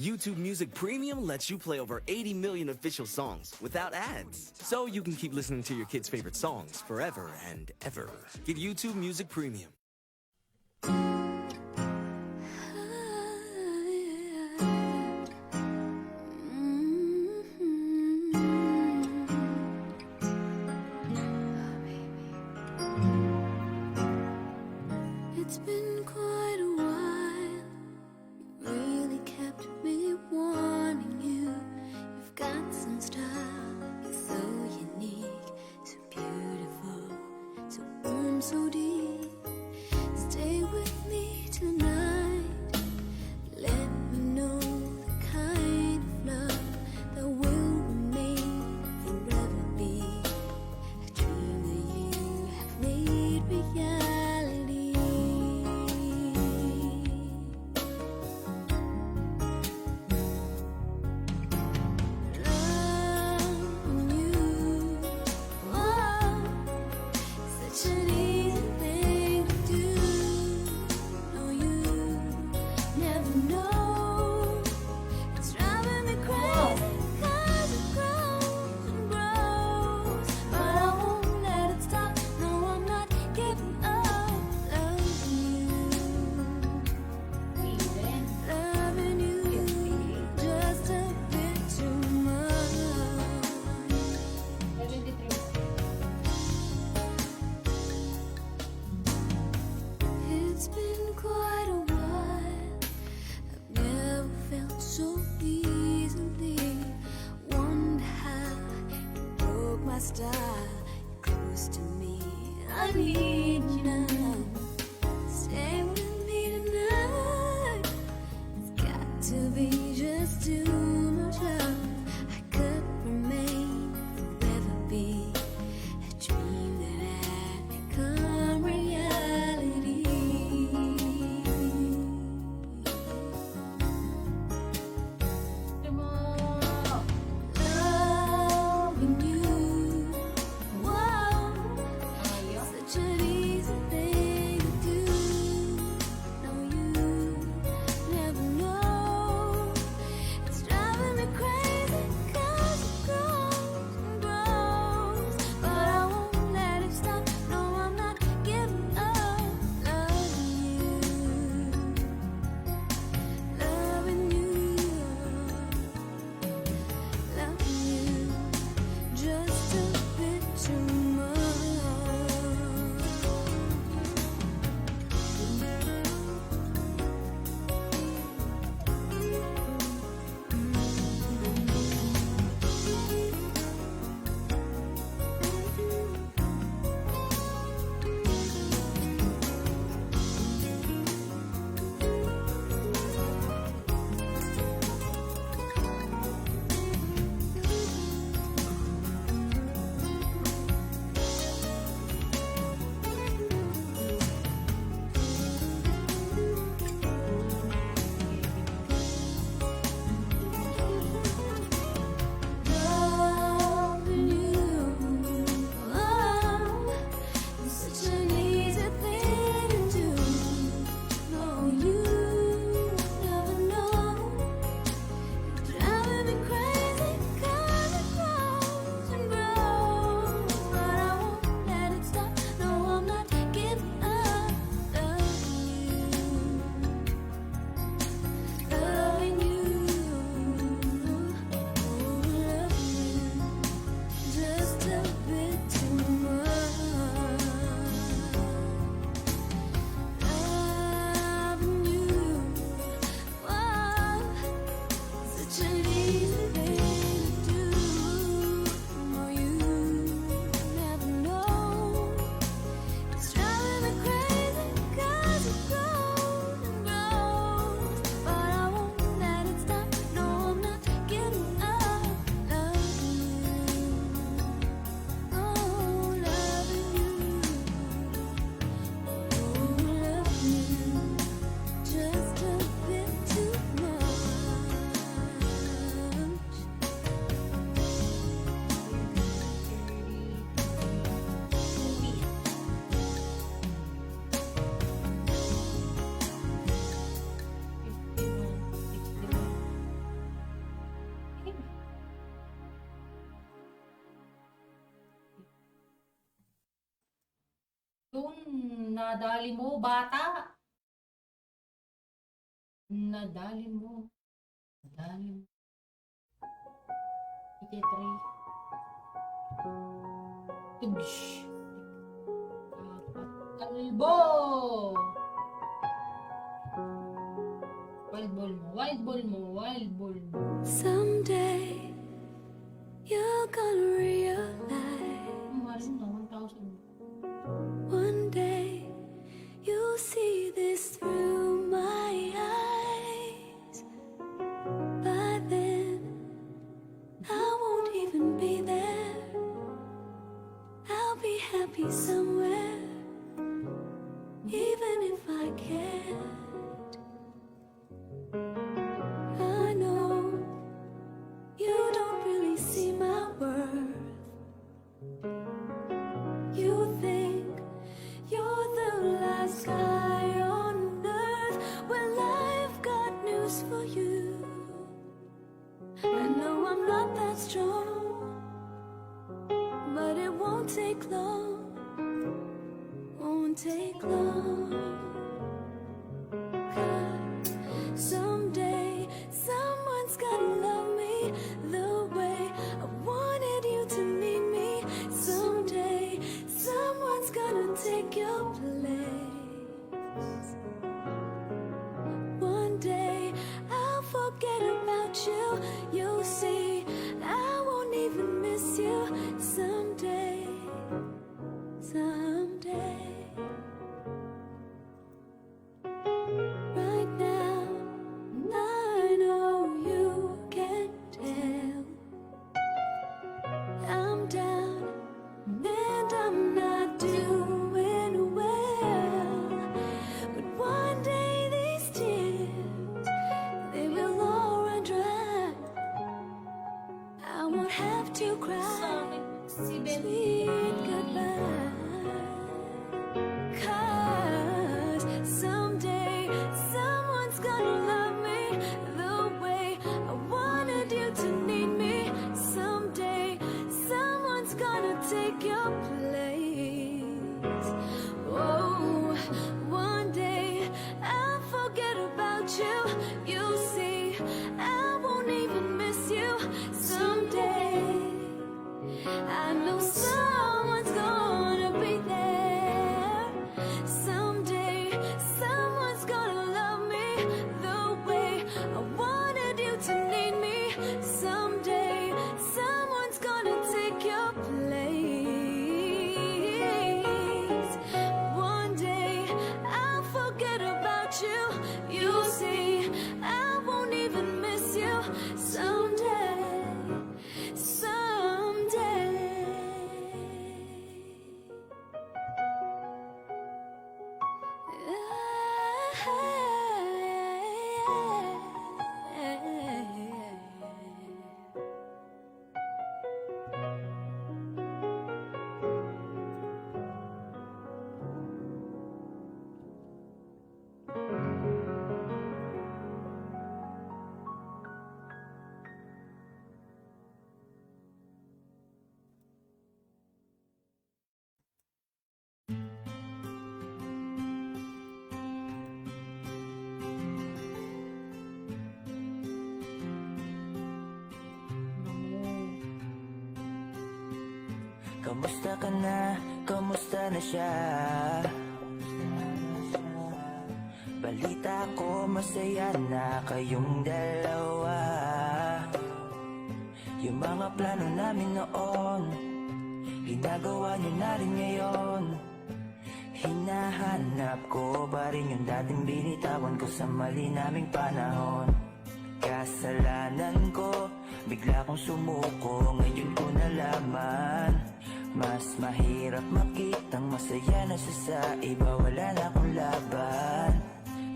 YouTube Music Premium lets you play over 80 million official songs without ads. So you can keep listening to your kids' favorite songs forever and ever. Get YouTube Music Premium. It's been quite a while. You really kept me wanting you. You've got some style. You're so unique, so beautiful, so warm, so deep. Stay with me tonight. Let me know the kind of love that will remain forever be a dream that you have made reality. nadali mo, bata. Nadali mo. Nadali mo. Ike 3. Tugsh. Dapat kalbo. Wild ball mo, wild ball mo, wild ball mo. Someday you're gonna realize. Marin na, 1,000. One day you'll see this through my eyes. By then I won't even be there. I'll be happy somewhere, even if I can't. I know you don't really see my worth. You think you're the last guy on earth. Well, I've got news for you. I know I'm not that strong, but it won't take long. Won't take long. 'Cause someday someone's gonna love me the way I wanted you to need me. Someday someone's gonna take your place. One day I'll forget about you. You'll see I won't even miss you. Someday, someday. Right now I know you can't tell. I'm down and I'm not doing well. But one day these tears, they will all run dry. I won't have to cry. Sweet goodbye. 'Cause someday someone's gonna love me the way I wanted you to need me. Someday someone's gonna take your place. Oh, one day I'll forget about you. You'll see I won't even miss you. Someday I know someone's gonna be there. Someday someone's gonna love me the way I wanted you to need me. Someday someone's gonna take your place. One day I'll forget about you. You'll see I won't even miss you. Someday, someday. Kamusta ka na? Kamusta na siya? Balita ko masaya na kayong dalawa. Yung mga plano namin noon, ginagawa niyo na rin ngayon. Hinahanap ko pa rin yung dating binitawan ko sa mali naming panahon. Kasalanan ko, bigla kong sumuko, ngayon ko nalaman. Mas mahirap makitang masaya na siya sa iba, wala na akong laban.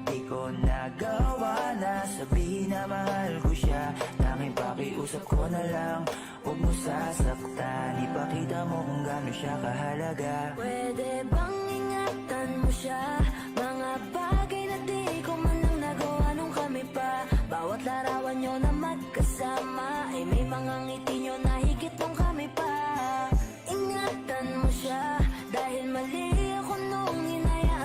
Di ko nagawa na sabihin na mahal ko siya. Tanging pakiusap ko na lang, huwag mo sasaktan. Ipakita mo kung gaano siya kahalaga. Pwede bang ingatan mo siya? Mga bagay na di ko man lang nagawa nung kami pa. Bawat larawan nyo na magkasama ay may mga ngiti nyo na higit nung kami pa. Ingatan mo siya dahil mali ako nung inaya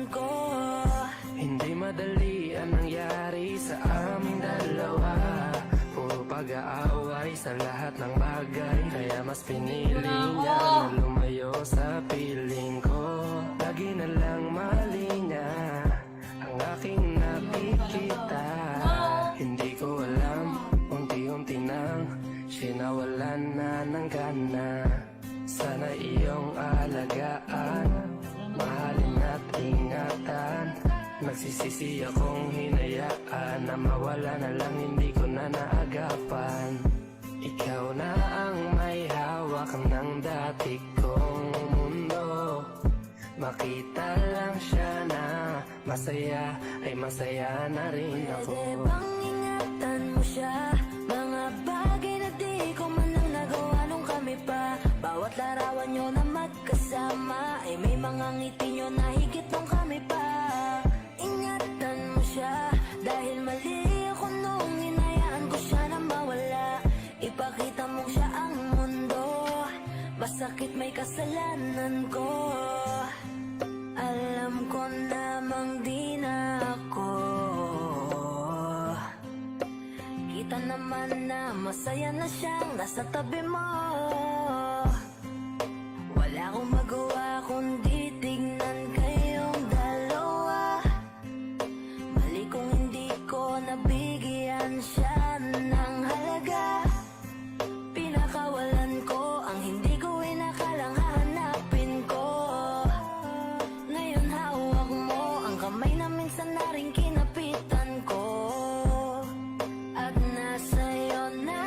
ko. Hindi madali ang nangyari sa aming dalawa. Puro pag-aaway sa lahat ng bagay, kaya mas pinili niya na lumayo sa piling ko. Lagi na lang mali niya ang aking nakikita. Hindi ko alam, unti-unti nang sinawalan na ng gana. Sana iyong alagaan, mahalin at ingatan. Nagsisisi akong hinayaan na mawala na lang, hindi ko na naagapan. Ikaw na ang may hawak ng dati kong mundo. Makita lang siya na masaya, ay masaya na rin ako. Pwede bang ingatan mo siya? Mga bagay na di ko man lang nagawa nung kami pa. Bawat larawan nyo na magkasama, ay may mga ngiti nyo na higit nung kami pa. Ingatan mo siya, dahil mali ako nung hinayaan ko siya na mawala. Ipakita mo siya ang mundo, masakit may kasalanan ko. Alam ko namang di na ako. Kita naman na masaya na siyang nasa tabi mo. Wala akong magawa kundi tignan kayong dalawa. Mali kung hindi ko nabigyan siya ng halaga. Pinakawalan ko ang hindi ko inakalang hahanapin ko. Ngayon hawak mo ang kamay na minsan na rin kinapitan ko. At nasa'yo na.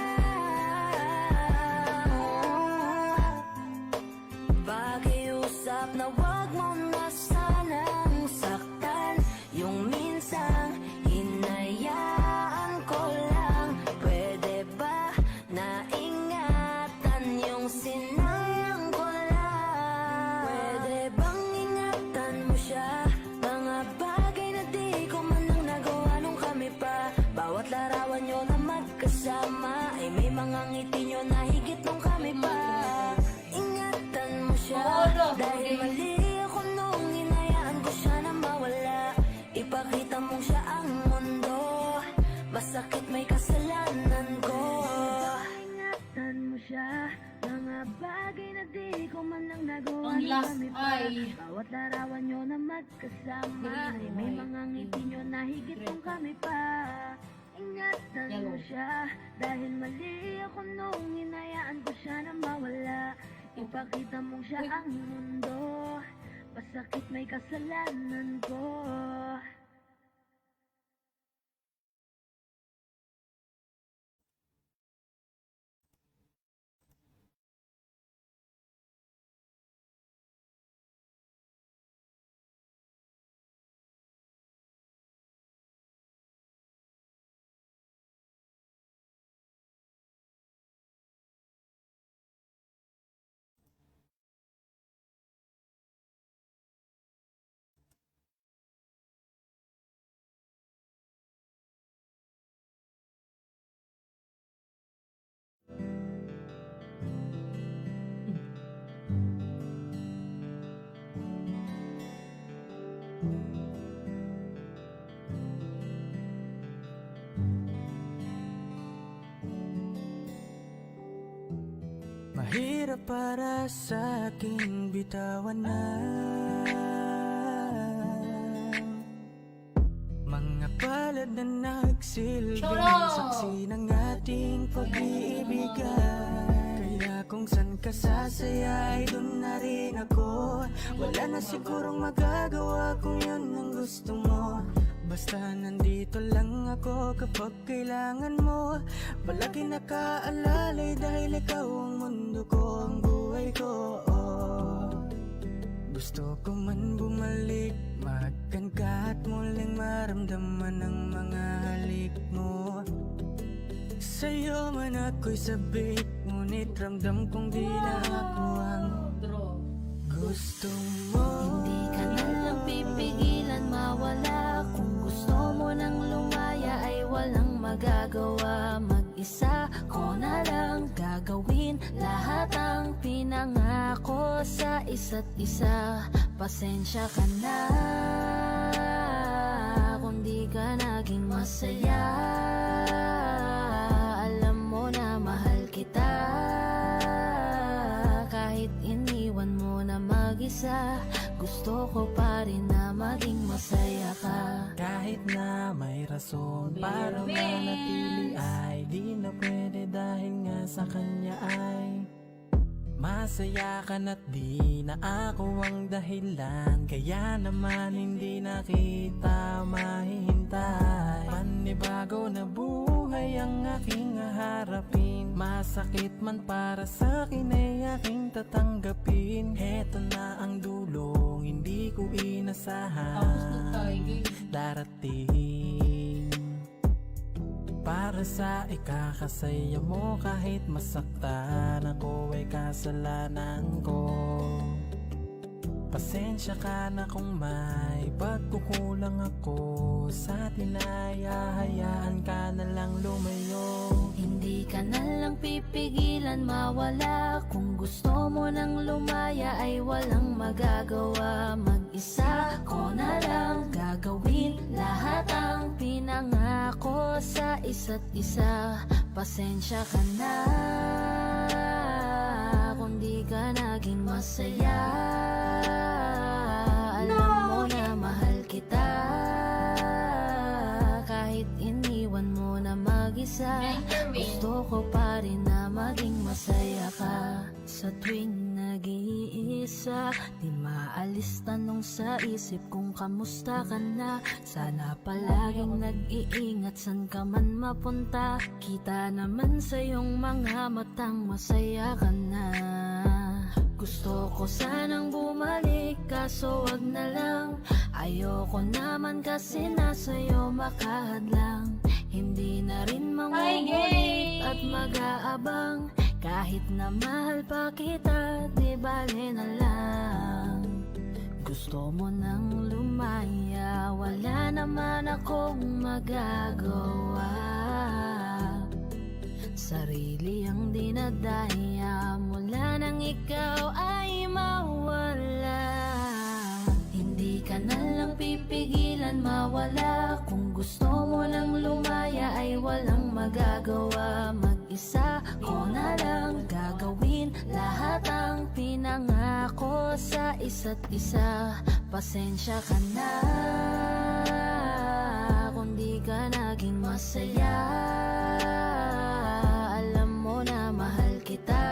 Pakiusap na wag mo na sanang saktan. Yung minsang hinayaan ko lang. Pwede ba na ingatan yung sinayang ko lang? Pwede bang ingatan mo siya? Mga bagay na di ko man lang nagawa nung kami pa. Bawat larawan nyo na magkasama, ay may mga ngiti nyo na higit nung kami pa. Ingatan mo siya, dahil mali ako nung hinayaan ko siya na mawala. Ipakita mo siya ang mundo, masakit may kasalanan ko. Ingatan mo siya, mga bagay na di ko man lang nagawa Ang nung last kami pa. ay Bawat larawan nyo na magkasama, ay may mga ngiti nyo na higit nung kami pa. Ingatan mo siya, dahil mali ako nung hinayaan ko siya na mawala. Ipakita mo siya ang mundo, masakit may kasalanan ko. Mahirap para sa aking bitawan na mga palad na nagsilbing saksi ng ating pag-iibigan. Kaya kung san ka sasaya ay dun na rin ako. Wala na sigurong magagawa kung yun ang gusto mo. Basta nandito lang ako kapag kailangan mo. Palagi nakaalalay dahil ikaw ang mundo ko, ang buhay ko. Gusto ko man bumalik, makan ka at muling maramdaman ang mga halik mo. Sa'yo man ako'y sabik, ngunit ramdam kong di na ako ang gusto mo. Hindi ka na lang pipigilan mawala. Kung gusto mo nang lumaya ay walang magagawa. Mag-isa ko na lang gagawin lahat ang pinag pinangako sa isa't isa. Pasensya ka na kung di ka naging masaya. Alam mo na mahal kita, kahit iniwan mo na mag-isa. Gusto ko pa rin na maging masaya ka. Kahit na may rason para manatili ay di na pwede dahil nga sa kanya ay masaya ka na't di na ako ang dahilan. Kaya naman hindi na kita mahihintay. Panibago na buhay ang aking haharapin. Masakit man para sa akin ay aking tatanggapin. Heto na ang dulong hindi ko inasahan darating. Para sa ikakasaya mo kahit masaktan ako ay kasalanan ko. Pasensya ka na kung may pagkukulang ako sa atin ay hahayaan ka na lang lumayo. Hindi ka na lang pipigilan mawala. Kung gusto mo nang lumaya ay walang magagawa. Mag-isa ko na lang gagawin lahat ang pinangako sa isa't isa. Pasensya ka na kung di ka naging masaya. Alam mo na mahal kita, kahit iniwan mo na mag-isa. Gusto ko pa rin na maging masaya ka. Sa tuwing nag-iisa, di maalis tanong sa isip kung kamusta ka na. Sana palaging nag-iingat san ka man mapunta. Kita naman sa iyong mga matang masaya ka na. Gusto ko sanang bumalik kaso wag na lang. Ayoko naman kasi nasa'yo makahadlang. Hindi na rin mangungulit at mag-aabang. Kahit na mahal pa kita, di bale na lang. Gusto mo nang lumaya, wala naman akong magagawa. Sarili ang dinadaya, mula nang ikaw ay mawala. Hindi ka na lang pipigilan mawala. Kung gusto mo nang lumaya ay walang magagawa. Mag-isa ko na lang gagawin lahat ang pinangako sa isa't isa. Pasensya ka na kung di ka naging masaya. Alam mo na mahal kita,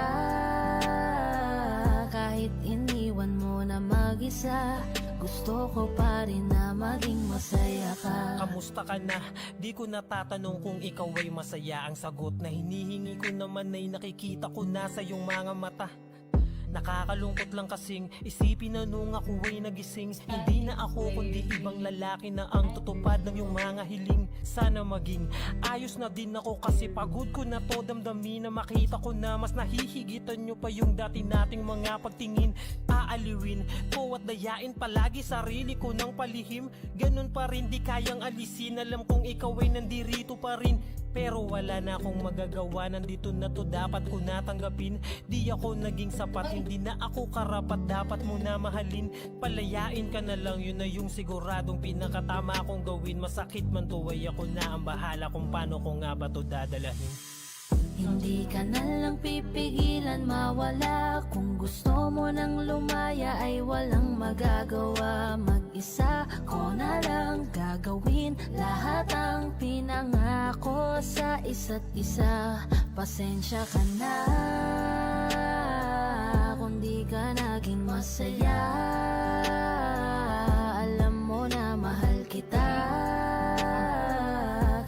kahit iniwan mo na mag-isa. Gusto ko pa rin na maging masaya ka. Kamusta ka na? Di ko natatanong kung ikaw ay masaya. Ang sagot na hinihingi ko naman ay nakikita ko na sa iyong mga mata. Nakakalungkot lang kasing isipin na nung ako ay nagising, hindi na ako kundi ibang lalaki na ang tutupad ng iyong mga hiling. Sana maging ayos na din ako kasi pagod ko na to damdamin na makita ko na mas nahihigitan nyo pa yung dati nating mga pagtingin. Aaliwin ko at dayain palagi sarili ko ng palihim. Ganun pa rin di kayang alisin. Alam kong ikaw ay nandirito pa rin, pero wala na akong magagawa. Nandito na to, dapat ko natanggapin. Di ako naging sapat, hindi na ako karapat. Dapat mo na mahalin, palayain ka na lang. Yun na yung siguradong pinakatama akong gawin. Masakit man to ay ako na ang bahala kung paano ko nga ba to dadalahin. Hindi ka na lang pipigilan mawala. Kung gusto mo nang lumaya ay walang magagawa. Mag-isa ko na lang gagawin lahat ang pinangako sa isa't isa. Pasensya ka na kung di ka naging masaya. Alam mo na mahal kita,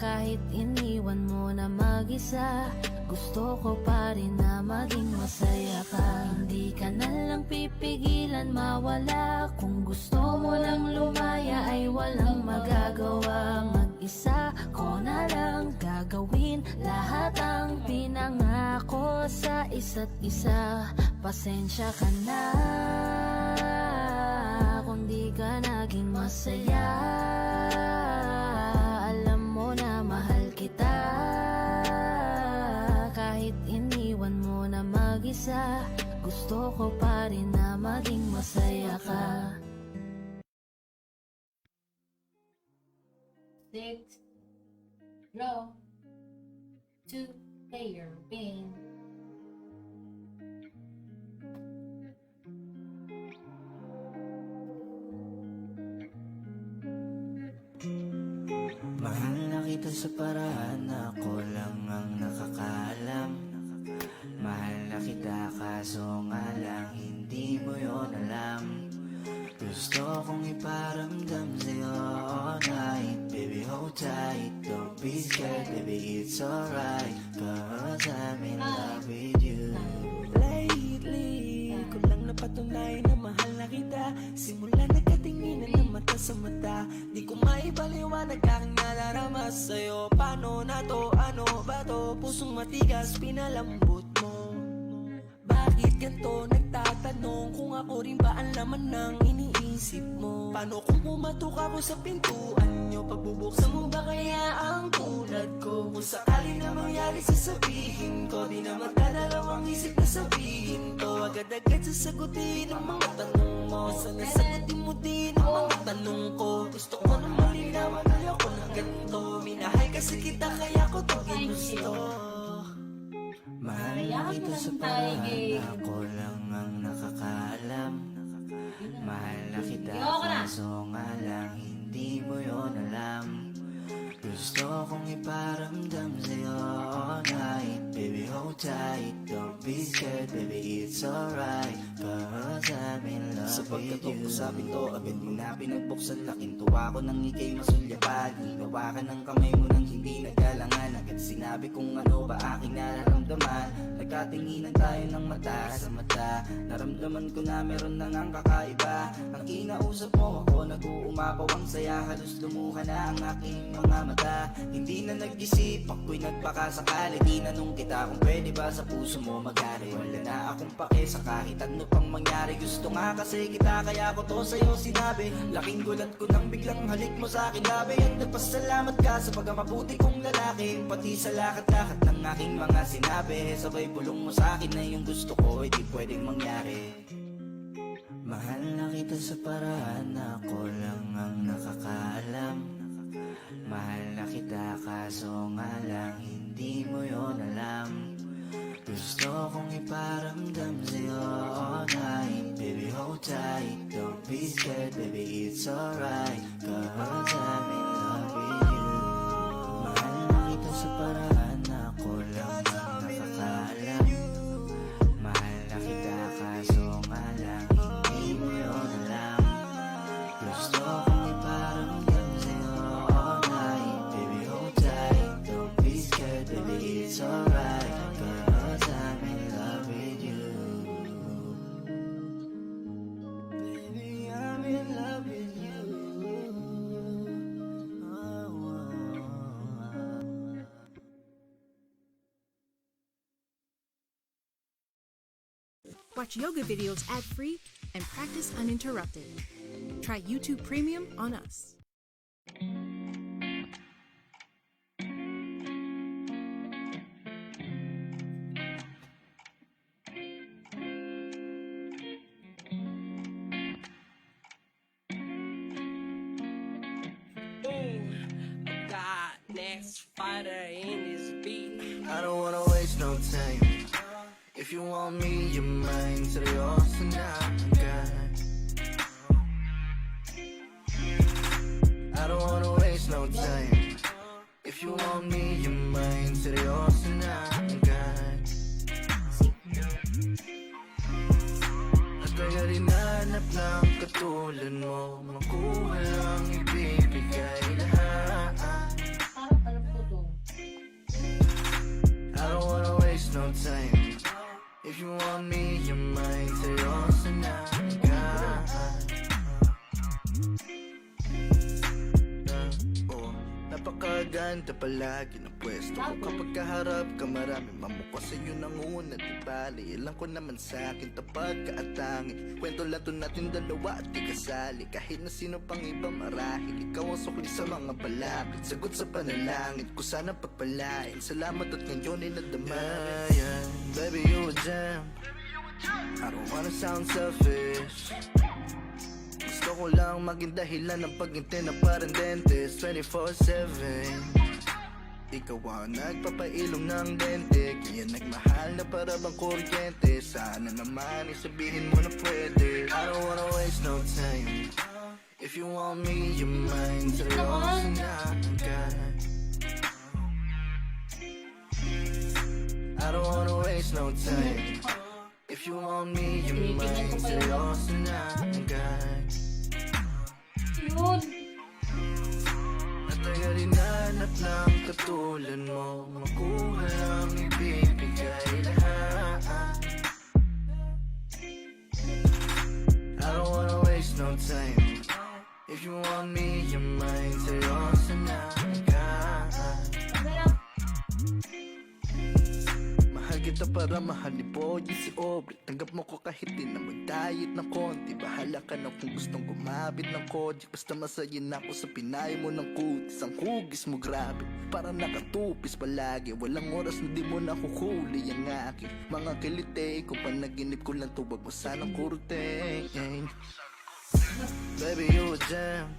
kahit iniwan mo na mag-isa. Gusto ko pa rin na maging masaya ka. Hindi ka na lang pipigilan mawala. Kung gusto mo nang lumaya ay walang magagawa. Mag-isa ko na lang gagawin lahat ang pinangako sa isa't isa. Pasensya ka na kung di ka naging masaya. Alam mo na mahal kita, kahit iniwan mo na mag-isa. mag-isa. Gusto ko pa rin na maging masaya ka. 6, draw, 2, player, win. Mahal na kita sa paraan na ako lang ang nakakaalam. Mahal na kita kaso nga lang hindi mo yon alam. Gusto kong iparamdam sa'yo all night. Baby, hold tight, don't be scared. Baby, it's alright, 'cause I'm in love with you. Lately, ko lang napatunayan na mahal na kita. Simula nagkatinginan ng mata sa mata. Di ko maipaliwanag aking nadarama sa'yo. Paano na to, ano ba to? Pusong matigas, pinalambot mo. Bakit ganito nagtatanong kung ako rin ba ang laman ng iniisip mo? Paano kung pumatok ako sa pintuan nyo? Pagbubuksan mo ba kaya ang tulad ko? Kung sakali na mangyari sasabihin ko, di na magdadalawang isip na sabihin to. Agad-agad sasagutin ang mga tanong mo. Sana sagutin mo din ang mga tanong ko. Gusto ko na malinawan, ayoko na ganito. Minahay kasi kita kaya ko to ginusto. Mahal na kita sa paraan na ako lang ang nakakaalam. Mahal na kita kaso nga lang hindi mo yon alam. Gusto kong iparamdam sa'yo all night. Baby, hold tight, don't be scared. Baby, it's alright, 'cause I'm in love with you. Sa pagkatok ko sa pinto, agad mo na pinagbuksan. Laking tuwa ko nang ika'y masulyapan. Hinawakan ng kamay mo nang hindi nagalangan. Agad sinabi kung ano ba aking nararamdaman. Nagkatinginan tayo ng mata sa mata. Naramdaman ko na meron na ngang kakaiba. Ang kinausap mo ako, nag-uumapaw ang saya. Halos lumuha na ang aking mga mata. Hindi na nag-isip, ako'y nagpakasakali. Tinanong kita kung pwede ba sa puso mo mag-ari. Wala na akong pake sa kahit ano pang mangyari. Gusto nga kasi kita kaya ko to sa'yo sinabi. Laking gulat ko nang biglang halik mo sa akin labi. At nagpasalamat ka sa pagkamabuti kong lalaki. Pati sa lakat-lakat ng aking mga sinabi. Sabay bulong mo sa akin na yung gusto ko ay di pwedeng mangyari. Mahal na kita sa paraan na ako lang ang nakakaalam. Mahal na kita kaso nga lang hindi mo yon alam. Gusto kong iparamdam sa'yo all night. Baby, hold tight, don't be scared. Baby, it's alright, 'cause I'm in love with you. Mahal na kita sa paraan na ako lang ang nakakaalam. Mahal na kita kaso nga lang hindi mo yon alam. Gusto kong iparamdam sa'yo all night. Baby, hold tight, don't be scared. Baby, it's alright, 'cause I'm in love with you. Baby, I'm in love with you. Watch yoga videos ad-free and practice uninterrupted. Try YouTube Premium on us. Got next fighter in this beat. I don't wanna waste no time. If you want me, you're mine. Seryoso na agad. I don't wanna waste no time. If you want me, you're mine. Seryoso na agad. At kaya rin hanap ng katulad mo. Makuha lang ibibigay lahat. I don't wanna waste no time. If you want me, you're mine. Seryoso na agad. maganda palagi ng pwesto ko. Kapag kaharap ka marami mamukha sa'yo nang una. Di bali, alam ko naman sa'kin tapat ka at tanging kwento lang to natin dalawa at di kasali. Kahit na sino pang iba marahil ikaw ang sukli sa mga balakid. Sagot sa panalangin ko sana pagpalain. Salamat at ngayon ay nadama. Yeah, baby you a gem. I don't wanna sound selfish. Gusto ko lang maging dahilan ng paghinti na parang dentist 24/7. Ikaw ang nagpapailong ng dente, kaya nagmahal na para bang kuryente. Sana naman isabihin mo na pwede. I don't wanna waste no time. If you want me, you mine. Seryoso na agad. I don't wanna waste no time. If you want me, you mine. Seryoso na agad. Natagal hinanap ng katulad mo. Makuha lang ibibigay lahat. I don't wanna waste no time. If you want me, you mine. Seryoso na agad. Mahal kita para mahalin po yung si Aubrey. Tanggap mo ko kahit di na mag-diet ng konti. Bahala ka na kung gustong gumabit ng kojik. Basta masayin ako sa pinay mo ng kutis. Ang hugis mo grabe, parang nakatupis palagi. Walang oras na di mo nakuhuli ang aking mga kilite. Kung panaginip ko lang to, wag mo sanang kurte. Baby you a gem.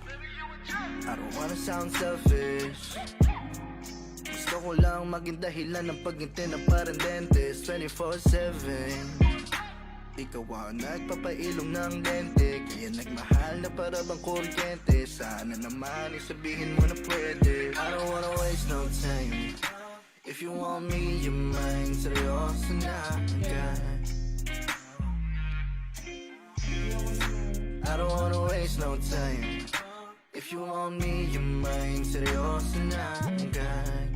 I don't wanna sound selfish. Gusto ko lang maging dahilan ng paghinti na parang dentist 24/7. Ikaw ang nagpapailong ng dente, kaya nagmahal na para bang kuryente. Sana naman isabihin mo na pwede. I don't wanna waste no time. If you want me, you mine. Seryoso na agad. I don't wanna waste no time. If you want me, you mine. Seryoso na agad.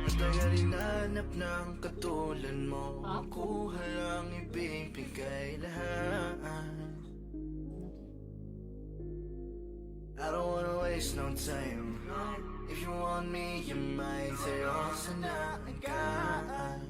Matagal hinanap ng katulad mo. Makuha lang ibibigay lahat. I don't wanna waste no time. If you want me, you mine. Seryoso na agad.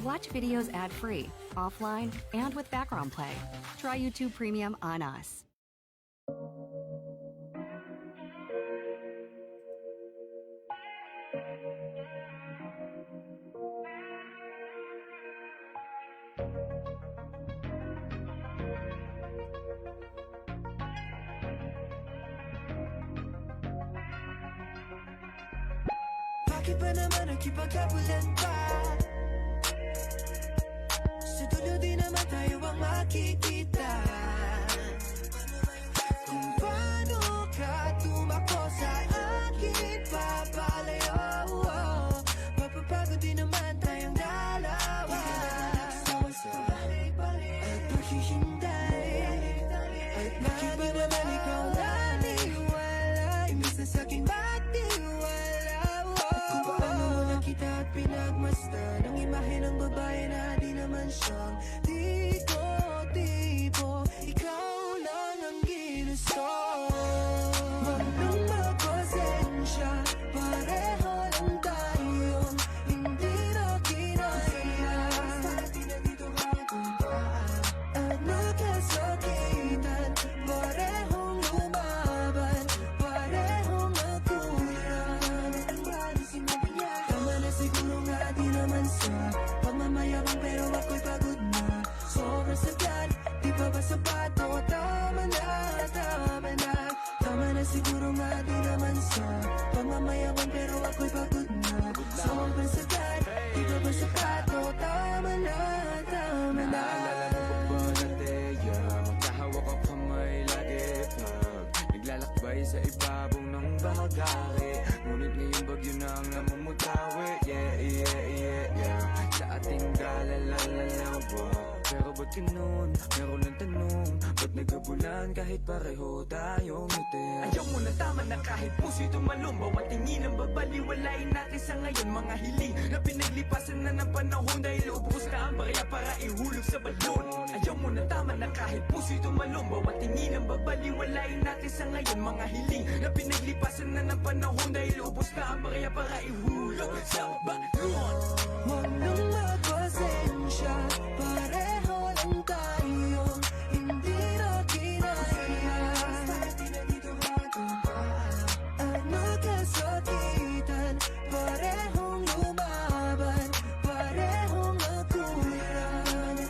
Watch videos ad-free, offline, and with background play. Try YouTube Premium on us. Bakit ba naman nagkipagkabulan pa? Sa dulo di naman tayo ang makikita. Kung paano ka tumakbo sa akin papalayo, mapapagod din naman tayong dalawa. At paghihintay, at bakit ba naman ikaw naniwala? Imbis na sa'king matiwala. Kung paano mo nakita at pinagmasdan ang imahe ng babae na di naman siyang tipo. Ikaw lang ang ginusto. Huwag nang magpasensya, pareho lang tayong hindi na kinaya. At nagkasakitan, parehong lumaban, parehong nagkulang. Tama na siguro nga di naman sa pagmamayabang, pero ako'y pagod na. Sobrang sagad, di pa ba sapatot? ba't ganun? Meron lang tanong, ba't nagkabulan kahit pareho tayong ngiti? Ayaw mo na tama na kahit puso'y tumalong, bawat tingin ang babaliwalain natin sa ngayon. Mga hiling na pinaglipasan na ng panahon, dahil ubos na ang barya para ihulog sa balon. Ayaw mo na tama na kahit puso'y tumalong, bawat tingin ang babaliwalain natin sa ngayon. Mga hiling na pinaglipasan na ng panahon, dahil ubos na ang barya para ihulog sa balon. Huwag nang magpasensya, pareho lang tayo, hindi na kinaya at magkasakitan, parehong lumaban, parehong nagkulang.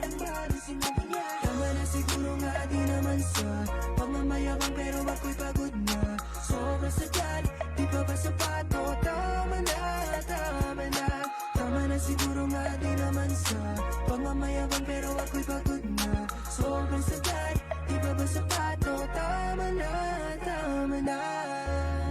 Tama na siguro nga di naman sa pamamayabang, pero ako'y pagod na, sobra sagad, di pa ba sapat? O tama na, tama na. Tama na siguro nga di naman sa pamamayabang, pero ako'y pagod na, sobrang sagad, di ba ba sapat? O tama na, tama na.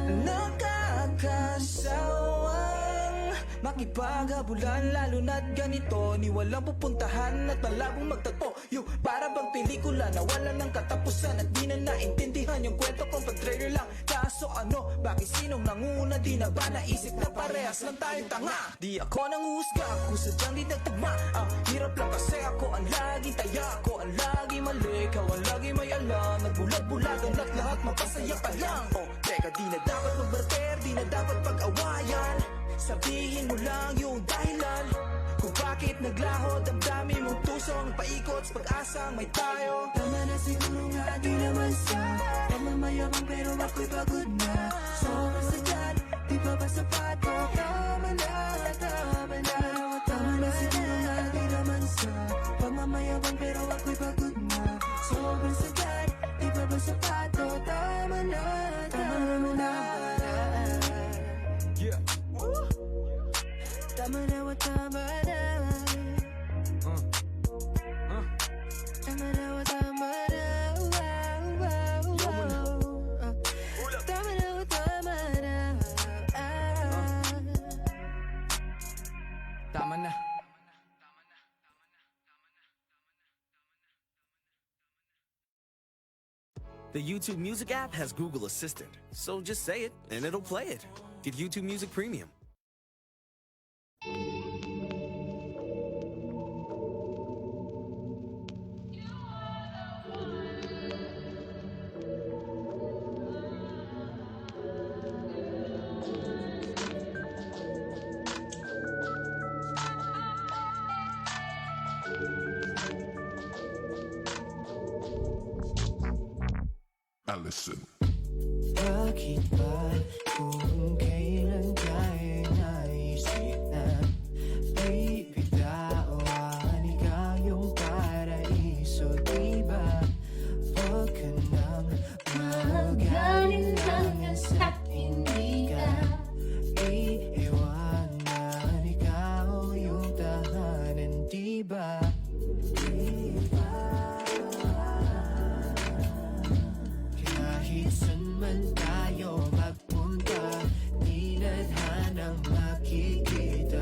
Nakakasawang makipaghabulan, lalo na't ganito, ni walang pupuntahan at malabong magtagpo. Yung para bang pelikula na wala ng katapusan, at di na naintindihan yung kwento kung pag-trailer lang. Kaso ano, bakit sinong nanguna? Di na ba naisip na parehas lang tayong tanga? Di ako nanguhusga, kung sadyang di nagtugma. Ang hirap lang kasi ako ang laging taya, ako ang laging mali, ikaw ang laging may alam. Nagbulag-bulagan at lahat mapasaya pa lang. Oh, teka, di na dapat magbarter, di na dapat pag-awayan. Sabihin mo lang yung dahilan kung bakit naglaho damdamin mong tusong paikot sa pag-asang may tayo. Tama na siguro nga di naman sa pamamayabang, pero ako'y pagod na, sobrang sagad, di pa ba sapat? O tama na, tama na. Tama na siguro nga di naman sa pamamayabang, pero ako'y pagod na, sobrang sagad, di pa ba sapat? O tama na, tama na. Yeah. Tama na, wa tama na. Tama na, wa tama na. Tama na, wa tama na. Tama na. The YouTube Music app has Google Assistant, so just say it and it'll play it. Get YouTube Music Premium. Allison. Bakit ba kung kailan tayo naisip na bibitawan ikaw yung paraiso, diba? Huwag ka nang mag-alinlangan sa hindi ka iiwanan, ikaw yung tahanan, diba? Kahit saan man tayo magpunta, di nadhanang makikita.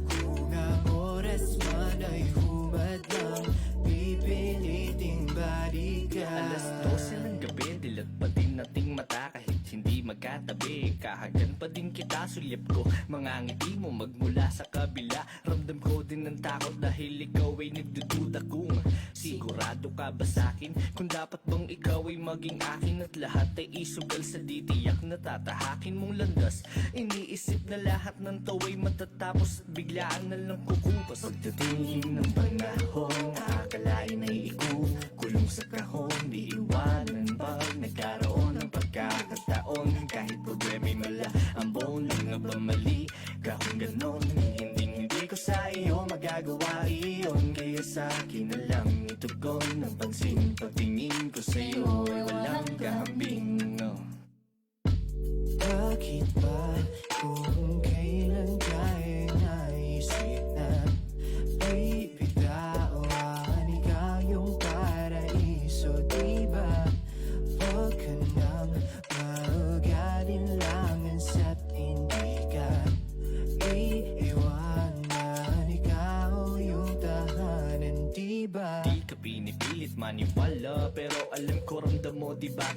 Kung ang oras man ay humadlang, pipiliting balikan. Alas 12 ng gabi, dilat pa din nating mata kahit hindi magkatabi. Kahagan pa din kita, sulyap ko mga ngiti mo magmula sa kabila. Ramdam ko din ng takot dahil ikaw ay nagdududa kung sigurado ka ba sa'kin, kung dapat bang ikaw ay maging akin at lahat ay isugal sa ditiyak na tatahakin mong landas. Iniisip na lahat ng taway matatapos at biglaan na lang kukupas. Pagdating ng panahon, akalain ay ikukulong sa kahon, di iwanan pag nagkaroon ng pagkakataon. Kahit problema'y mala ang bone, lang ba mali ka kung ganon? Hindi ko sa iyo magagawa iyon, kaya sa akin na lang itugon ng pansin. Pagtingin ko sa iyo ay walang kahambing, no? Bakit ba kung kailan tayo naisip na bibitawan ikaw yung paraiso, diba? Huwag ka nang mag-alinlangan sa't hindi ka iiwan. mo diba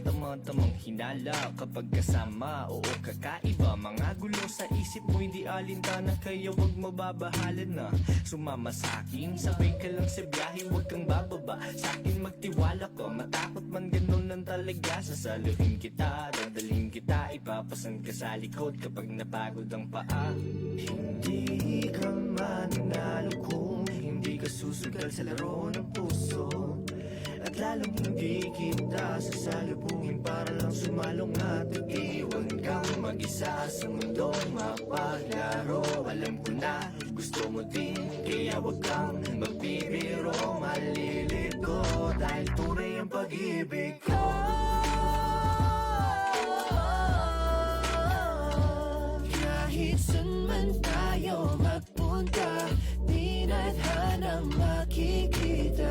tamang hinala kapag kasama, oo kakaiba. Mga gulo sa isip mo hindi alintana, kaya wag mababahalan na sumama sa'kin. Sabay ka lang sa biyahe, wag kang bababa sa'kin, magtiwala ka. Matakot man ganun lang talaga, sasaluhin kita, dadalhin kita, ipapasan ka sa likod kapag napagod ang paa. Hindi ka mananalo kung hindi ka susugal sa laro ng puso, at lalong hindi kita sasalubungin para lang sumalong at iwan kang mag-isa sa mundong mapaglaro. Alam ko na gusto mo din, kaya wag kang magbibiro, malilito dahil tunay ang pag-ibig ko. Kahit saan man tayo magpunta, di nadhanang makikita.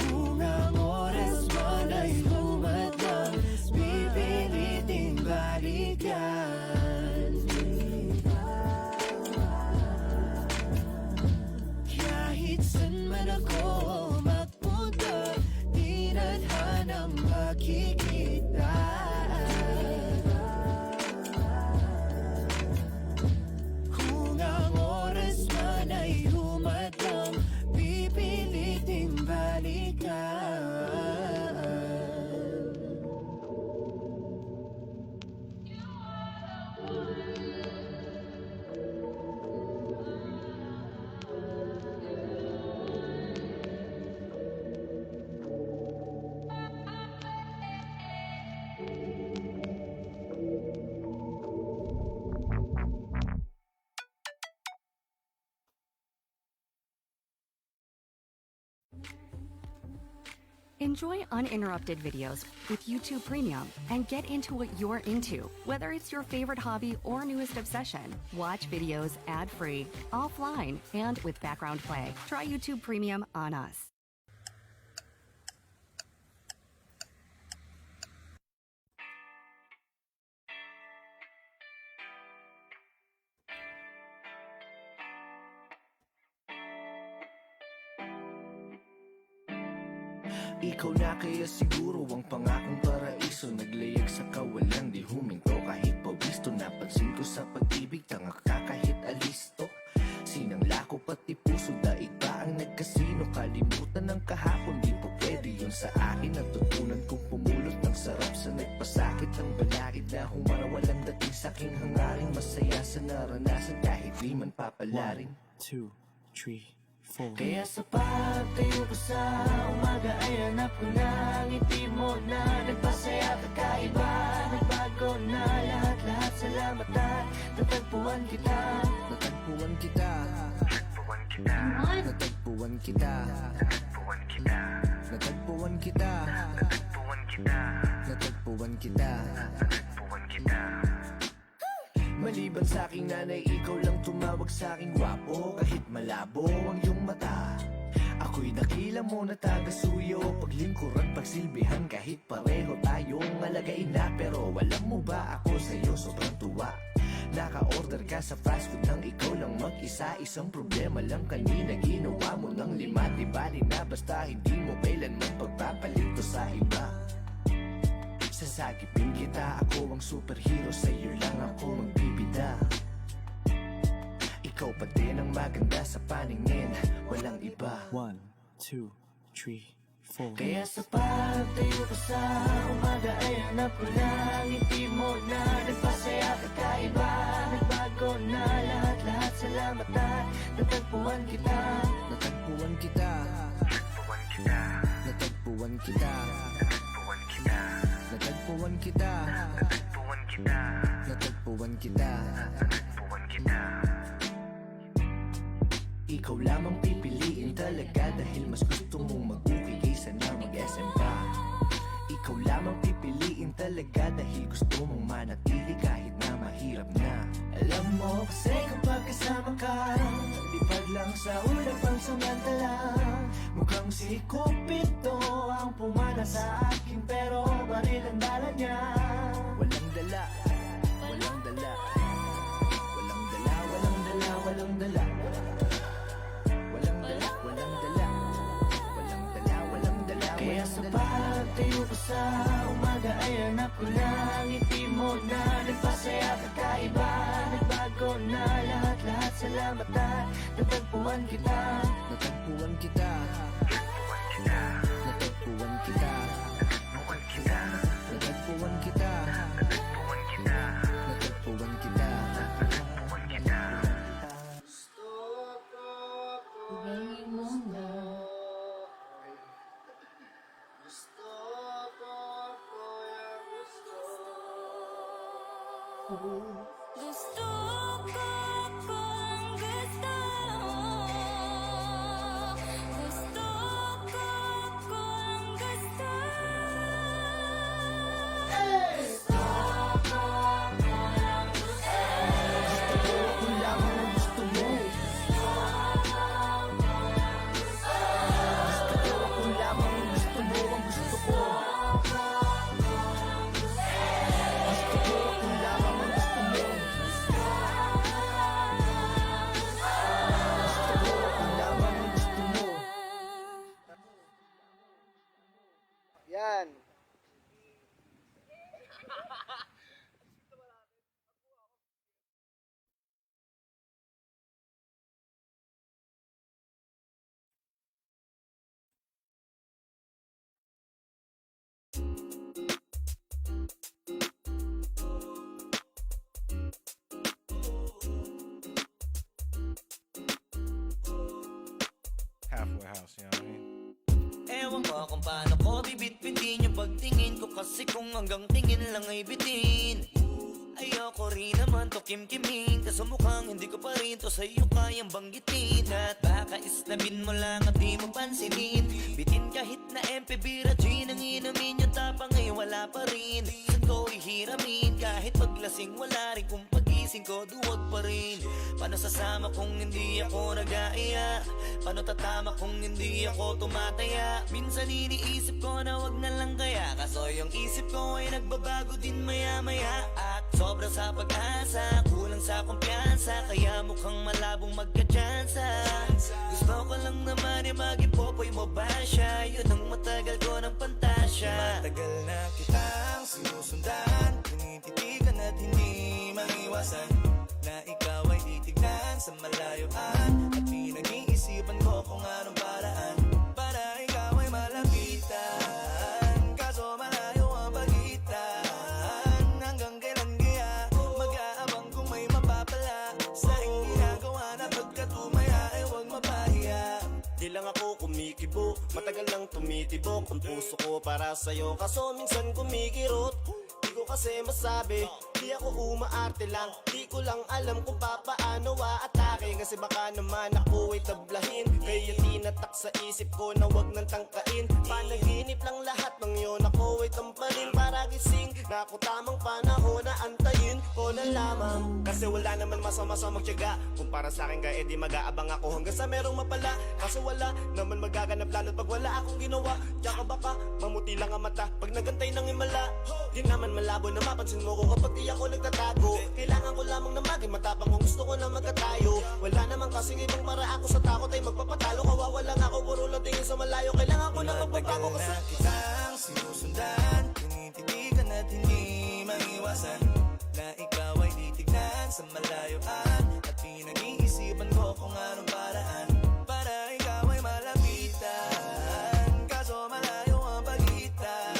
Kung ang oras man ay humadlang, pipiliting balikan. Kahit saan man ako magpunta, di nadhanang makikita. Kung ang oras man ay humadlang, pipiliting balikan. Enjoy uninterrupted videos with YouTube Premium and get into what you're into, whether it's your favorite hobby or newest obsession. Watch videos ad-free, offline, and with background play. Try YouTube Premium on us. Ikaw na kaya siguro ang pangakong paraiso, naglayag sa kawalan, di huminto kahit pawisto. Napansin ko sa pag-ibig, tanga ka kahit alisto. Sinangla ko pati puso, daig ka ang nagkasino. Kalimutan ng kahapon, di po pwede yun sa akin. Natutunan kong pumulot ng sarap sa nagpasakit. Ang balakid na humara, walang dating sa'king hangaring. Masaya sa naranasan kahit di man papalarin. 1, 2, 3, 4. Kaya sa pagtayo ko sa umaga ay hanap ko na ang ngiti mo na nagpasaya kakaiba. Nagbago na lahat-lahat, salamat at natagpuan kita. Natagpuan kita. Natagpuan kita. Natagpuan kita. Natagpuan kita. Natagpuan kita. Natagpuan kita. Natagpuan kita. Maliban sa aking nanay, ikaw lang tumawag sa aking gwapo. Kahit malabo ang iyong mata, ako'y dakila mo na taga-suyo. Paglingkuran, pagsilbihan, kahit pareho tayong alagain na. Pero alam mo ba, ako sa'yo sobrang tuwa. Naka-order ka sa fast food nang ikaw lang mag-isa. Isang problema lang kanina, ginawa mo ng 5. Di bali na basta hindi mo kailanman pagpapalito sa iba. Sasagipin kita, ako ang superhero, sa'yo lang ako magbibida. Ikaw pa din ang maganda sa paningin, walang iba. 1, 2, 3, 4. Kaya sa pagtayo ko sa umaga ay hanap ko na ang ngiti mo na nagpasaya kakaiba. Nagbago na lahat-lahat, salamat at natagpuan kita. Natagpuan kita. Natagpuan kita. Natagpuan kita. Natagpuan kita. Natagpuan kita. Natagpuan kita. Natagpuan kita. Natagpuan kita. Ikaw lamang pipiliin talaga dahil mas gusto mong mag-uwi kaysa na mag-SM ka. Ikaw lamang pipiliin talaga dahil gusto mong manatili kahit na mahirap na. Alam mo kasi kapag kasama ka, lipad lang sa ulap ang samantala. Mukhang si Cupido ang pumana sa akin, pero baril ang dala niya. Walang dala, walang dala. Walang dala, walang dala, walang dala. Walang dala, walang dala. sa pagtayo ko sa umaga ay hanap ko na ang ngiti mo na nagpasaya kakaiba. Nagbago na lahat-lahat, salamat at natagpuan kita. Natagpuan kita. Natagpuan kita. Natagpuan kita. Natagpuan kita. Natagpuan kita. Natagpuan kita. Natagpuan kita. Ibigay mo na. Gusto ko kung gusto. Gusto ko kung gusto. Gusto ko kung gusto. Gusto ko kung lamang ang gusto mo. Gusto ko kung lamang ang gusto mo. Ang gusto ko. Gusto ko kung lamang ang gusto mo. Gusto ko kung lamang ang gusto mo. Yan. Halfway house, you know what I mean? Ewan ko kung paano ko bibit-bitin yung pagtingin ko. Kasi kung hanggang tingin lang ay bitin, ayoko rin naman to kim-kimin. Kaso mukhang hindi ko pa rin to sa'yo kayang banggitin. At baka isnabin mo lang at di mo pansinin. Bitin kahit na MP Bira Gin ang inumin, yung tapang ay wala pa rin. Saan ko ihiramin? Kahit paglasing wala rin, kung pagising ko duwag pa rin. Paano sasama kung hindi ako nag-aaya? Paano tatama kung hindi ako tumataya? Minsan iniisip ko na wag na lang kaya. Kaso yung isip ko ay nagbabago din maya-maya. At sobra sa pag-asa, kulang sa kumpiyansa, kaya mukhang malabong magka-tsansa. Gusto ko lang naman ay maging popoy mo ba siya? Yun ang matagal ko ng pantasya. Matagal na kitang sinusundan, tinititigan at hindi maiwasan na ikaw ay titignan sa malayuan. At pinag-iisipan ko kung anong paraan para ikaw ay malapitan. Kaso malayo ang pagitan. Hanggang kailan kaya mag-aabang kung may mapapala sa aking ginagawa na pagkatumaya ay huwag mapahiya. Di lang ako kumikibo, matagal nang tumitibok ang puso ko para sa'yo. Kaso minsan kumikirot, di ko kasi masabi. Di ako umaarte lang, di ko lang alam kung papaano atake. Kasi baka naman ako ay tablahin, kaya tinatak sa isip ko na wag nang tangkain. Panaginip lang lahat ng yun, ako ay tamparin para gising. Na ako tamang panahon na antayin ko na lamang. Kasi wala naman masama sa magtiyaga, kung para sa akin kaya di mag-aabang ako hanggang sa merong mapala. Kaso wala naman magaganap lalo't pag wala akong ginawa. Tsaka baka mamuti lang ang mata pag nagantay ng himala. Di naman malabo na mapansin mo ko kapag di ako nagtatago. Kailangan ko lamang na maging matapang kung gusto ko na magkatayo. Wala naman kasing ibang para ako sa takot ay magpapatalo. Kawawa lang ako, puro lang tingin sa malayo. Kailangan ko na magbabago kasi na kitang sinusundan, tinititigan at hindi maiwasan na ikaw ay titignan sa malayuan. At pinag-iisipan ko kung anong paraan para ikaw ay malapitan. Kaso malayo ang pagitan.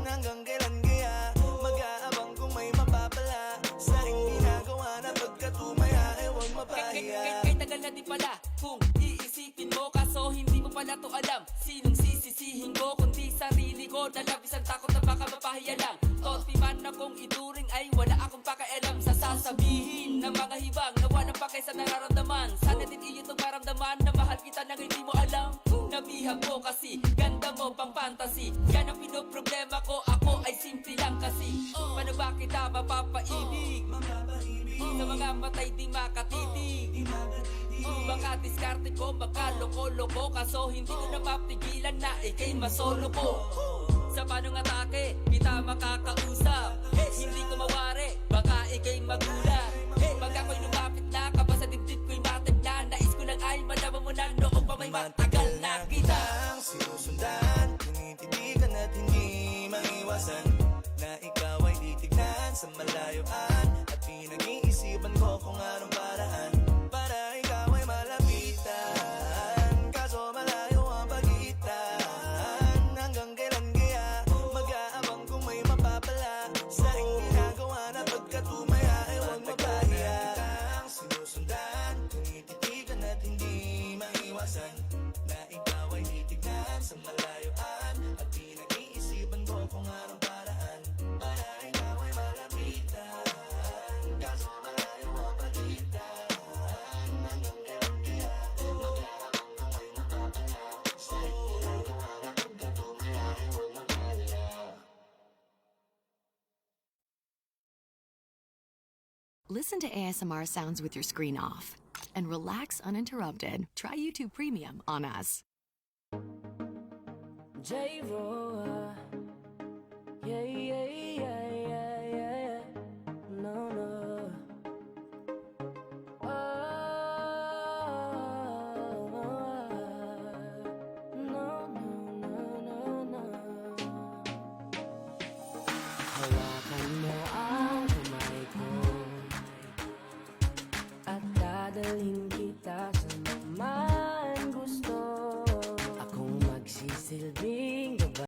Hanggang kailan kaya mag-aabang kung may mapapala sa aking ginagawa na pagkatumaya ay huwag mapahiya. Kay tagal na di pala kung iisipin mo, kaso hindi mo pala to alam. Sinong sisisihin ko kundi sarili ko? Nalabisan takot na baka mapahiya lang. Tonti man akong ituring ay wala akong pakialam sa sasabihin ng mga hibang na walang pakay sa nararamdaman. Sana din iyo itong maramdaman na mahal kita nang hindi mo alam. Nabihag mo kasi ganda mo pang fantasy. Yan ang pinoproblema ko, ako ay simple lang kasi. Paano ba kita mapapaibig sa mga matay di makatitig? Baka diskarte ko, baka loko-loko, kaso hindi ko napapigilan na ikay masolo ko. Sa panong atake, kita makakausap. Hindi ko mawari, baka ikay magulat. Pag ako'y lumapit na, kapag sa dibdib ko'y matag na, nais ko lang ay malaman mo na noong pa may matagal na kita. Sinusundan, maiwasan Na ikaw ay titignan sa malayuan At pinag-iisipan ko kung anong paraan Para ikaw ay malapitan Kaso malayo ang pagitan Hanggang kailan kaya mag-aabang kung may mapapala Sa iyong ginagawa na pagkatumaya ay huwag mapahiya Kitang sinusundan, tinititigan at hindi maiwasan Na ikaw ay titignan sa malayuan At pinag-iisipan ko kung anong paraan Para ikaw ay malapitan Kaso malayo ang pagitan Hanggang kailan kaya mag-aabang kung may mapapala Sa iyong ginagawa na pagkatumaya ay huwag mapahiya Listen to ASMR sounds with your screen off and relax uninterrupted. Try YouTube Premium on us. J-Ro, yeah, yeah, yeah.